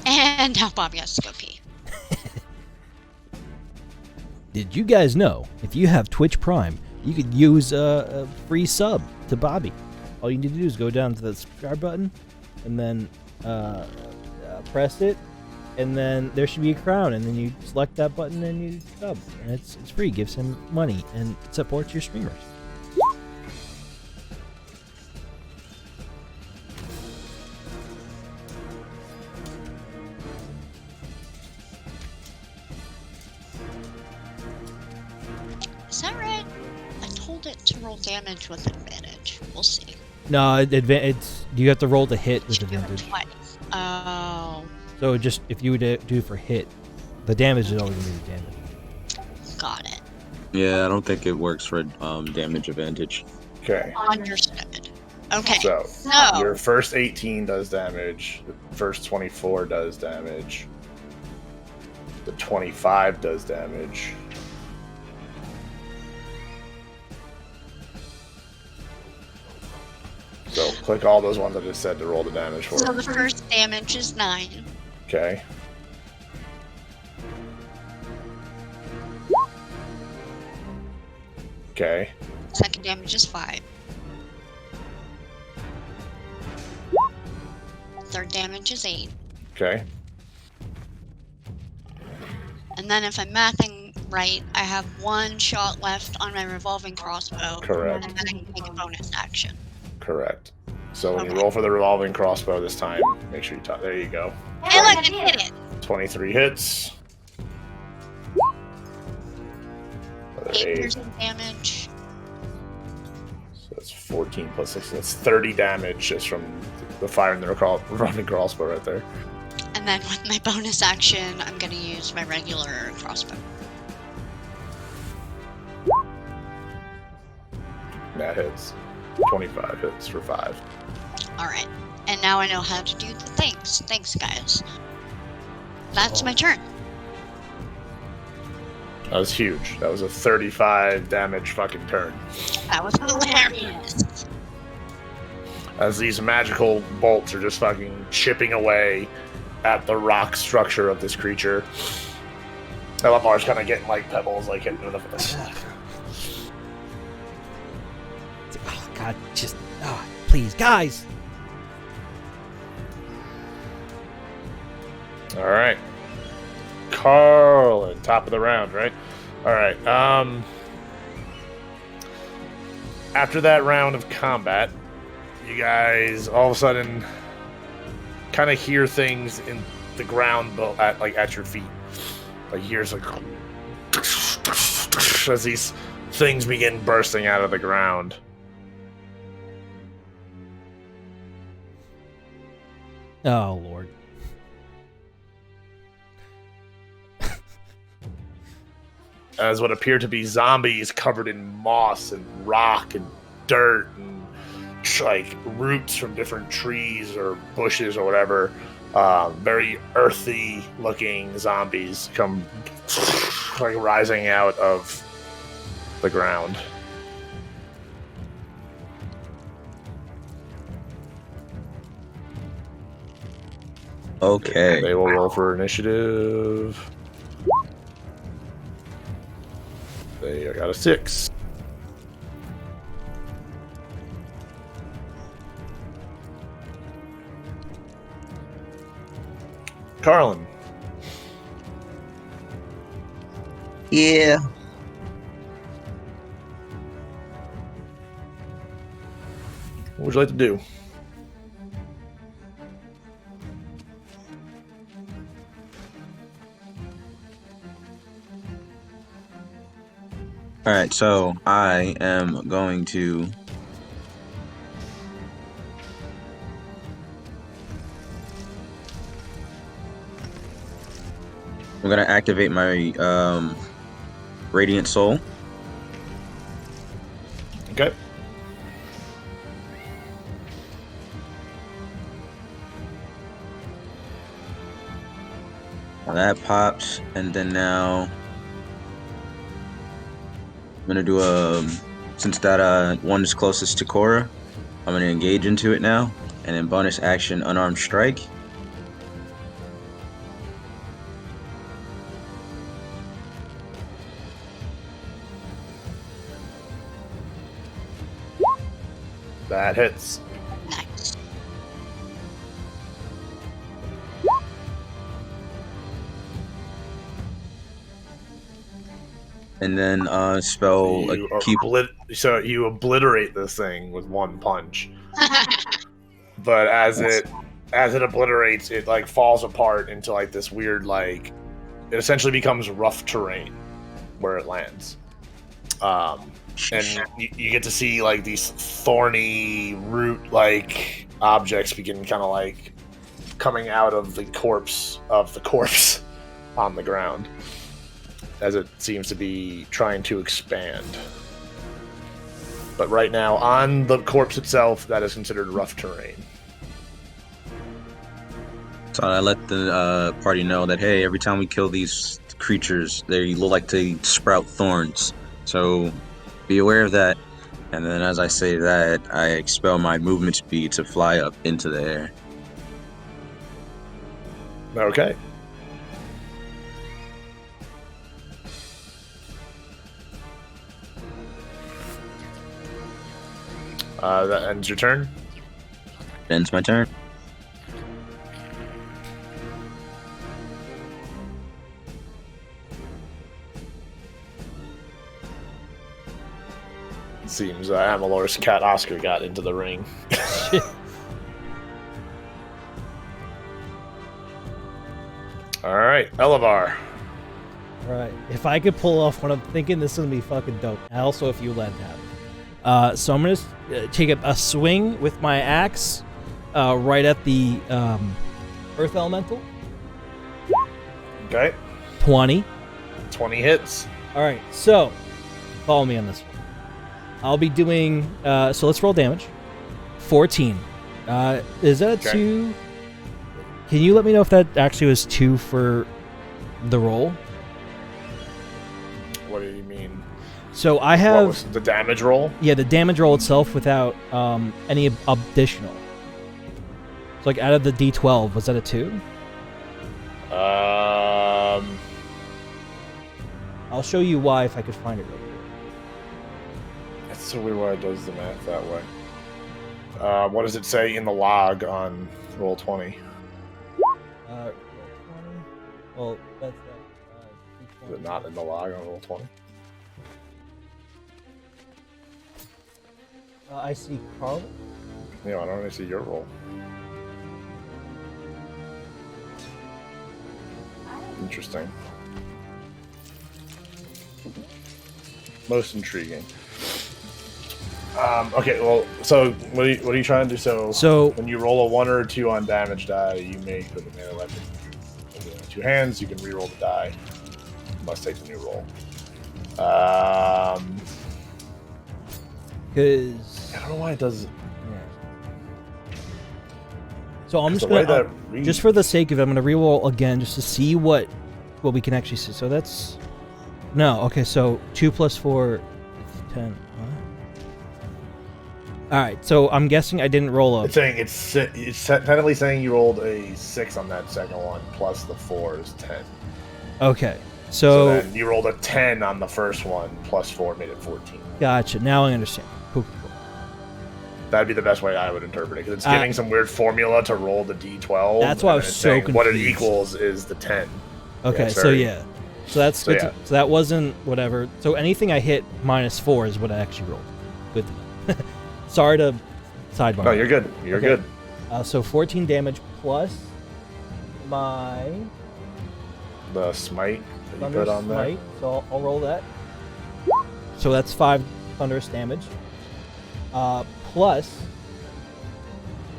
And now Bobby has to go pee. Did you guys know if you have Twitch Prime, you could use a free sub to Bobby? All you need to do is go down to the subscribe button, and then press it, and then there should be a crown, and then you select that button and you sub, and it's free. Gives him money and supports your streamers. Is that right? I told it to roll damage with advantage. We'll see. No, it's you have to roll to hit with Should do it advantage. twice. Oh, So just if you would do for hit, the damage is always gonna be the damage. got it. Yeah, I don't think it works for damage advantage. Okay. Understood. Okay. So, So, your first 18 does damage. The first 24 does damage. The 25 does damage. So, click all those ones I just said to roll the damage for. so the first damage is 9. Okay. Okay. Second damage is 5. Third damage is 8. Okay. And then if I'm mathing right, I have 1 shot left on my revolving crossbow. Correct. And then I can take a bonus action. Correct. So when you Okay. roll for the revolving crossbow this time, make sure you talk. There you go. Hey, look, I did it! 23 hits. 8 8. piercing damage. So that's 14 plus 6. That's 30 damage just from the fire in the revolving crossbow right there. And then with my bonus action, I'm going to use my regular crossbow. That hits. 25 hits for 5. Alright. And now I know how to do the things. Thanks, guys. That's my turn. That was huge. That was a 35 damage fucking turn. That was hilarious. As these magical bolts are just fucking chipping away at the rock structure of this creature. Elamar's kind of getting like pebbles like hitting in the face. Oh God, just please, guys. All right, Carlen, top of the round, right? All right. After that round of combat, you guys all of a sudden kind of hear things in the ground at your feet. Like here's like as these things begin bursting out of the ground. Oh Lord. As what appear to be zombies covered in moss and rock and dirt and like roots from different trees or bushes or whatever. Very earthy looking zombies come like rising out of the ground. Okay. They will roll for initiative. They got a 6. Carlen. Yeah. What would you like to do? Alright, so I am going to I'm gonna activate my Radiant Soul. Okay. That pops, and then now I'm gonna do since that one is closest to Cora, I'm gonna engage into it now, and then bonus action unarmed strike. That hits. Nice. And then spell keep. So you obliterate this thing with one punch. But as it obliterates, it like falls apart into like this weird like it essentially becomes rough terrain where it lands. And you get to see like these thorny root like objects begin kind of like coming out of the corpse on the ground as it seems to be trying to expand. But right now, on the corpse itself, that is considered rough terrain. So I let the party know that, hey, every time we kill these creatures, they look like they sprout thorns. So be aware of that. And then as I say that, I expel my movement speed to fly up into the air. Okay. That ends your turn. Ends my turn. seems Amalor's cat Oscar got into the ring. All right, Elevar. Right. If I could pull off what I'm thinking, this is gonna be fucking dope. Also, if you let it happen. So I'm gonna take a swing with my axe, right at the Earth Elemental. Okay. 20. 20 hits. All right. So follow me on this one. I'll be doing. So let's roll damage. 14. Is that a 2? Can you let me know if that actually was 2 for the roll? What do you mean? So I What have was the damage roll? the damage roll itself without any additional. So like out of the D12, was that a 2? I'll show you why if I could find it real quick. That's so weird why it does the math that way. What does it say in the log on roll 20? Roll 20. Well, that's Is it not in the log on roll 20? I see Carlen. Yeah, I don't really see your roll. Interesting. Most intriguing. Okay, well, so what are you trying to do? So when you roll a 1 or a 2 on damage die, you may put the melee weapon in 2 hands. You can re-roll the die. You must take the new roll. Because I don't know why it does. So I'm just the way gonna that reads- just for the sake of it, I'm gonna re-roll again just to see what we can actually see. So that's no, okay. So 2 + 4 is 10. All right. So I'm guessing I didn't roll a. It's saying it's technically saying you rolled a 6 on that second one, plus the 4 is 10. Okay. So So then you rolled a 10 on the first one, plus 4 made it 14. gotcha. Now I understand. Cool. That'd be the best way I would interpret it, because it's giving some weird formula to roll the D12. That's why I and was it's so saying what it confused. equals is the 10. Okay. it's So very- yeah. So that's So good. yeah. So that wasn't whatever. So anything I hit -4 is what I actually rolled. Good. To know. Sorry to sidebar. No, you're good. You're Okay. good. So 14 damage plus my The smite that you Thunder put on there. Smite. So I'll roll that. So that's 5 thunderous damage. Plus,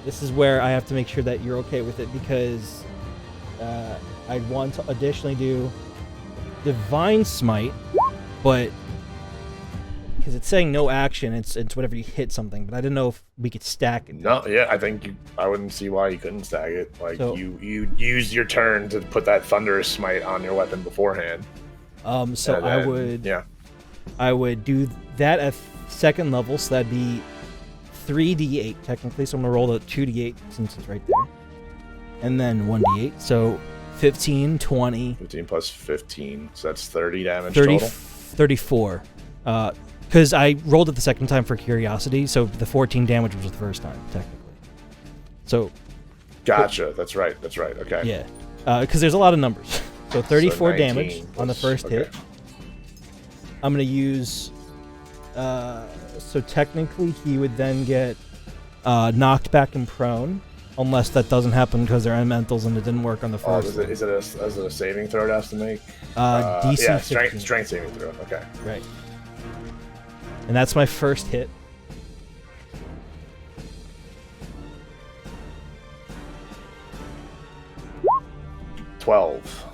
this is where I have to make sure that you're okay with it, because I'd want to additionally do Divine Smite, but because it's saying no action, it's whenever you hit something. But I didn't know if we could stack it. No, yeah, I think I wouldn't see why you couldn't stack it. Like, So- you used your turn to put that thunderous smite on your weapon beforehand. So and I then- would Yeah. I would do that at second level, so that'd be 3d8 technically. So I'm gonna roll the 2d8 since it's right there, and then 1d8. So 15, 20, 15 plus 15, so that's 30 damage 30, total. 34. Because I rolled it the second time for curiosity, so the 14 damage was the first time technically. So Gotcha. That's right. Okay. yeah, because there's a lot of numbers. So 34 So damage 19 on the plus- first okay. hit. I'm gonna use. So technically, he would then get knocked back and prone, unless that doesn't happen because they're elementals and it didn't work on the Oh, first. is it a saving throw it has to make? DC yeah, 15. strength saving throw. Okay. Right. And that's my first hit. – 12.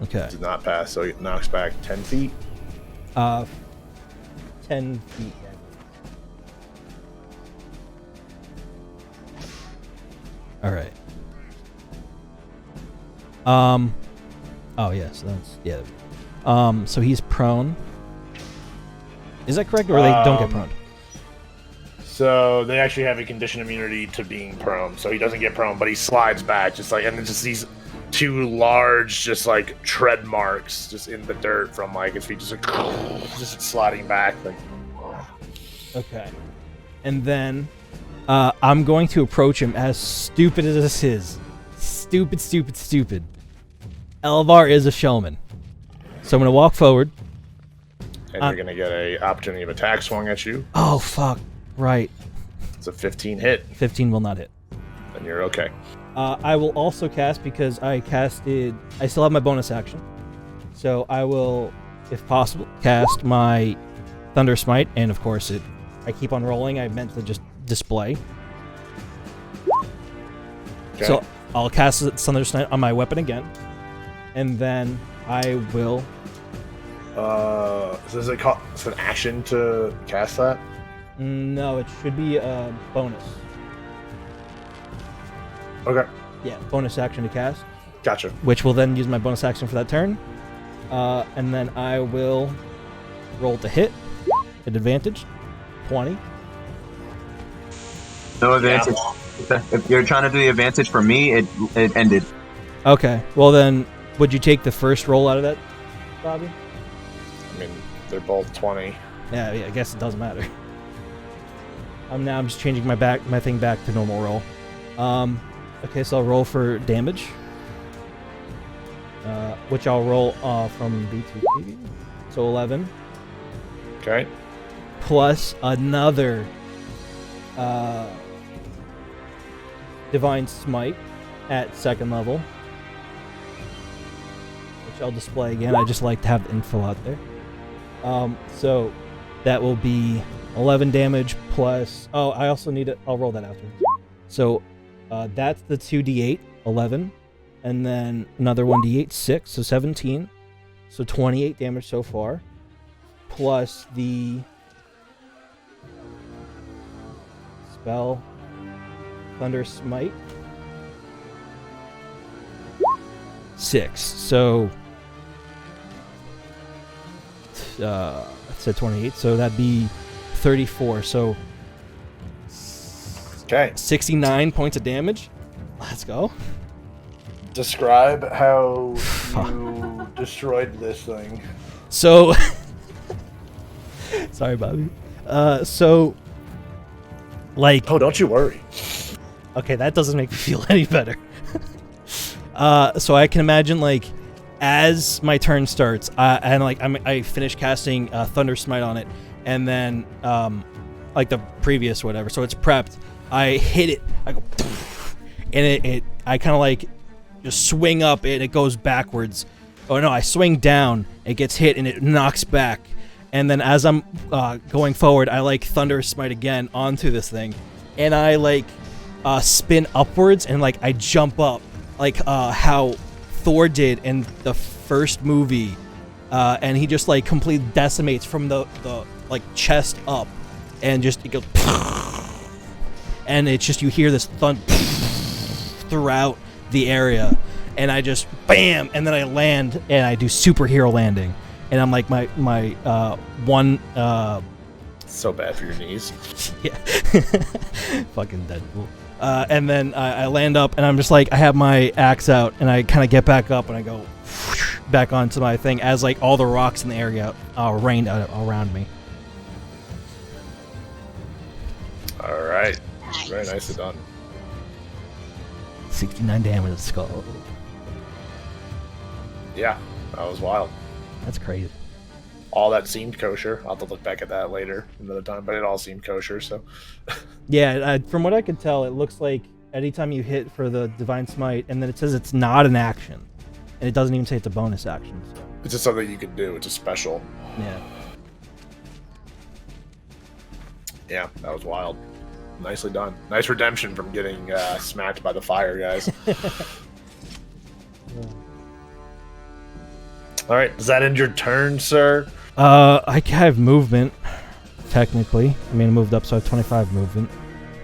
Okay. Did not pass, so it knocks back 10 feet. 10 feet. All right. Oh yes, that's yeah. So he's prone. Is that correct, or they don't get prone? So they actually have a condition immunity to being prone, so he doesn't get prone, but he slides back, just like, and it's just these 2 large, just like tread marks, just in the dirt from like his feet, just like, just sliding back, like. Okay. And then I'm going to approach him, as stupid as this is. Stupid. Elvar is a showman. So I'm going to walk forward. And you're gonna get a opportunity of attack swung at you. Oh, fuck. Right. It's a 15 hit. 15 will not hit. Then you're okay. I will also cast, because I still have my bonus action. So I will, if possible, cast my Thunder Smite, and of course I keep on rolling. I meant to just display. Okay. So I'll cast Thunder Smite on my weapon again, and then I will. Is it called? It's an action to cast that. No, it should be a bonus. Okay. Yeah, bonus action to cast, Gotcha. which will then use my bonus action for that turn, and then I will roll to hit at advantage, 20. No advantage. If you're trying to do the advantage for me, it ended. Okay, well then, would you take the first roll out of that, Bobby? I mean, they're both 20. Yeah, I guess it doesn't matter. I'm just changing my thing back to normal roll. Okay, so I'll roll for damage, which I'll roll from B2. So 11 Okay. plus another Divine Smite at second level, which I'll display again. I just like to have the info out there. So that will be 11 damage plus. Oh, I also need it. I'll roll that after. So that's the 2d8, 11, and then another 1d8, 6, so 17. So 28 damage so far, plus the spell Thunder Smite. 6. So it said 28, so that'd be 34. So Okay. 69 points of damage. Let's go. Describe how you destroyed this thing. So sorry, Bobby. So like, Oh, don't you worry. okay, that doesn't make me feel any better. So I can imagine, like, as my turn starts, and like I finish casting Thunder Smite on it, and then like the previous whatever, so it's prepped. I hit it, I go, and I kind of like just swing up, and it goes backwards. Oh no, I swing down, it gets hit, and it knocks back. And then as I'm going forward, I like Thunder Smite again onto this thing, and I like spin upwards, and like I jump up, like how Thor did in the first movie, and he just like completely decimates from the like chest up, and just it goes, and it's just you hear this thunder throughout the area, and I just bam, and then I land, and I do superhero landing, and I'm like my one So bad for your knees. yeah, fucking Deadpool. And then I land up, and I'm just like, I have my axe out, and I kind of get back up, and I go back onto my thing as like all the rocks in the area rain around me. All right. Very nicely done. 69 damage to the skull. Yeah, that was wild. That's crazy. All that seemed kosher. I'll have to look back at that later another time, but it all seemed kosher, so. Yeah, from what I could tell, it looks like anytime you hit for the Divine Smite, and then it says it's not an action, and it doesn't even say it's a bonus action. So. It's just something you can do. It's a special. Yeah. Yeah, that was wild. Nicely done. Nice redemption from getting smacked by the fire, guys. All right, does that end your turn, sir? I have movement, technically. I mean, I moved up, so I have 25 movement.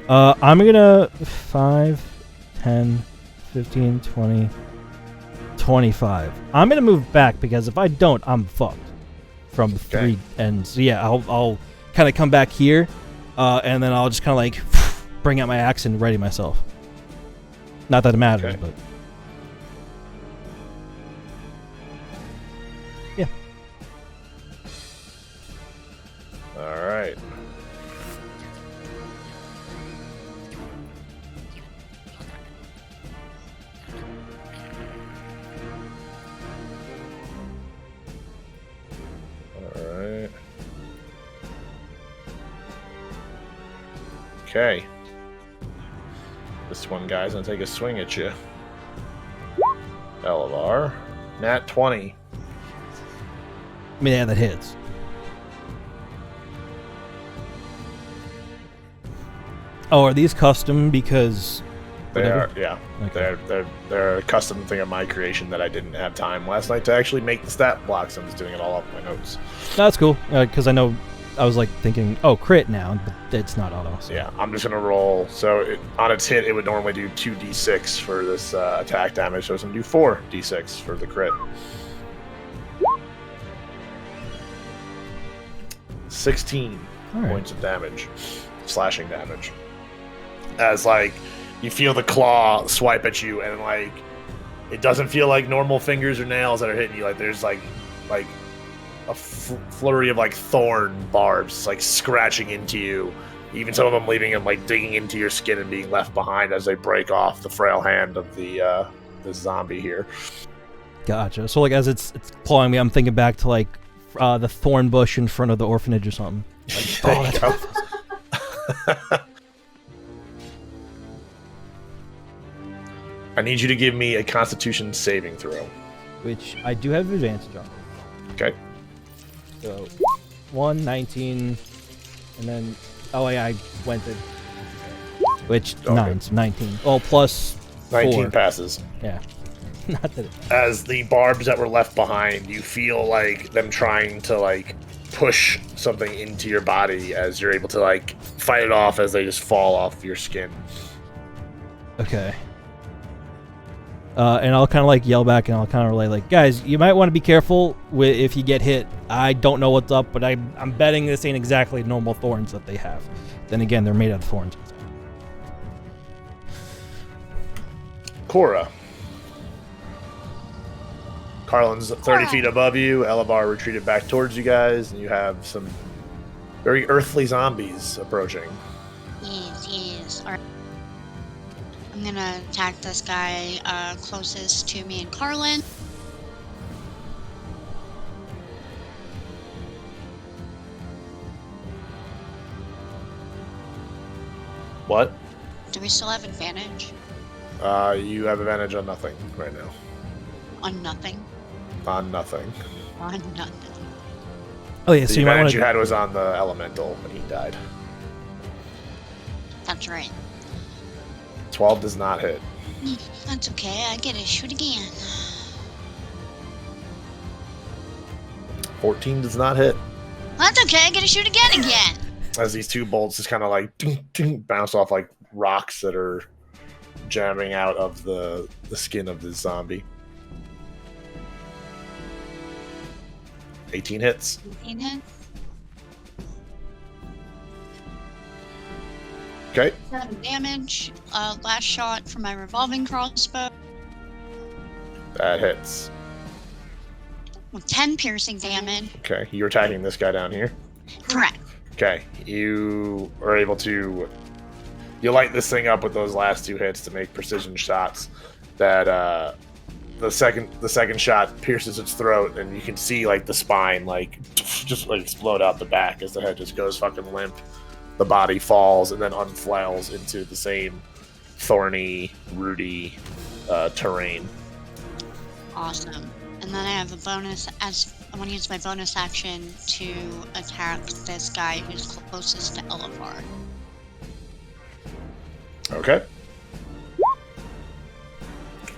I'm gonna 5, 10, 15, 20, 25. I'm gonna move back, because if I don't, I'm fucked from 3 ends. So yeah, I'll kind of come back here, and then I'll just kind of like bring out my axe and ready myself. Not that it matters, Okay. but yeah. All right. All right. Okay. This one guy's gonna take a swing at you. Elevar. Nat 20. I mean, yeah, that hits. Oh, are these custom because... They whatever? are, yeah. Okay. They're a custom thing of my creation that I didn't have time last night to actually make the stat blocks. I'm just doing it all off my notes. That's cool, because I know I was like thinking, oh, crit now, but it's not auto. So. Yeah, I'm just gonna roll. So on its hit, it would normally do 2d6 for this attack damage. So it's gonna do 4d6 for the crit. 16 All right. points of damage, slashing damage. As like you feel the claw swipe at you, and like it doesn't feel like normal fingers or nails that are hitting you. Like there's like a flurry of like thorn barbs like scratching into you. Even some of them leaving and like digging into your skin and being left behind as they break off the frail hand of the zombie here. Gotcha. So like as it's clawing me, I'm thinking back to like the thorn bush in front of the orphanage or something. Like, There you go. I need you to give me a Constitution saving throw. Which I do have advantage on. Okay. So 1, 19, and then I went to which Okay. 9, so 19. Well, plus 19 4. passes. Yeah. Not that. As the barbs that were left behind, you feel like them trying to like push something into your body as you're able to like fight it off as they just fall off your skin. Okay. And I'll kind of like yell back and I'll kind of relay like, guys, you might want to be careful if you get hit. I don't know what's up, but I'm betting this ain't exactly normal thorns that they have. Then again, they're made out of thorns. Cora. Carlen's 30 feet above you. Elevar retreated back towards you guys, and you have some very earthly zombies approaching. Yes. All right. I'm gonna attack this guy closest to me and Carlen. What? Do we still have advantage? You have advantage on nothing right now. On nothing? On nothing. On nothing. Oh yeah, The so you might want advantage to. you had was on the elemental when he died. That's right. 12 does not hit. That's okay. I get to shoot again. 14 does not hit. That's okay. I get to shoot again. As these two bolts just kind of like bounce off like rocks that are jamming out of the skin of this zombie. 18 hits. 18 hits. Okay. 7 damage. Last shot from my revolving crossbow. That hits. With 10 piercing damage. Okay. You're attacking this guy down here. Correct. Okay. You are able to... You light this thing up with those last 2 hits to make precision shots that the second shot pierces its throat, and you can see like the spine like just like explode out the back as the head just goes fucking limp. The body falls and then unflails into the same thorny, rooty terrain. Awesome. And then I have a bonus as I want to use my bonus action to attack this guy who's closest to Elevar. Okay.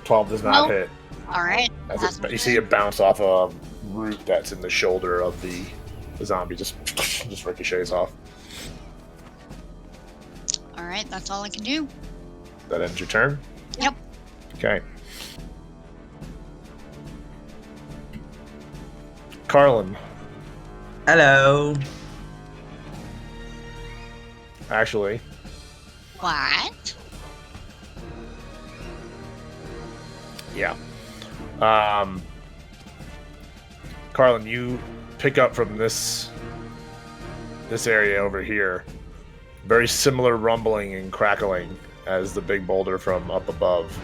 12 does not hit. Alright. You see it bounce off a root that's in the shoulder of the zombie, just ricochets off. Alright, that's all I can do. That ends your turn? Yep. Okay. Carlen. Hello. Actually, What? yeah. Carlen, you pick up from this area over here. Very similar rumbling and crackling as the big boulder from up above.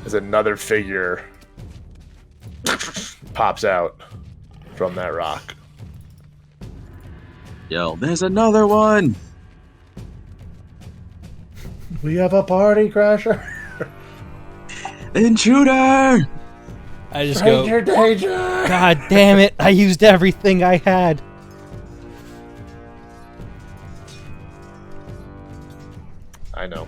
As another figure pops out from that rock. Yo, there's another one! We have a party crasher. Intruder! I just Danger, go, danger. God damn it! I used everything I had. I know.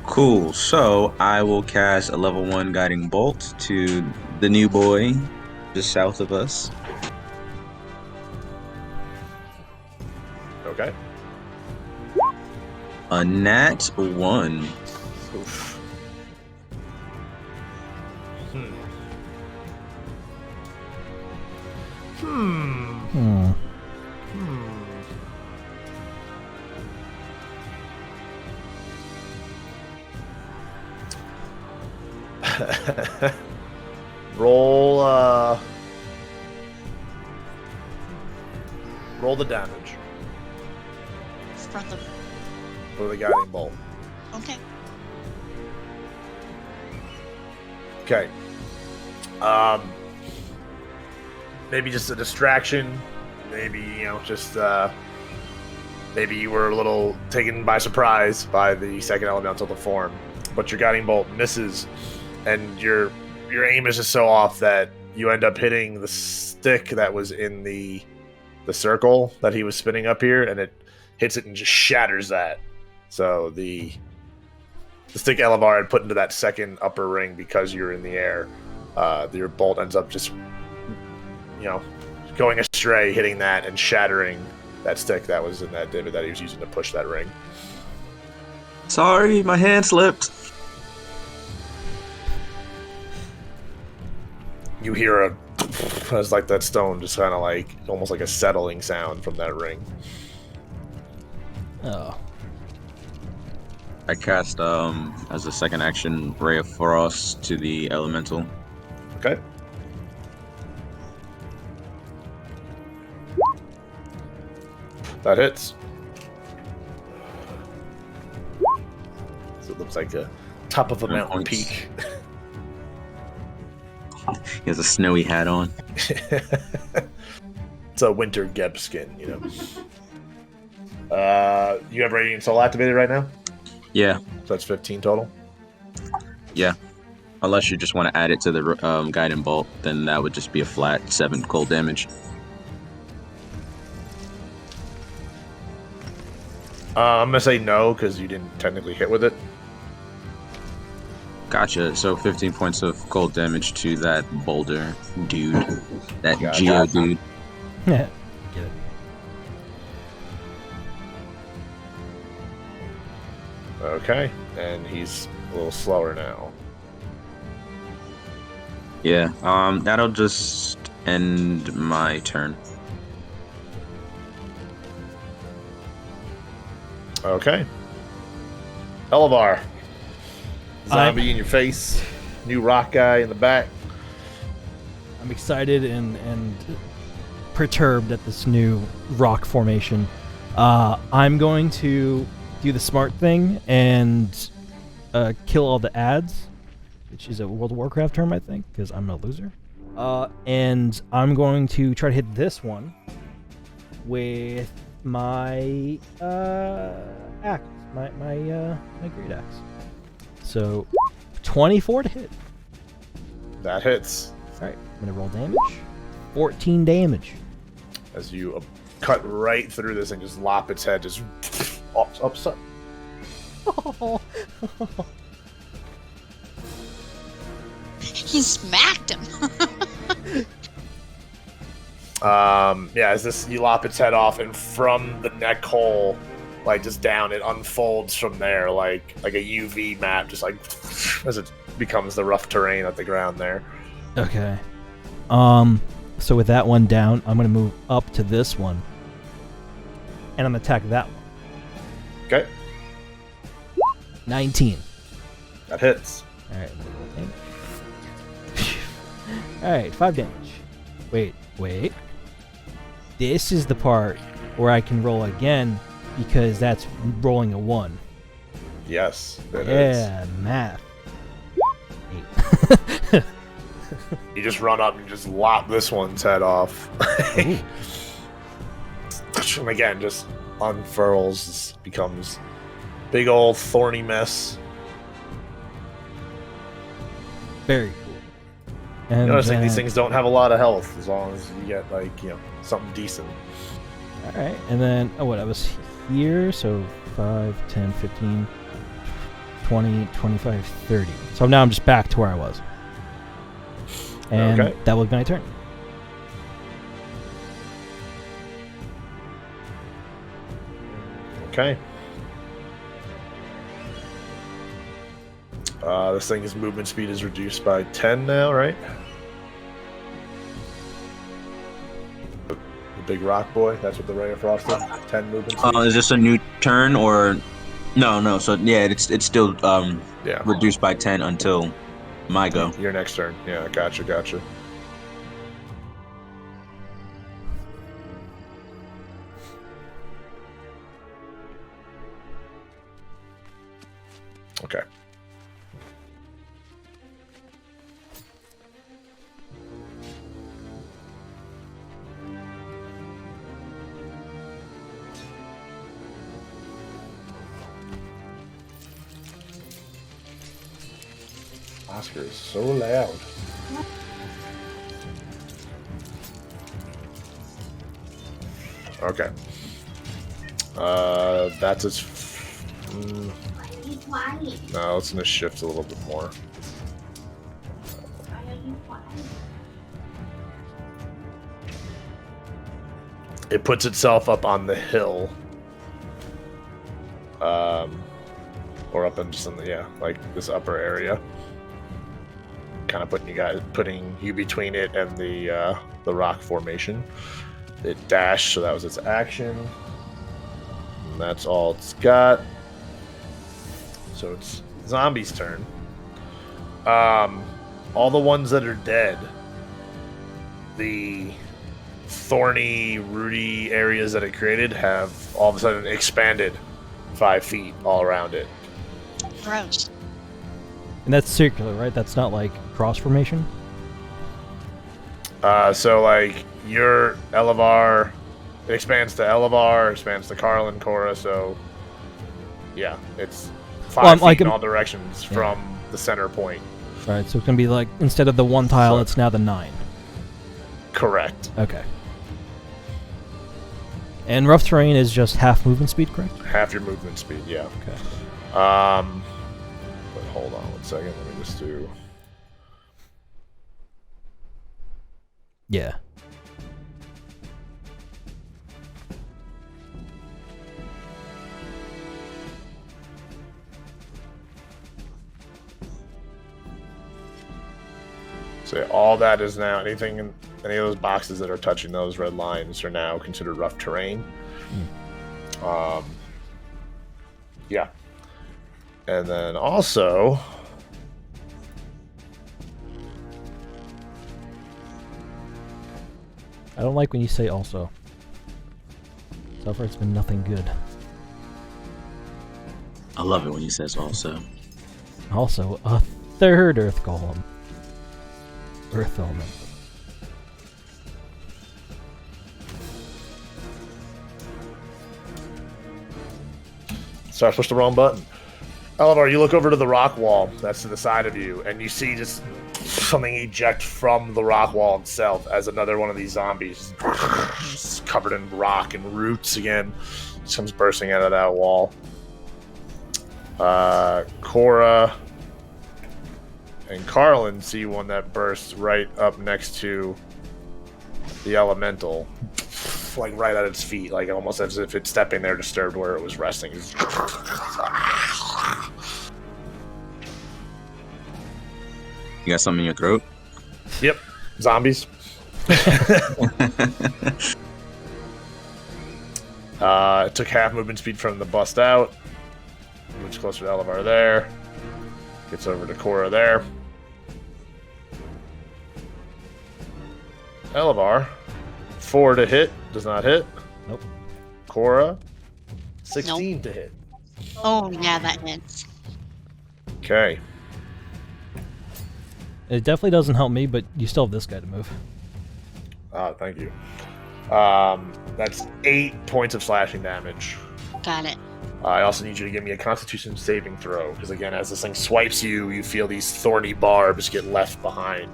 Cool. So I will cast a level 1 guiding bolt to the new boy just south of us. Okay. A nat 1. Oof. Hmm. Roll roll the damage From the. for the guiding bolt. Okay. Okay. Maybe just a distraction. Maybe, just maybe you were a little taken by surprise by the second elemental to form. But your guiding bolt misses, and your aim is just so off that you end up hitting the stick that was in the circle that he was spinning up here, and it hits it and just shatters that. So the stick Elevar had put into that second upper ring because you're in the air. Your bolt ends up just, going astray, hitting that and shattering that stick that was in that divot that he was using to push that ring. Sorry, my hand slipped. You hear it's like that stone just kind of like almost like a settling sound from that ring. Oh. I cast as a second action Ray of Frost to the elemental. Okay. That hits. So it looks like a top of a Good mountain points. peak. He has a snowy hat on. It's a winter Geb skin, You have Radiant Soul activated right now? Yeah, So that's 15 total? yeah. Unless you just want to add it to the guiding bolt, then that would just be a flat 7 cold damage. I'm going to say no, because you didn't technically hit with it. Gotcha. So 15 points of cold damage to that boulder dude. That Gotcha. Geo dude. Get it. Okay. And he's a little slower now. Yeah, that'll just end my turn. Okay. Elevar. Zombie in your face. New rock guy in the back. I'm excited and perturbed at this new rock formation. I'm going to do the smart thing and kill all the ads, which is a World of Warcraft term, I think, because I'm a loser. And I'm going to try to hit this one with my axe, my great axe. So 24 to hit. That hits. All right, I'm gonna roll damage. 14 damage. As you cut right through this and just lop its head, just upside. He smacked him. Yeah, as this, you lop its head off, and from the neck hole, like just down, it unfolds from there, like a UV map, just like as it becomes the rough terrain at the ground there. Okay. So with that one down, I'm gonna move up to this one, and I'm gonna attack that one. Okay, 19. that hits. All right. All right, 5 damage. Wait. This is the part where I can roll again because that's rolling a 1. Yes, it is. Yeah, math. 8. You just run up and just lop this one's head off. Ooh. And again, just unfurls, becomes big old thorny mess. Very cool. And Noticing these then- things don't have a lot of health as long as you get something decent. All right, and then I was here, so 5, 10, 15, 20, 25, 30. So now I'm just back to where I was. And Okay. that will be my turn. Okay. This thing's movement speed is reduced by 10 now, right? The big rock boy, that's what the Ray of Frost did? 10 movement speed? Is this a new turn or no? So yeah, it's still Yeah. reduced by 10 until my go. Your next turn. Yeah, gotcha. Okay. Oscar is so loud. Okay. That's its. No, it's gonna shift a little bit more. It puts itself up on the hill. Or up in just in the like this upper area. Kind of putting you between it and the rock formation. It dashed, so that was its action. And that's all it's got. So it's zombie's turn. All the ones that are dead, the thorny, rooty areas that it created have all of a sudden expanded 5 feet all around it. Gross. And that's circular, right? That's not like cross formation? So like your Elevar, it expands to Elevar, expands to Carlen, Cora, so yeah, it's 5 feet in all directions from the center point. Right, so it's going to be like, instead of the 1 tile, So- it's now the 9. Correct. Okay. And rough terrain is just half movement speed, correct? Half your movement speed, yeah. Okay. But hold on 1 second, let me just do... Yeah. So all that is now, anything in any of those boxes that are touching those red lines are now considered rough terrain. Yeah. And then also... I don't like when you say also. So far it's been nothing good. I love it when he says also. Also, a third Earth Golem. Earth Element. So I pushed the wrong button. Eleanor, you look over to the rock wall that's to the side of you, and you see just something eject from the rock wall itself as another one of these zombies, just covered in rock and roots again, just comes bursting out of that wall. Cora and Carlen see one that bursts right up next to the elemental, like right at its feet, like almost as if it's stepping there disturbed where it was resting. You got something in your throat? Yep, zombies. It took half movement speed from the bust out. Moves closer to Elevar there. Gets over to Cora there. Elevar, 4 to hit. Does not hit. Nope. Cora, 16 to hit. Oh, yeah, that hits. Okay. It definitely doesn't help me, but you still have this guy to move. Oh, thank you. That's 8 points of slashing damage. Got it. I also need you to give me a Constitution saving throw, because again, as this thing swipes you, you feel these thorny barbs get left behind.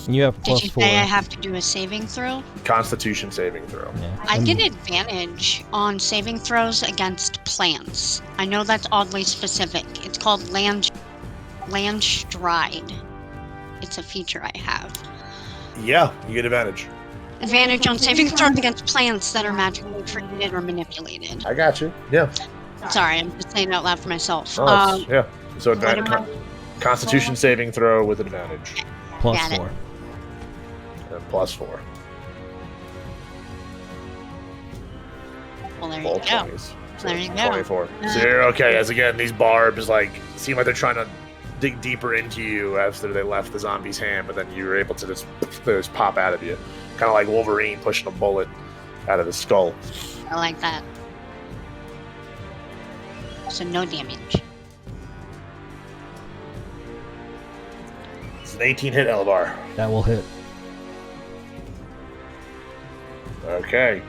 And you have Did plus you 4. say I have to do a saving throw? Constitution saving throw. Yeah. I get advantage on saving throws against plants. I know that's oddly specific. It's called land stride. It's a feature I have. Yeah, you get advantage. Advantage on saving throws against plants that are magically created or manipulated. I got you. Yeah. Sorry, I'm just saying it out loud for myself. Yeah. So what am I- Constitution saving throw with advantage. Plus Got it. 4. And plus 4. Well, there you Both go. 20s. So There you go. 24. So you're okay, as again, these barbs seem like they're trying to dig deeper into you after they left the zombie's hand, but then you were able to just pop out of you. Kind of like Wolverine pushing a bullet out of his skull. I like that. So no damage. It's an 18 hit, Elvar. That will hit. Okay.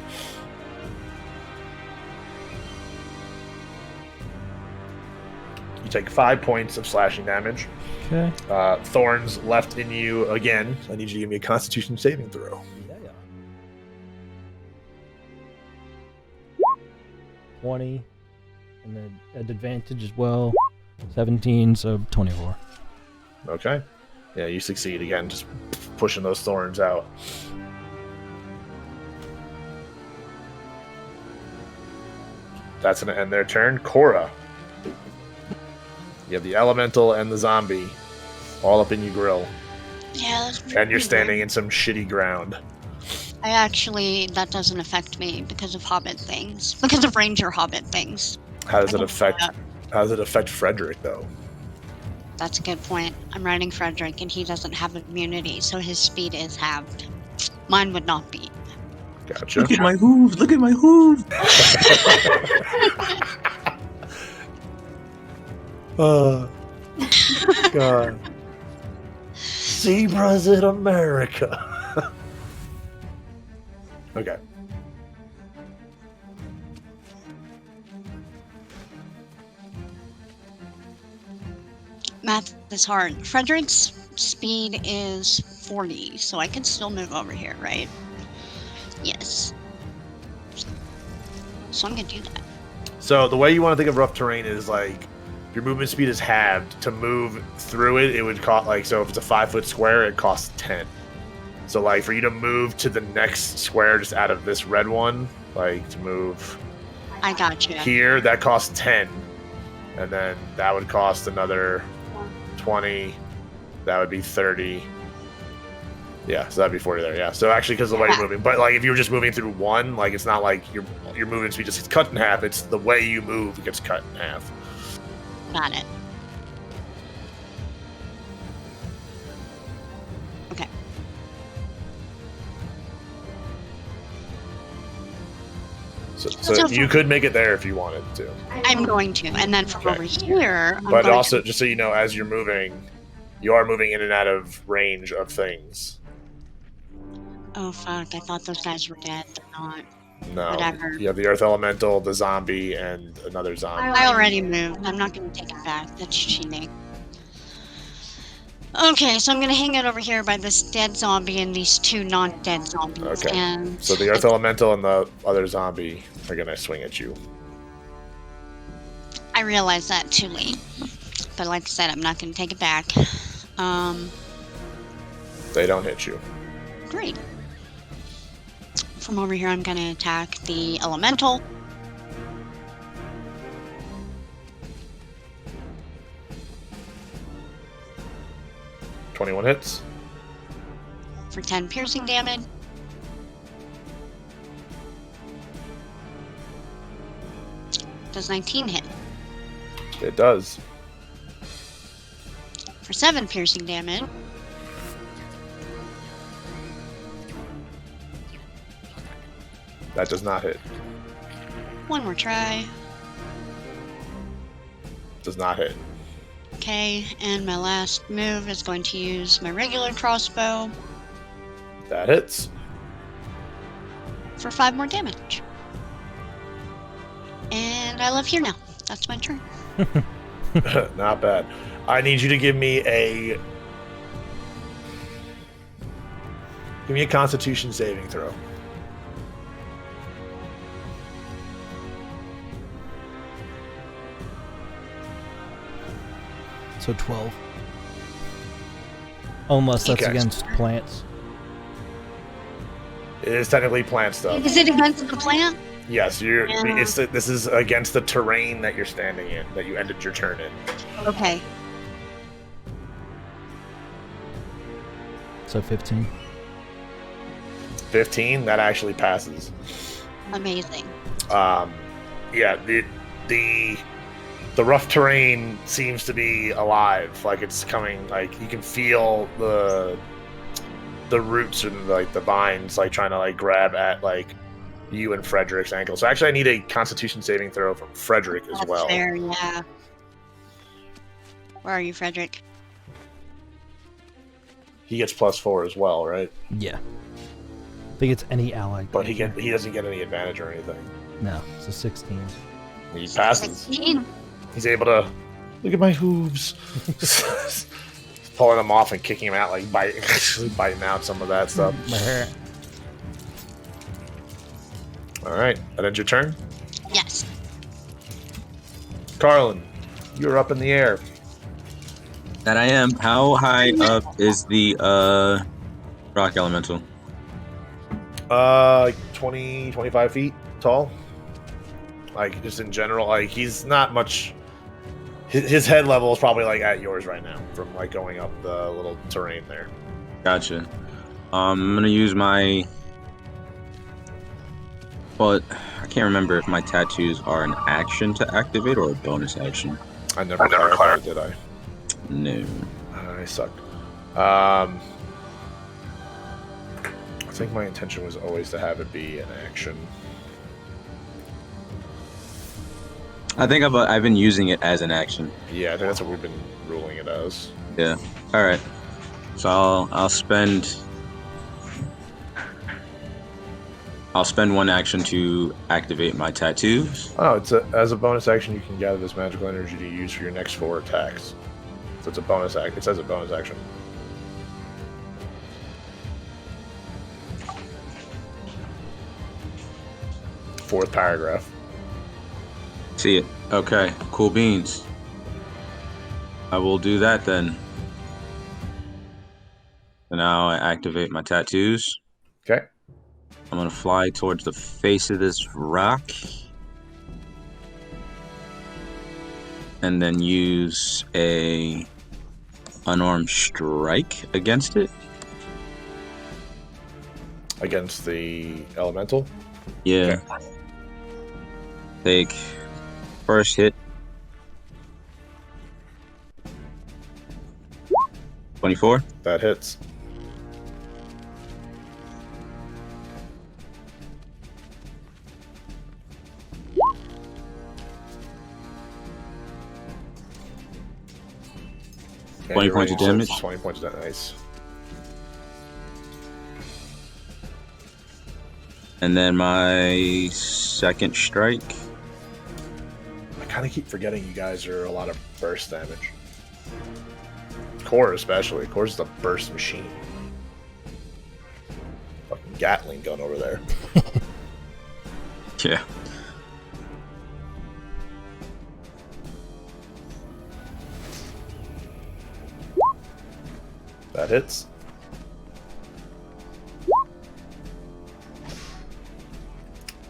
You take 5 points of slashing damage. Okay. Thorns left in you again. I need you to give me a Constitution saving throw. Yeah. 20. And then at advantage as well. 17, so 24. Okay. Yeah, you succeed again, just pushing those thorns out. That's going to end their turn. Cora. You have the elemental and the zombie all up in your grill. Yeah, that's pretty And you're standing weird. in some shitty ground. That doesn't affect me because of hobbit things. Because of ranger hobbit things. How does I it don't affect know. how does it affect Frederick though? That's a good point. I'm riding Frederick and he doesn't have immunity, so his speed is halved. Mine would not be. Gotcha. Look at my hooves. Look at my hooves. Oh, God. Zebras in America. Okay. Math is hard. Frederick's speed is 40, so I can still move over here, right? Yes. So I'm gonna do that. So the way you want to think of rough terrain is like your movement speed is halved. To move through it, it would cost so if it's a 5-foot square, it costs 10. So like for you to move to the next square just out of this red one, like to move I got you. here, that costs 10. And then that would cost another 20. That would be 30. Yeah, so that'd be 40 there. Yeah. So actually, because of the way you're moving, but like if you were just moving through one, like it's not like your movement speed just gets cut in half. It's the way you move gets cut in half. Got it. Okay. So you could make it there if you wanted to. I'm going to, and then from Okay. over here, I'm But going also, to... just so you know, as you're moving, you are moving in and out of range of things. Oh fuck! I thought those guys were dead. They're not. No. Whatever. You have the Earth Elemental, the zombie, and another zombie. I already moved. I'm not going to take it back. That's cheating. Okay, so I'm going to hang out over here by this dead zombie and these two non-dead zombies. Okay. And So the Earth Elemental and the other zombie are gonna swing at you. I realized that too late. But like I said, I'm not going to take it back. They don't hit you. Great. From over here, I'm going to attack the elemental. .21 hits. For 10 piercing damage. Does 19 hit? It does. For 7 piercing damage. That does not hit. One more try. Does not hit. Okay. Okay, and my last move is going to use my regular crossbow That hits. for 5 more damage. And I live here now. That's my turn. Not bad. I need you to give me a Constitution saving throw. So 12. Unless that's Okay. against plants. It is technically plant stuff. Is it against the plant? Yes, you're. Yeah. This is against the terrain that you're standing in, that you ended your turn in. Okay. So 15. 15. That actually passes. Amazing. Yeah. The rough terrain seems to be alive. Like it's coming. Like you can feel the roots and like the vines like trying to like grab at like you and Frederick's ankle. So actually, I need a Constitution saving throw from Frederick as That's well. fair, yeah. Where are you, Frederick? He gets +4 as well, right? Yeah. I think it's any ally. But he doesn't get any advantage or anything. No, it's a 16. He passes. 16. He's able to look at my hooves, pulling them off and kicking him out, like biting out some of that stuff. My hair. All right, that ends your turn. Yes. Carlen, you're up in the air. That I am. How high up is the rock elemental? 20, 25 feet tall. Like just in general, like he's not much. His head level is probably like at yours right now from like going up the little terrain there. Gotcha. I'm gonna use my. Well, I can't remember if my tattoos are an action to activate or a bonus action. I never clarified, did I? No. I suck. I think my intention was always to have it be an action. I think I've been using it as an action. Yeah, I think that's what we've been ruling it as. Yeah. All right. So I'll spend 1 action to activate my tattoos. Oh, as a bonus action, you can gather this magical energy to use for your next 4 attacks. So it's a bonus act. It says a bonus action. Fourth paragraph. See it. Okay. Cool beans. I will do that then. So now I activate my tattoos. Okay. I'm gonna fly towards the face of this rock. And then use a unarmed strike against it. Against the elemental. Yeah. Okay. Take first hit. 24. That hits. And 20 your points of range damage. is 20 points of damage. Nice. And then my second strike. I kind of keep forgetting you guys are a lot of burst damage. Cora especially. Cora's the burst machine. Fucking Gatling gun over there. Yeah. That hits.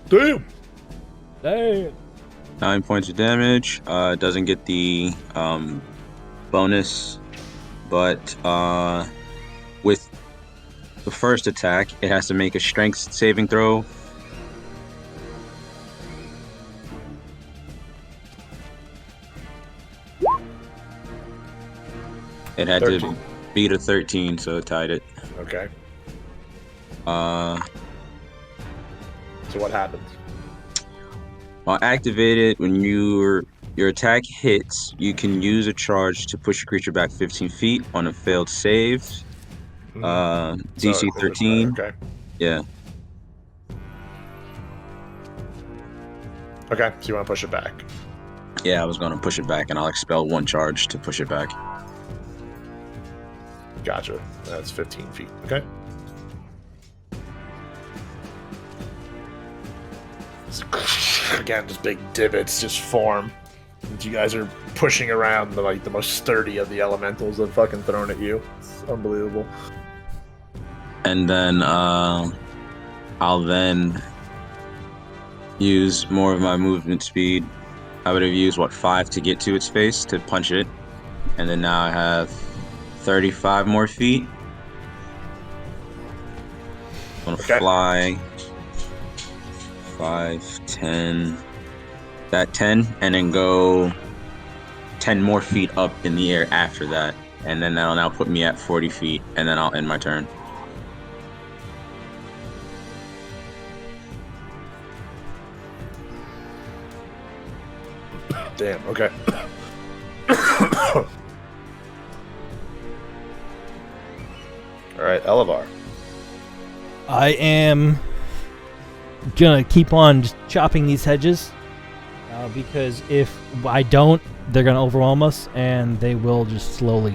Damn! Damn. 9 points of damage. Doesn't get the bonus, but with the first attack, it has to make a strength saving throw. It had 13. to beat a 13, so it tied it. Okay. Uh, So what happens? I'll activate it when you're Your attack hits. You can use a charge to push your creature back 15 feet on a failed save. DC 13. Okay. Yeah. Okay, so you want to push it back. Yeah, I was going to push it back, and I'll expel one charge to push it back. Gotcha. That's 15 feet. Okay. Again, just big divots just form. And you guys are pushing around the most sturdy of the elementals that fucking thrown at you. It's unbelievable. And then I'll then use more of my movement speed. I would have used 5 to get to its face to punch it, and then now I have 35 more feet. I'm gonna fly 5, 10, that 10, and then go 10 more feet up in the air after that, and then that'll now put me at 40 feet, and then I'll end my turn. Damn, okay. Alright, Elevar. I am gonna keep on just chopping these hedges because if I don't, they're gonna overwhelm us and they will just slowly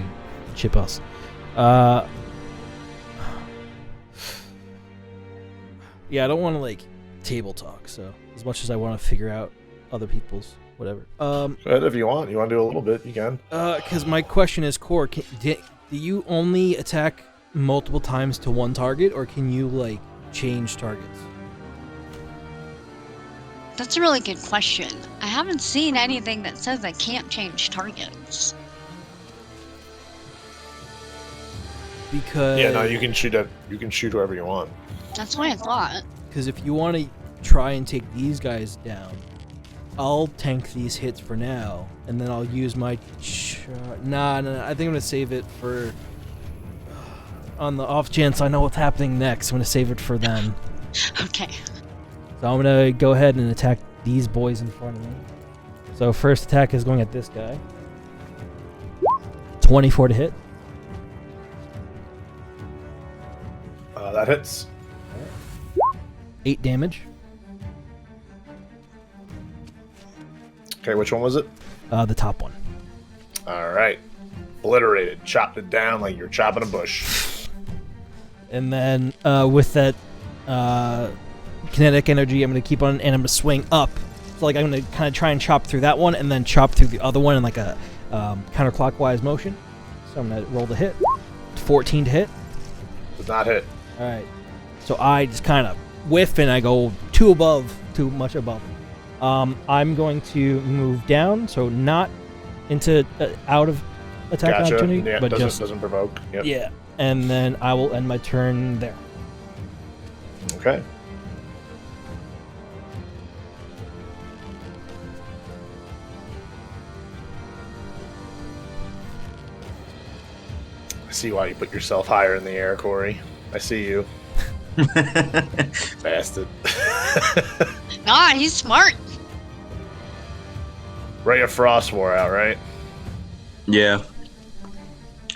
chip us. Yeah, I don't want to table talk. So as much as I want to figure out other people's whatever. Go ahead if you want. You want to do a little bit, you can. Because my question is, Cora, do you only attack multiple times to one target, or can you change targets? That's a really good question. I haven't seen anything that says I can't change targets. Because you can shoot whoever you want. That's what I thought. Because if you want to try and take these guys down, I'll tank these hits for now, and then I'll use my... Nah, I think I'm going to save it for... On the off chance I know what's happening next, I'm going to save it for then. Okay. So I'm going to go ahead and attack these boys in front of me. So first attack is going at this guy. 24 to hit. That hits. 8 damage. Okay, which one was it? The top one. Alright. Obliterated. Chopped it down like you're chopping a bush. And then with that kinetic energy, I'm going to keep on, and I'm going to swing up. So I'm going to kind of try and chop through that one, and then chop through the other one in a counterclockwise motion. So I'm going to roll the hit. 14 to hit. Does not hit. Alright. So I just kind of whiff, and I go too much above. I'm going to move down, so not into out of attack opportunity, Yeah, but doesn't provoke. Yep. Yeah, and then I will end my turn there. Okay. I see why you put yourself higher in the air, Corey. I see you. Bastard. Nah, he's smart. Ray of Frost wore out, right? Yeah.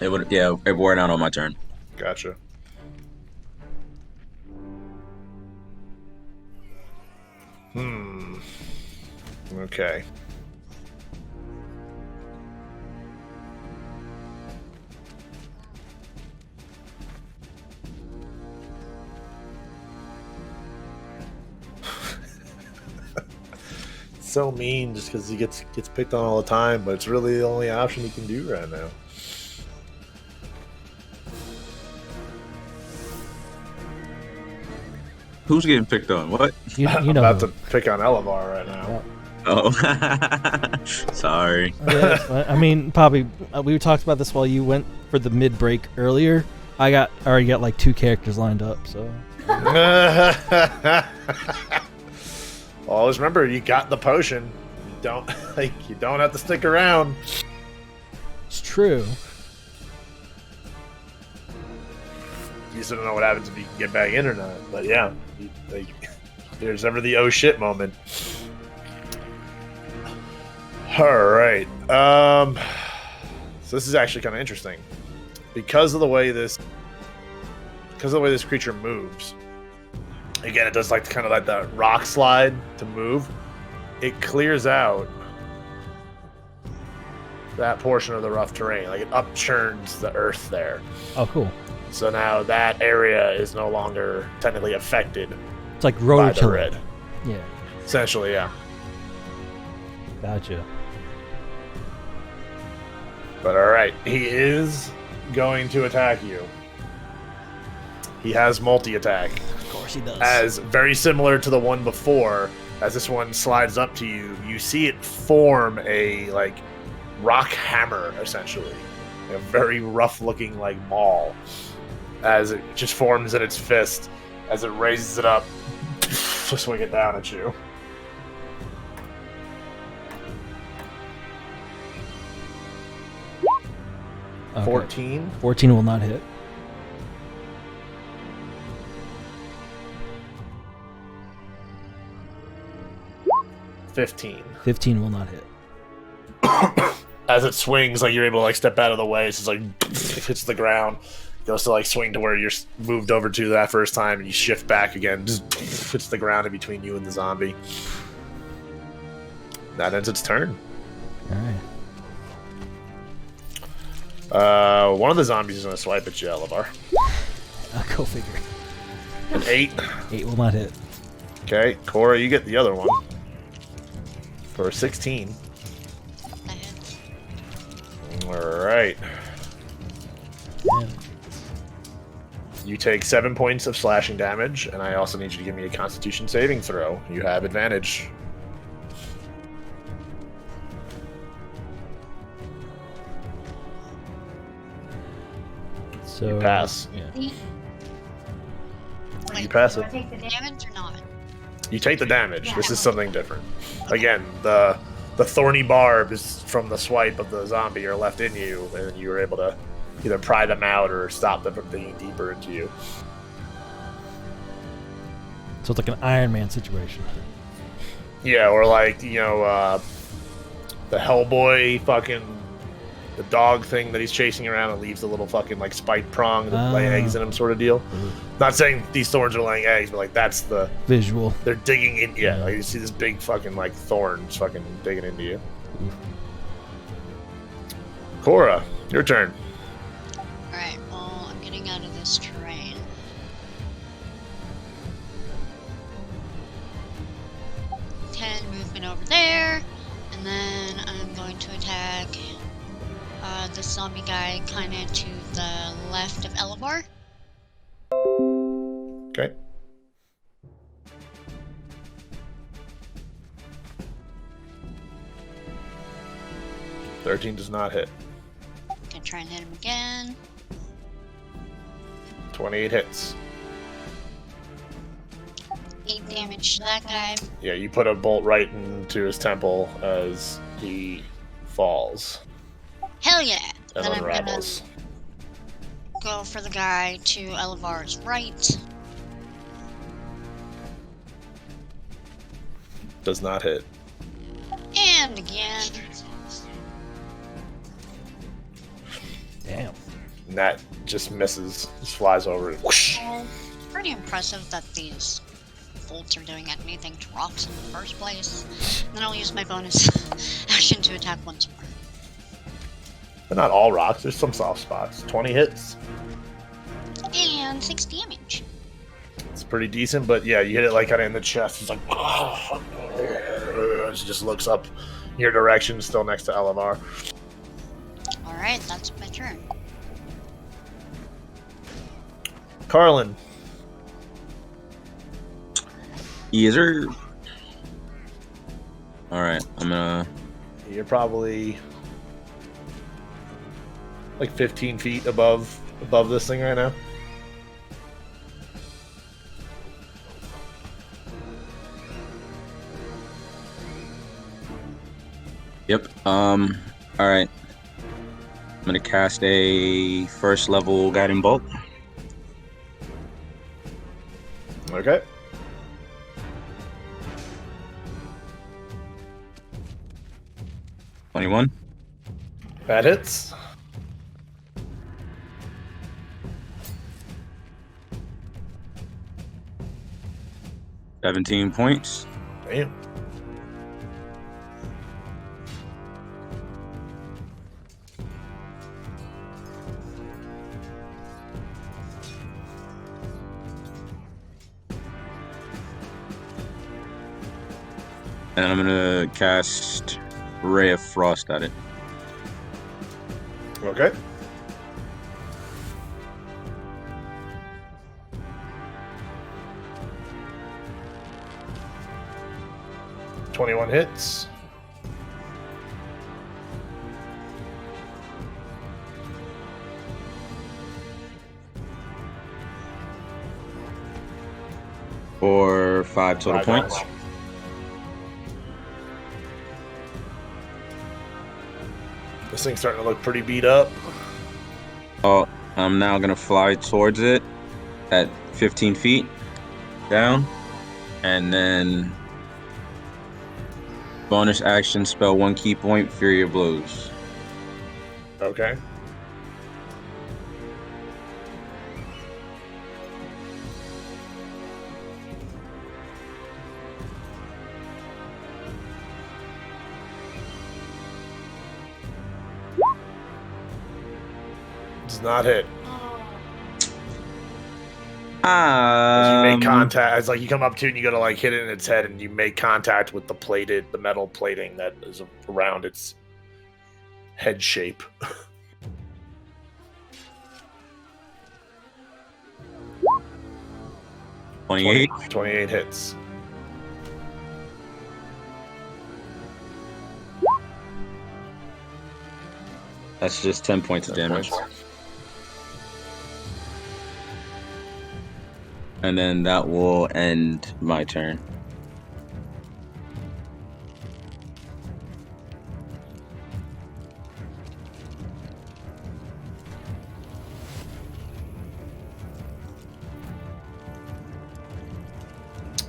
It wore it out on my turn. Gotcha. Okay. So mean just because he gets picked on all the time, but it's really the only option he can do right now. Who's getting picked on? What? You know I'm about who. to pick on Elevar right now. Yeah. Oh. Sorry. Yeah, I mean, probably we talked about this while you went for the mid break earlier. I already got 2 characters lined up, so. Always remember, you got the potion. You don't have to stick around. It's true. You just don't know what happens if you can get back in or not. But yeah, there's never the oh shit moment. All right. So this is actually kind of interesting because of the way this creature moves. Again, it does like kind of like that rock slide to move. It clears out that portion of the rough terrain. Like it upchurns the earth there. Oh, cool. So now that area is no longer technically affected It's like by the rotor red. Yeah. Essentially, yeah. Gotcha. But all right, he is going to attack you. He has multi-attack. Of course he does. As very similar to the one before, as this one slides up to you, you see it form a like rock hammer, essentially. A very rough-looking like maul. As it just forms in its fist, as it raises it up to swing it down at you. Okay. 14. 14 will not hit. $15. 15 will not hit. As it swings, like you're able to like step out of the way, so it's like it hits the ground. Goes to like swing to where you're moved over to that first time, and you shift back again. Just hits the ground in between you and the zombie. That ends its turn. All right. One of the zombies is going to swipe at you, Elevar. Go figure. An 8. 8 will not hit. Okay, Cora, you get the other one. For 16. That hits. Alright. Yeah. You take 7 points of slashing damage, and I also need you to give me a Constitution saving throw. You have advantage. So You pass. Yeah. You pass it. Take the damage or not? You take the damage. This is something different. Again, the thorny barbs from the swipe of the zombie are left in you, and you were able to either pry them out or stop them from digging deeper into you. So it's like an Iron Man situation. Yeah, or like, you know, the Hellboy fucking the dog thing that he's chasing around and leaves the little fucking like spiked prong that lay eggs in him sort of deal. Not saying these thorns are laying eggs, but like that's the visual. They're digging in. Yeah, like you see this big fucking like thorns fucking digging into you. Cora, your turn. Alright, well, I'm getting out of this terrain. Movement over there, and then I'm going to attack the zombie guy kind of to the left of Elevar. Okay. $13 does not hit. Gonna try and hit him again. 28 hits. 8 damage to that guy. Yeah, you put a bolt right into his temple as he falls Hell yeah! and Then I'm gonna unravels. go for the guy to Elevar's right. Does not hit. And again. Damn. And that just misses. Just flies over it. Whoosh. Well, pretty impressive that these bolts are doing anything to rocks in the first place. Then I'll use my bonus action to attack once more. But not all rocks. There's some soft spots. 20 hits. And 6 damage. It's pretty decent, but yeah, you hit it like kind of in the chest. It's like, she just looks up your direction, still next to Elevar. Alright, that's my turn. Carlen. Is there... Alright, I'm gonna... You're probably like 15 feet above this thing right now. Yep, alright. I'm gonna cast a first level guiding bolt. Okay. 21. That hits. $17 points. Damn. And I'm gonna cast Ray of Frost at it. Okay. $21 hits. For 5 total 5 points. damage. This thing's starting to look pretty beat up. Oh, I'm now gonna fly towards it at 15 feet down, and then bonus action spell 1 key point, Fury of Blows. Okay. Does not hit. As you make contact, it's like you come up to it and you go to like hit it in its head, and you make contact with the metal plating that is around its head shape. 28. 28 hits. That's just 10 points of 10 damage. points. And then that will end my turn.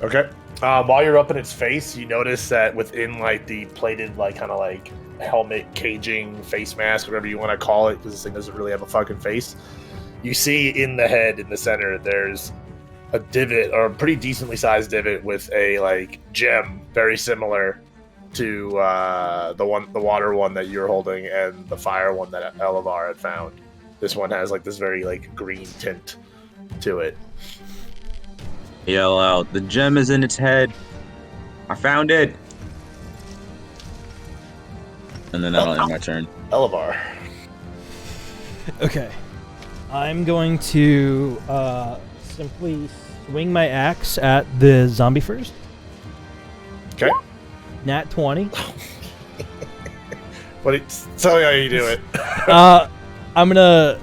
Okay. While you're up in its face, you notice that within like the plated, like kind of like helmet, caging, face mask, whatever you want to call it, because this thing doesn't really have a fucking face. You see in the head, in the center, there's a divot, or a pretty decently sized divot, with a like gem very similar to the water one that you're holding, and the fire one that Elevar had found. This one has like this very like green tint to it. Yell out, the gem is in its head. I found it. And then that'll end my turn. Elevar. Okay. I'm going to simply swing my axe at the zombie first. Okay. Nat 20. Tell me how you do it. I'm gonna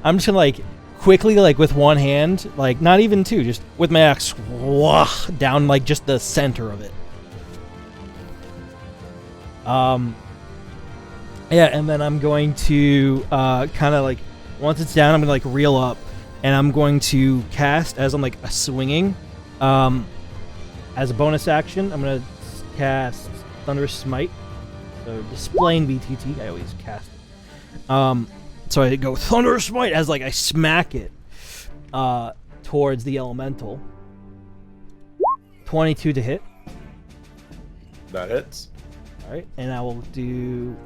I'm just gonna like quickly, like with one hand, like not even two, just with my axe down like just the center of it. Yeah, and then I'm going to kind of like once it's down, I'm gonna like reel up, and I'm going to cast as I'm like swinging. As a bonus action, I'm gonna cast Thunderous Smite. So displaying BTT, I always cast it. So I go Thunderous Smite as like I smack it towards the elemental. 22 to hit. That hits. All right, and I will do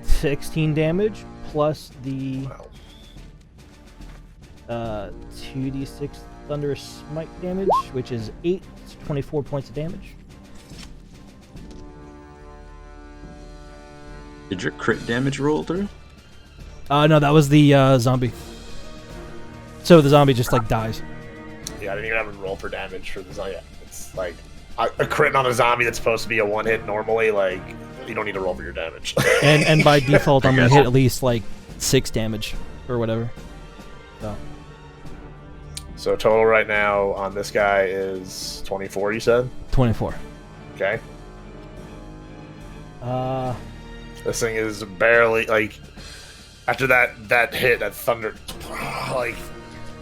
16 damage plus the 2d6 Thunderous Smite damage, which is 8, 24 points of damage. Did your crit damage roll through? No, that was the zombie. So the zombie just like dies. Yeah, I didn't even have a roll for damage for the zombie. It's like a crit on a zombie that's supposed to be a one hit normally. Like you don't need to roll for your damage. and by default, I'm gonna hit at least like 6 damage or whatever. So total right now on this guy is 24. You said 24. Okay. Uh, This thing is barely like after that hit, that thunder, like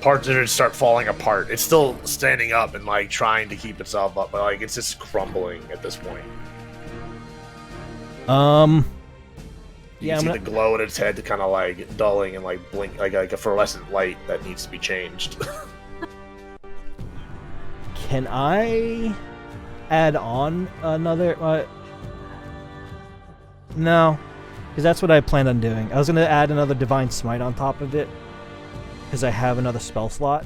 parts of it start falling apart. It's still standing up and like trying to keep itself up, but like it's just crumbling at this point. You can see the glow in its head to kind of like dulling and like blink, like a fluorescent light that needs to be changed. Can I add on another? No, because that's what I planned on doing. I was gonna add another Divine Smite on top of it, because I have another spell slot.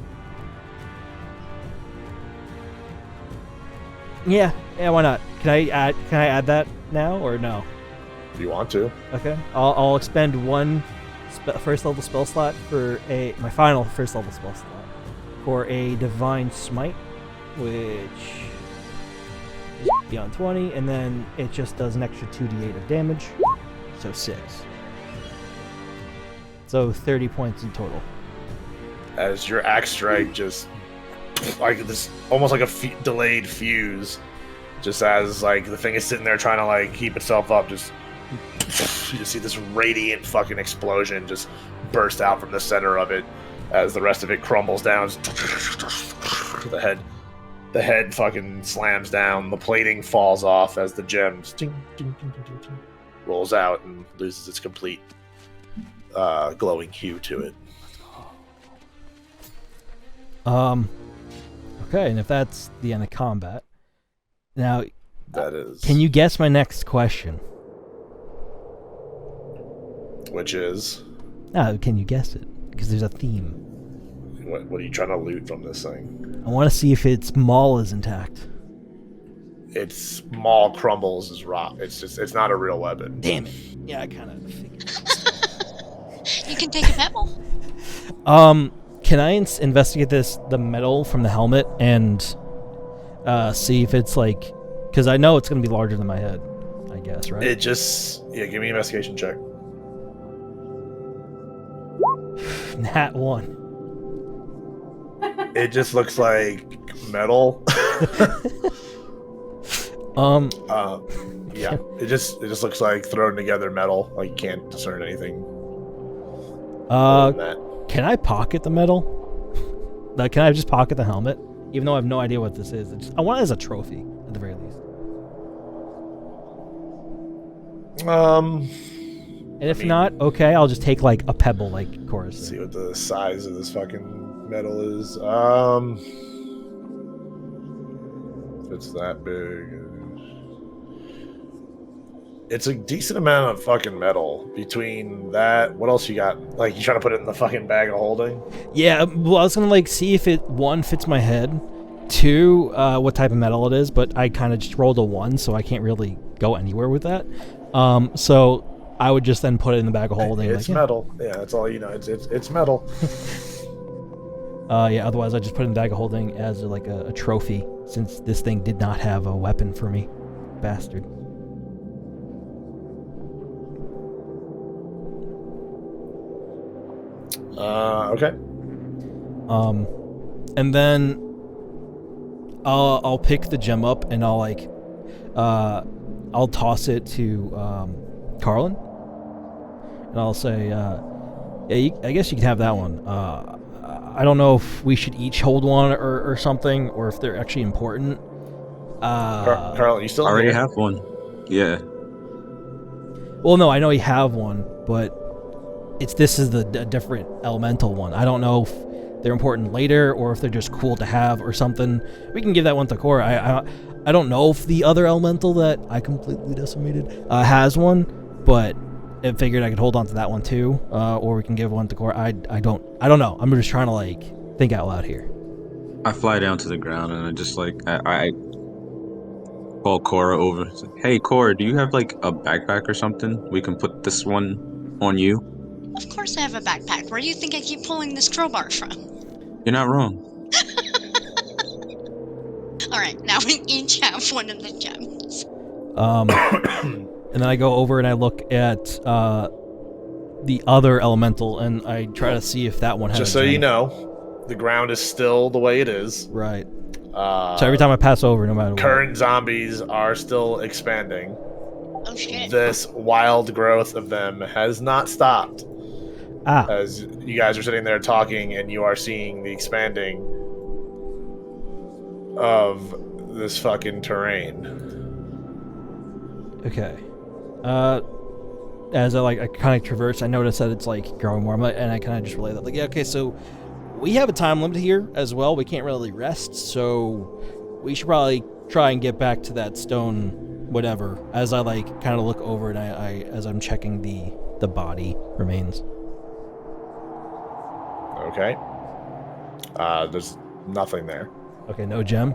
Yeah, why not? Can I add that now or no? If you want to. Okay, I'll expend one first level spell slot for my final first level spell slot for a Divine Smite, which is beyond 20, and then it just does an extra 2d8 of damage, so 6. So 30 points in total. As your axe strike just like this, almost like a delayed fuse, just as like the thing is sitting there trying to like keep itself up, just you just see this radiant fucking explosion just burst out from the center of it as the rest of it crumbles down. The head fucking slams down, the plating falls off as the gem rolls out and loses its complete glowing hue to it. Okay, and if that's the end of combat, now that is. Can you guess my next question? Which is? Can you guess it? Because there's a theme. What are you trying to loot from this thing? I want to see if its maul is intact. Its maul crumbles as rock. It's not a real weapon. Damn it. Yeah, I kind of figured. You can take a pebble. Can I investigate the metal from the helmet and see if it's like, because I know it's going to be larger than my head, I guess, right? Give me an investigation check. Nat 1. It just looks like metal. Yeah. It just looks like thrown together metal. Like you can't discern anything. Other than that. Can I pocket the metal? Like, can I just pocket the helmet? Even though I have no idea what this is. I want it as a trophy, at the very least. And if not, okay, I'll just take, like, a pebble, like Cora said. See what the size of this fucking metal is. If it's that big. It's a decent amount of fucking metal. Between that, what else you got? Like, you trying to put it in the fucking bag of holding? Yeah, well, I was gonna, like, see if it, 1, fits my head, 2, what type of metal it is, but I kind of just rolled a 1, so I can't really go anywhere with that. So I would just then put it in the bag of holding. It's like, metal. Yeah, that's all you know. It's metal. Yeah, otherwise I just put it in the bag of holding as like a trophy, since this thing did not have a weapon for me. Bastard. Okay. And then I'll pick the gem up and I'll like I'll toss it to Carlen, and I'll say, yeah, I guess you can have that one. I don't know if we should each hold one or something, or if they're actually important. Carlen, you still already have one? Yeah. Well, no, I know you have one, but this is the different elemental one. I don't know if they're important later or if they're just cool to have or something. We can give that one to Cora. I don't know if the other elemental that I completely decimated has one, but I figured I could hold on to that one too, or we can give one to Cora. I don't know. I'm just trying to like think out loud here. I fly down to the ground and I just like I call Cora over. Hey Cora, do you have like a backpack or something? We can put this one on you. Of course I have a backpack. Where do you think I keep pulling this crowbar from? You're not wrong. Alright, now we each have one of the gems. And then I go over and I look at the other elemental and I try to see if that one has Just a so gem. you know, the ground is still the way it is. Right. So every time I pass over, no matter what. Current zombies are still expanding. Oh shit. This wild growth of them has not stopped. As you guys are sitting there talking and you are seeing the expanding of this fucking terrain. Okay. As I kind of traverse, I notice that it's like growing more, and I kind of just relay that, like, yeah, okay, so we have a time limit here as well. We can't really rest, so we should probably try and get back to that stone, whatever. As I like kind of look over it, I as I'm checking the body remains. Okay. There's nothing there. Okay, no gem.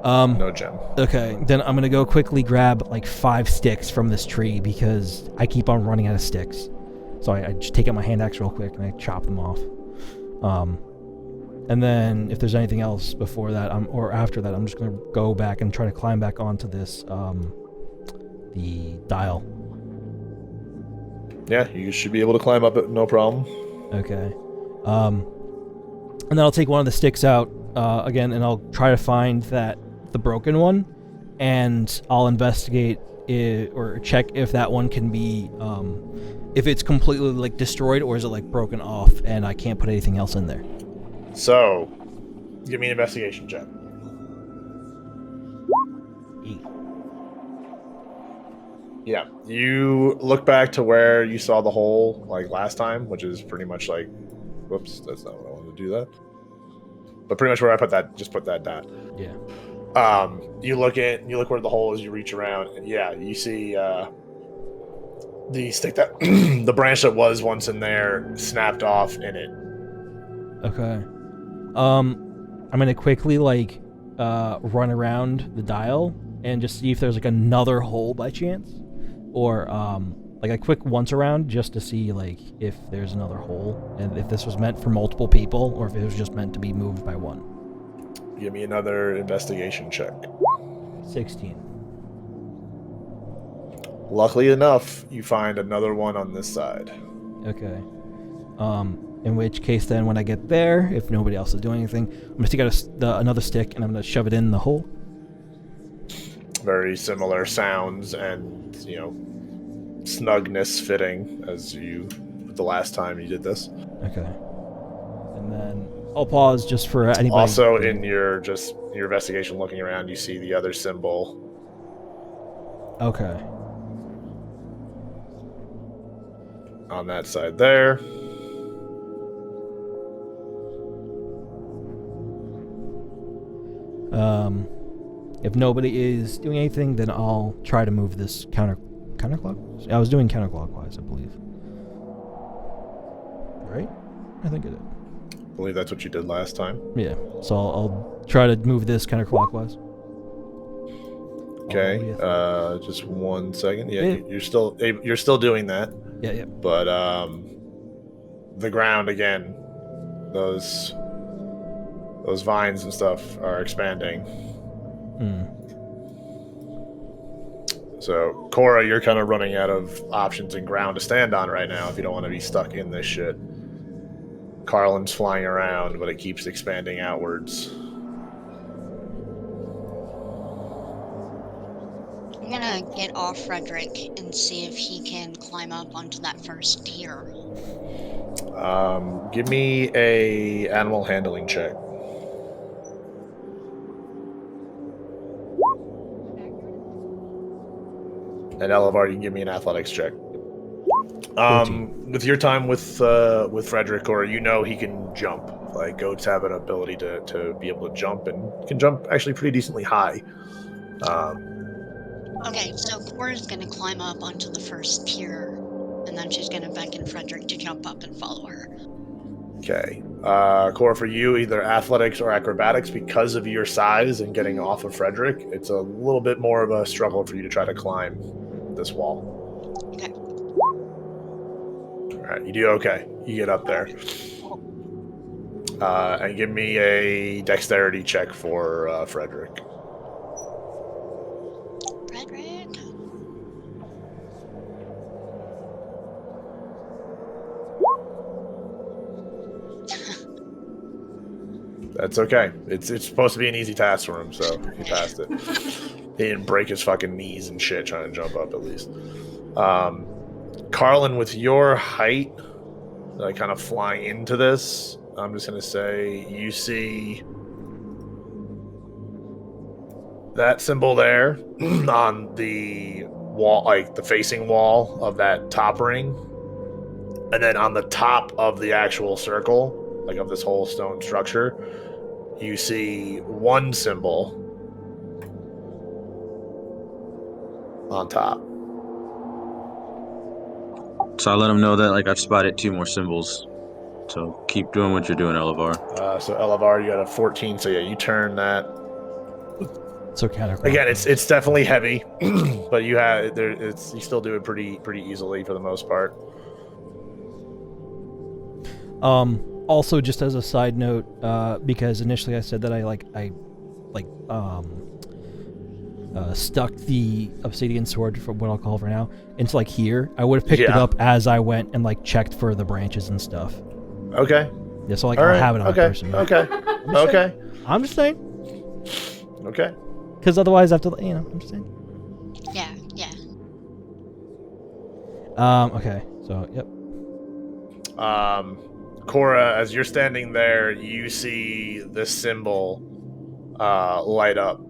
No gem. Okay, then I'm gonna go quickly grab like 5 sticks from this tree because I keep on running out of sticks. So I just take out my hand axe real quick and I chop them off. And then if there's anything else before that, or after that, I'm just gonna go back and try to climb back onto this the dial. Yeah, you should be able to climb up it, no problem. Okay. And then I'll take one of the sticks out again, and I'll try to find the broken one, and I'll investigate it or check if that one can be, if it's completely like destroyed or is it like broken off and I can't put anything else in there. So, give me an investigation check. 8. Yeah, you look back to where you saw the hole like last time, which is pretty much like, whoops, that's not what I wanted to do that. But pretty much where I put that, just put that down. Yeah. You look where the hole is, you reach around, and yeah, you see the stick that the branch that was once in there snapped off in it. Okay. I'm gonna quickly like run around the dial and just see if there's like another hole by chance, or like a quick once around just to see like if there's another hole and if this was meant for multiple people or if it was just meant to be moved by one. Give me another investigation check. 16. Luckily enough, you find another one on this side. Okay. In which case then when I get there, if nobody else is doing anything, I'm gonna take out another stick and I'm gonna shove it in the hole. Very similar sounds and, you know, snugness fitting as you the last time you did this. Okay. And then I'll pause just for anybody. Also, in your investigation, looking around, you see the other symbol. Okay. On that side there. If nobody is doing anything, then I'll try to move this counterclockwise. I was doing counterclockwise, I believe. Right? I think it is. I believe that's what you did last time. Yeah. So I'll try to move this counterclockwise. Okay. Just 1 second. Yeah, Yeah. you're still doing that. Yeah, yeah. But the ground again, those vines and stuff are expanding. So, Cora, you're kind of running out of options and ground to stand on right now if you don't want to be stuck in this shit. Carlen's flying around, but it keeps expanding outwards. I'm gonna get off Frederick and see if he can climb up onto that first tier. Give me a animal handling check. And Elevar, you can give me an athletics check. With your time with Frederick, or you know he can jump. Like goats have an ability to be able to jump and can jump actually pretty decently high. Okay, so Cora's gonna climb up onto the first tier, and then she's gonna beckon Frederick to jump up and follow her. Okay. Cora, for you, either athletics or acrobatics, because of your size and getting off of Frederick, it's a little bit more of a struggle for you to try to climb this wall. Okay. Alright, you do okay. You get up there. And give me a dexterity check for Frederick. Frederick. That's okay. It's supposed to be an easy task for him, so he passed it. He didn't break his fucking knees and shit trying to jump up, at least. Carlen, with your height, like kind of flying into this, I'm just going to say you see that symbol there on the wall, like the facing wall of that top ring, and then on the top of the actual circle, like of this whole stone structure, you see one symbol on top. So I let him know that like I've spotted 2 more symbols. So keep doing what you're doing, Elevar. So Elevar, you got a 14. So yeah, you turn that. So counterclockwise. Again, it's definitely heavy, but you have there. You still do it pretty easily for the most part. Also, just as a side note, because initially I said that I stuck the obsidian sword, for what I'll call for now, into like here. I would have picked it up as I went and like checked for the branches and stuff. Okay. Yeah, so like I'll have it on my person. Okay. Okay. I'm just saying. Okay. Because otherwise, I have to, I'm just saying. Yeah. Okay. So, yep. Cora, as you're standing there, you see this symbol light up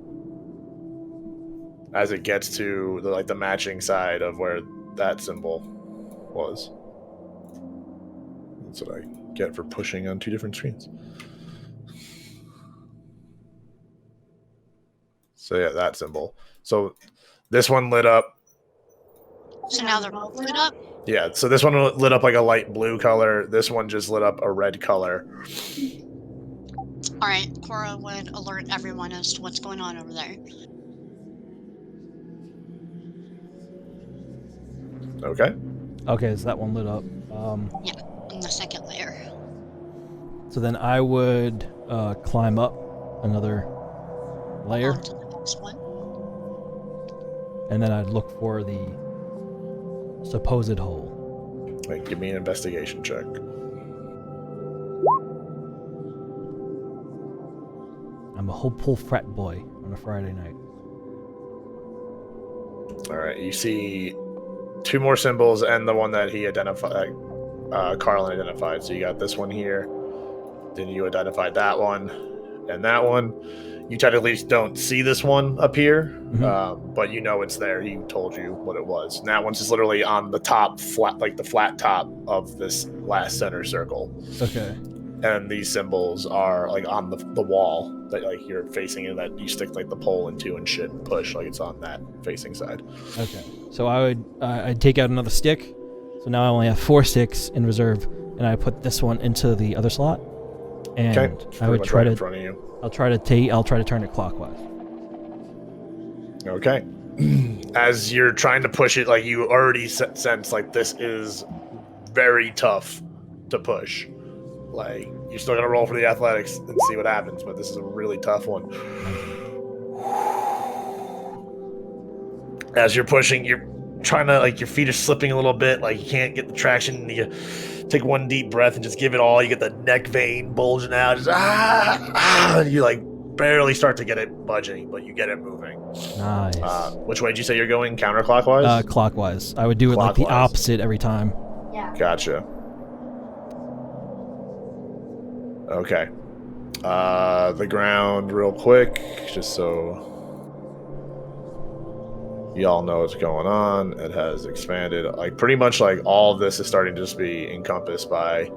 as it gets to the matching side of where that symbol was. That's what I get for pushing on 2 different screens. So yeah, that symbol. So this one lit up. So now they're both lit up? Yeah, so this one lit up like a light blue color. This one just lit up a red color. Alright, Cora would alert everyone as to what's going on over there. Okay. Okay, so that one lit up. Yeah, in the second layer. So then I would climb up another layer, On to the next one. and then I'd look for the supposed hole. Wait, give me an investigation check. I'm a hopeful frat boy on a Friday night. All right, you see 2 more symbols and the one that he identified, Carlen identified. So you got this one here. Then you identified that one and that one. You technically don't see this one appear, but you know it's there. He told you what it was. And that one's just literally on the top flat, like the flat top of this last center circle. Okay. And these symbols are like on the wall that like you're facing, and that you stick like the pole into and shit and push, like it's on that facing side. Okay. So I would I'd take out another stick. So now I only have 4 sticks in reserve, and I put this one into the other slot. And I would try to. In front of you. I'll try to turn it clockwise. Okay. As you're trying to push it, like you already sense like this is very tough to push. Like you're still gonna roll for the athletics and see what happens, but this is a really tough one. As you're pushing, you're trying to, like, your feet are slipping a little bit, like you can't get the traction, and you take one deep breath and just give it all. You get the neck vein bulging out, just and you like barely start to get it budging, but you get it moving. Nice. Which way did you say you're going? Counterclockwise? Clockwise. I would do it like the Clockwise. opposite every time. Yeah. Gotcha. Okay. The ground real quick, just so y'all know what's going on. It has expanded. Like pretty much like all of this is starting to just be encompassed by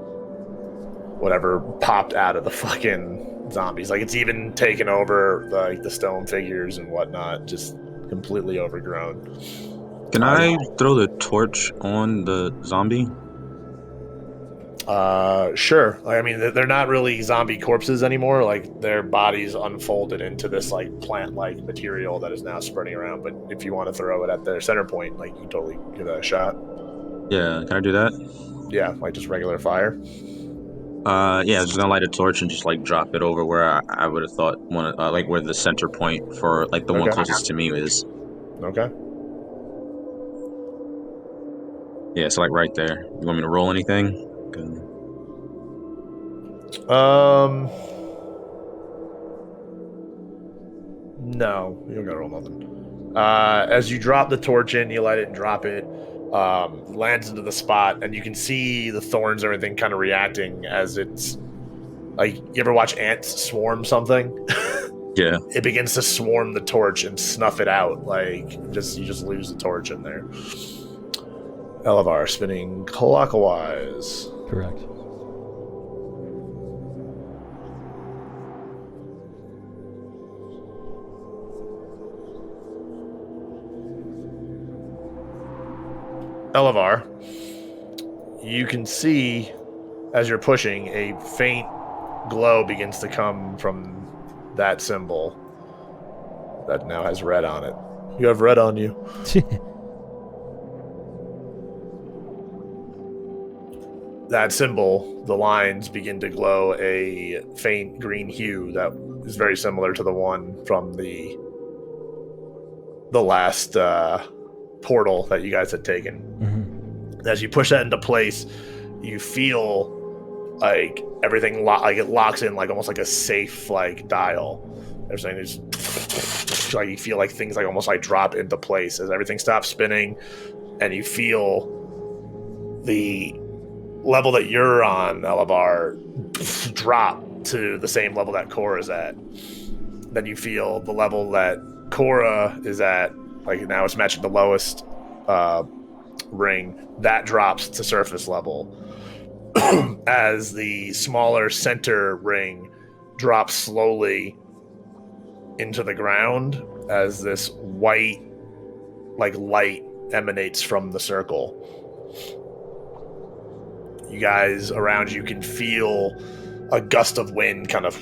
whatever popped out of the fucking zombies. Like it's even taken over the stone figures and whatnot, just completely overgrown. Can I throw the torch on the zombie? Sure. I mean, they're not really zombie corpses anymore. Like their bodies unfolded into this like plant-like material that is now spreading around. But if you want to throw it at their center point, like you can totally give that a shot. Yeah, can I do that? Yeah, like just regular fire. Yeah, I was just gonna light a torch and just like drop it over where I would have thought one, like where the center point for like the one closest to me is. Okay. Yeah, so like right there. You want me to roll anything? No, you don't gotta roll nothing. As you drop the torch in, you light it and drop it. Lands into the spot, and you can see the thorns and everything kind of reacting as it's like, you ever watch ants swarm something? Yeah. it begins to swarm the torch and snuff it out. Like, you just lose the torch in there. Elevar spinning clockwise. Correct. Elevar, you can see as you're pushing, a faint glow begins to come from that symbol that now has red on it. You have red on you. That symbol, the lines begin to glow a faint green hue that is very similar to the one from the last portal that you guys had taken. Mm-hmm. As you push that into place, you feel like everything like it locks in, like almost like a safe like dial. Everything is like you feel like things like almost like drop into place as everything stops spinning, and you feel the level that you're on, Elevar, drop to the same level that Cora's at. Then you feel the level that Cora is at, like now it's matching the lowest ring, that drops to surface level. As the smaller center ring drops slowly into the ground as this white like light emanates from the circle. You guys around you can feel a gust of wind kind of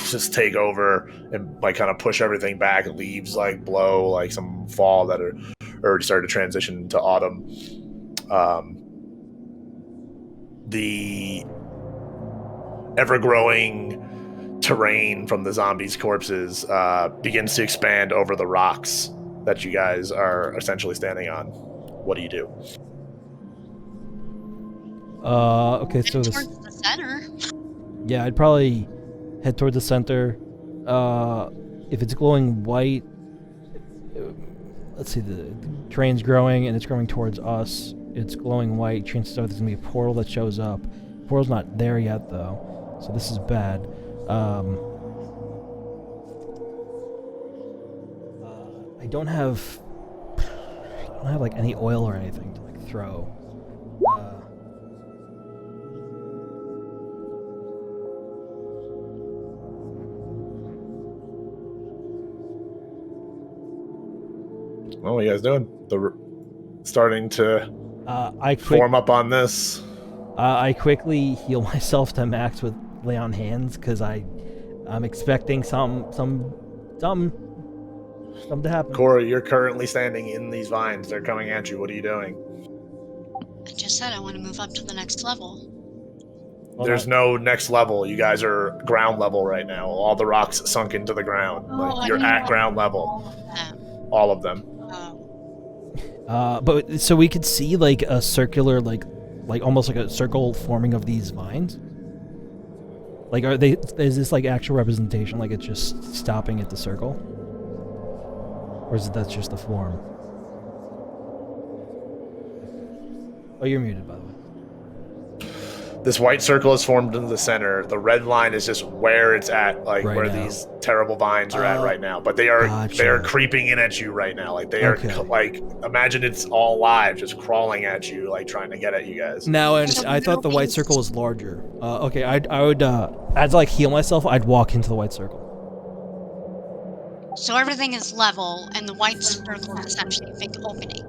just take over and like kind of push everything back. Leaves like blow, like some fall that are already started to transition to autumn. The ever-growing terrain from the zombies' corpses begins to expand over the rocks that you guys are essentially standing on. What do you do? Okay, so towards the center. Yeah, I'd probably head toward the center. If it's glowing white, let's see, the terrain's growing and it's growing towards us. It's glowing white. Chances are there's gonna be a portal that shows up. The portal's not there yet though, so this is bad. I don't have like any oil or anything to like throw. What are you guys doing? Starting to I form up on this. I quickly heal myself to max with lay on hands because I'm expecting something to happen. Cora, you're currently standing in these vines. They're coming at you. What are you doing? I just said I want to move up to the next level. Well, There's no next level. You guys are ground level right now. All the rocks sunk into the ground. Like you're at ground level. All of them. But so we could see like a circular, like almost like a circle forming of these vines. Like, is this like actual representation? Like it's just stopping at the circle, or is that just the form? Oh, you're muted, by the way. This white circle is formed in the center. The red line is just where it's at, like right where now. these terrible vines are at right now. But they are Gotcha. creeping in at you right now. Like they are like, imagine it's all live, just crawling at you, like trying to get at you guys. Now I thought the white circle was larger. Okay, I would I'd like heal myself. I'd walk into the white circle. So everything is level, and the white circle is essentially a big opening.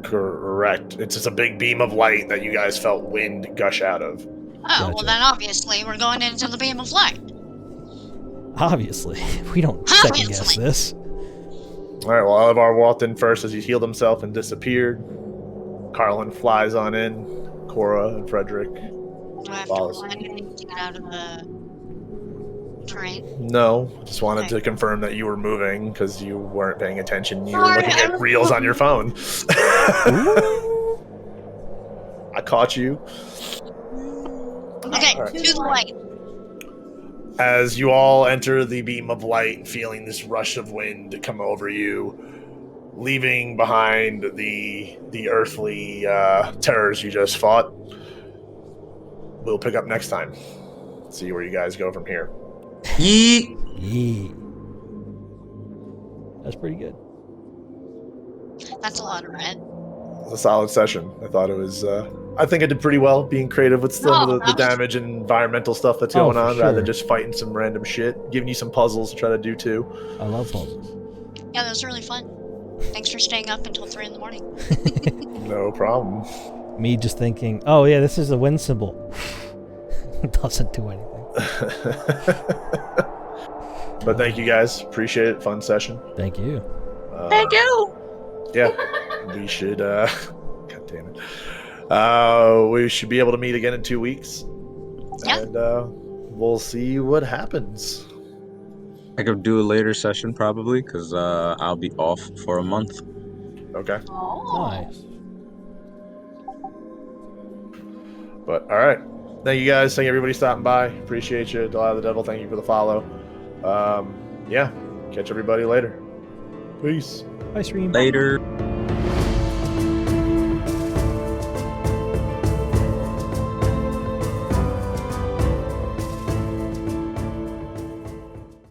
Correct. It's just a big beam of light that you guys felt wind gush out of. Oh, Gotcha. well then obviously we're going into the beam of light. Obviously, we don't second guess this. All right. Well, Elevar walked in first as he healed himself and disappeared. Carlen flies on in. Cora and Frederick. Do I have follows. to find anything to get out of the terrain? No, just wanted to confirm that you were moving because you weren't paying attention. You were looking at reels on your phone. I caught you. Okay, All right. to the light. As you all enter the beam of light, feeling this rush of wind come over you, leaving behind the earthly terrors you just fought. We'll pick up next time. See where you guys go from here. Yeet. Yeah. That's pretty good. That's a lot of red. It was a solid session. I thought it was. I think I did pretty well being creative with some of No, the that was- damage and environmental stuff that's Oh, going for on, rather than sure. just fighting some random shit. Giving you some puzzles to try to do too. I love puzzles. Yeah, that was really fun. Thanks for staying up until 3 in the morning. No problem. Me just thinking, oh yeah, this is a win symbol. It doesn't do anything. But thank you guys. Appreciate it. Fun session. Thank you. Thank you! Yeah, we should. God damn it. We should be able to meet again in 2 weeks. Yeah. And we'll see what happens. I could do a later session probably because I'll be off for a month. Okay. Oh. Nice. But all right. Thank you guys. Thank everybody stopping by. Appreciate you. Delilah the Devil, thank you for the follow. Yeah. Catch everybody later. Peace. Bye, stream. Later.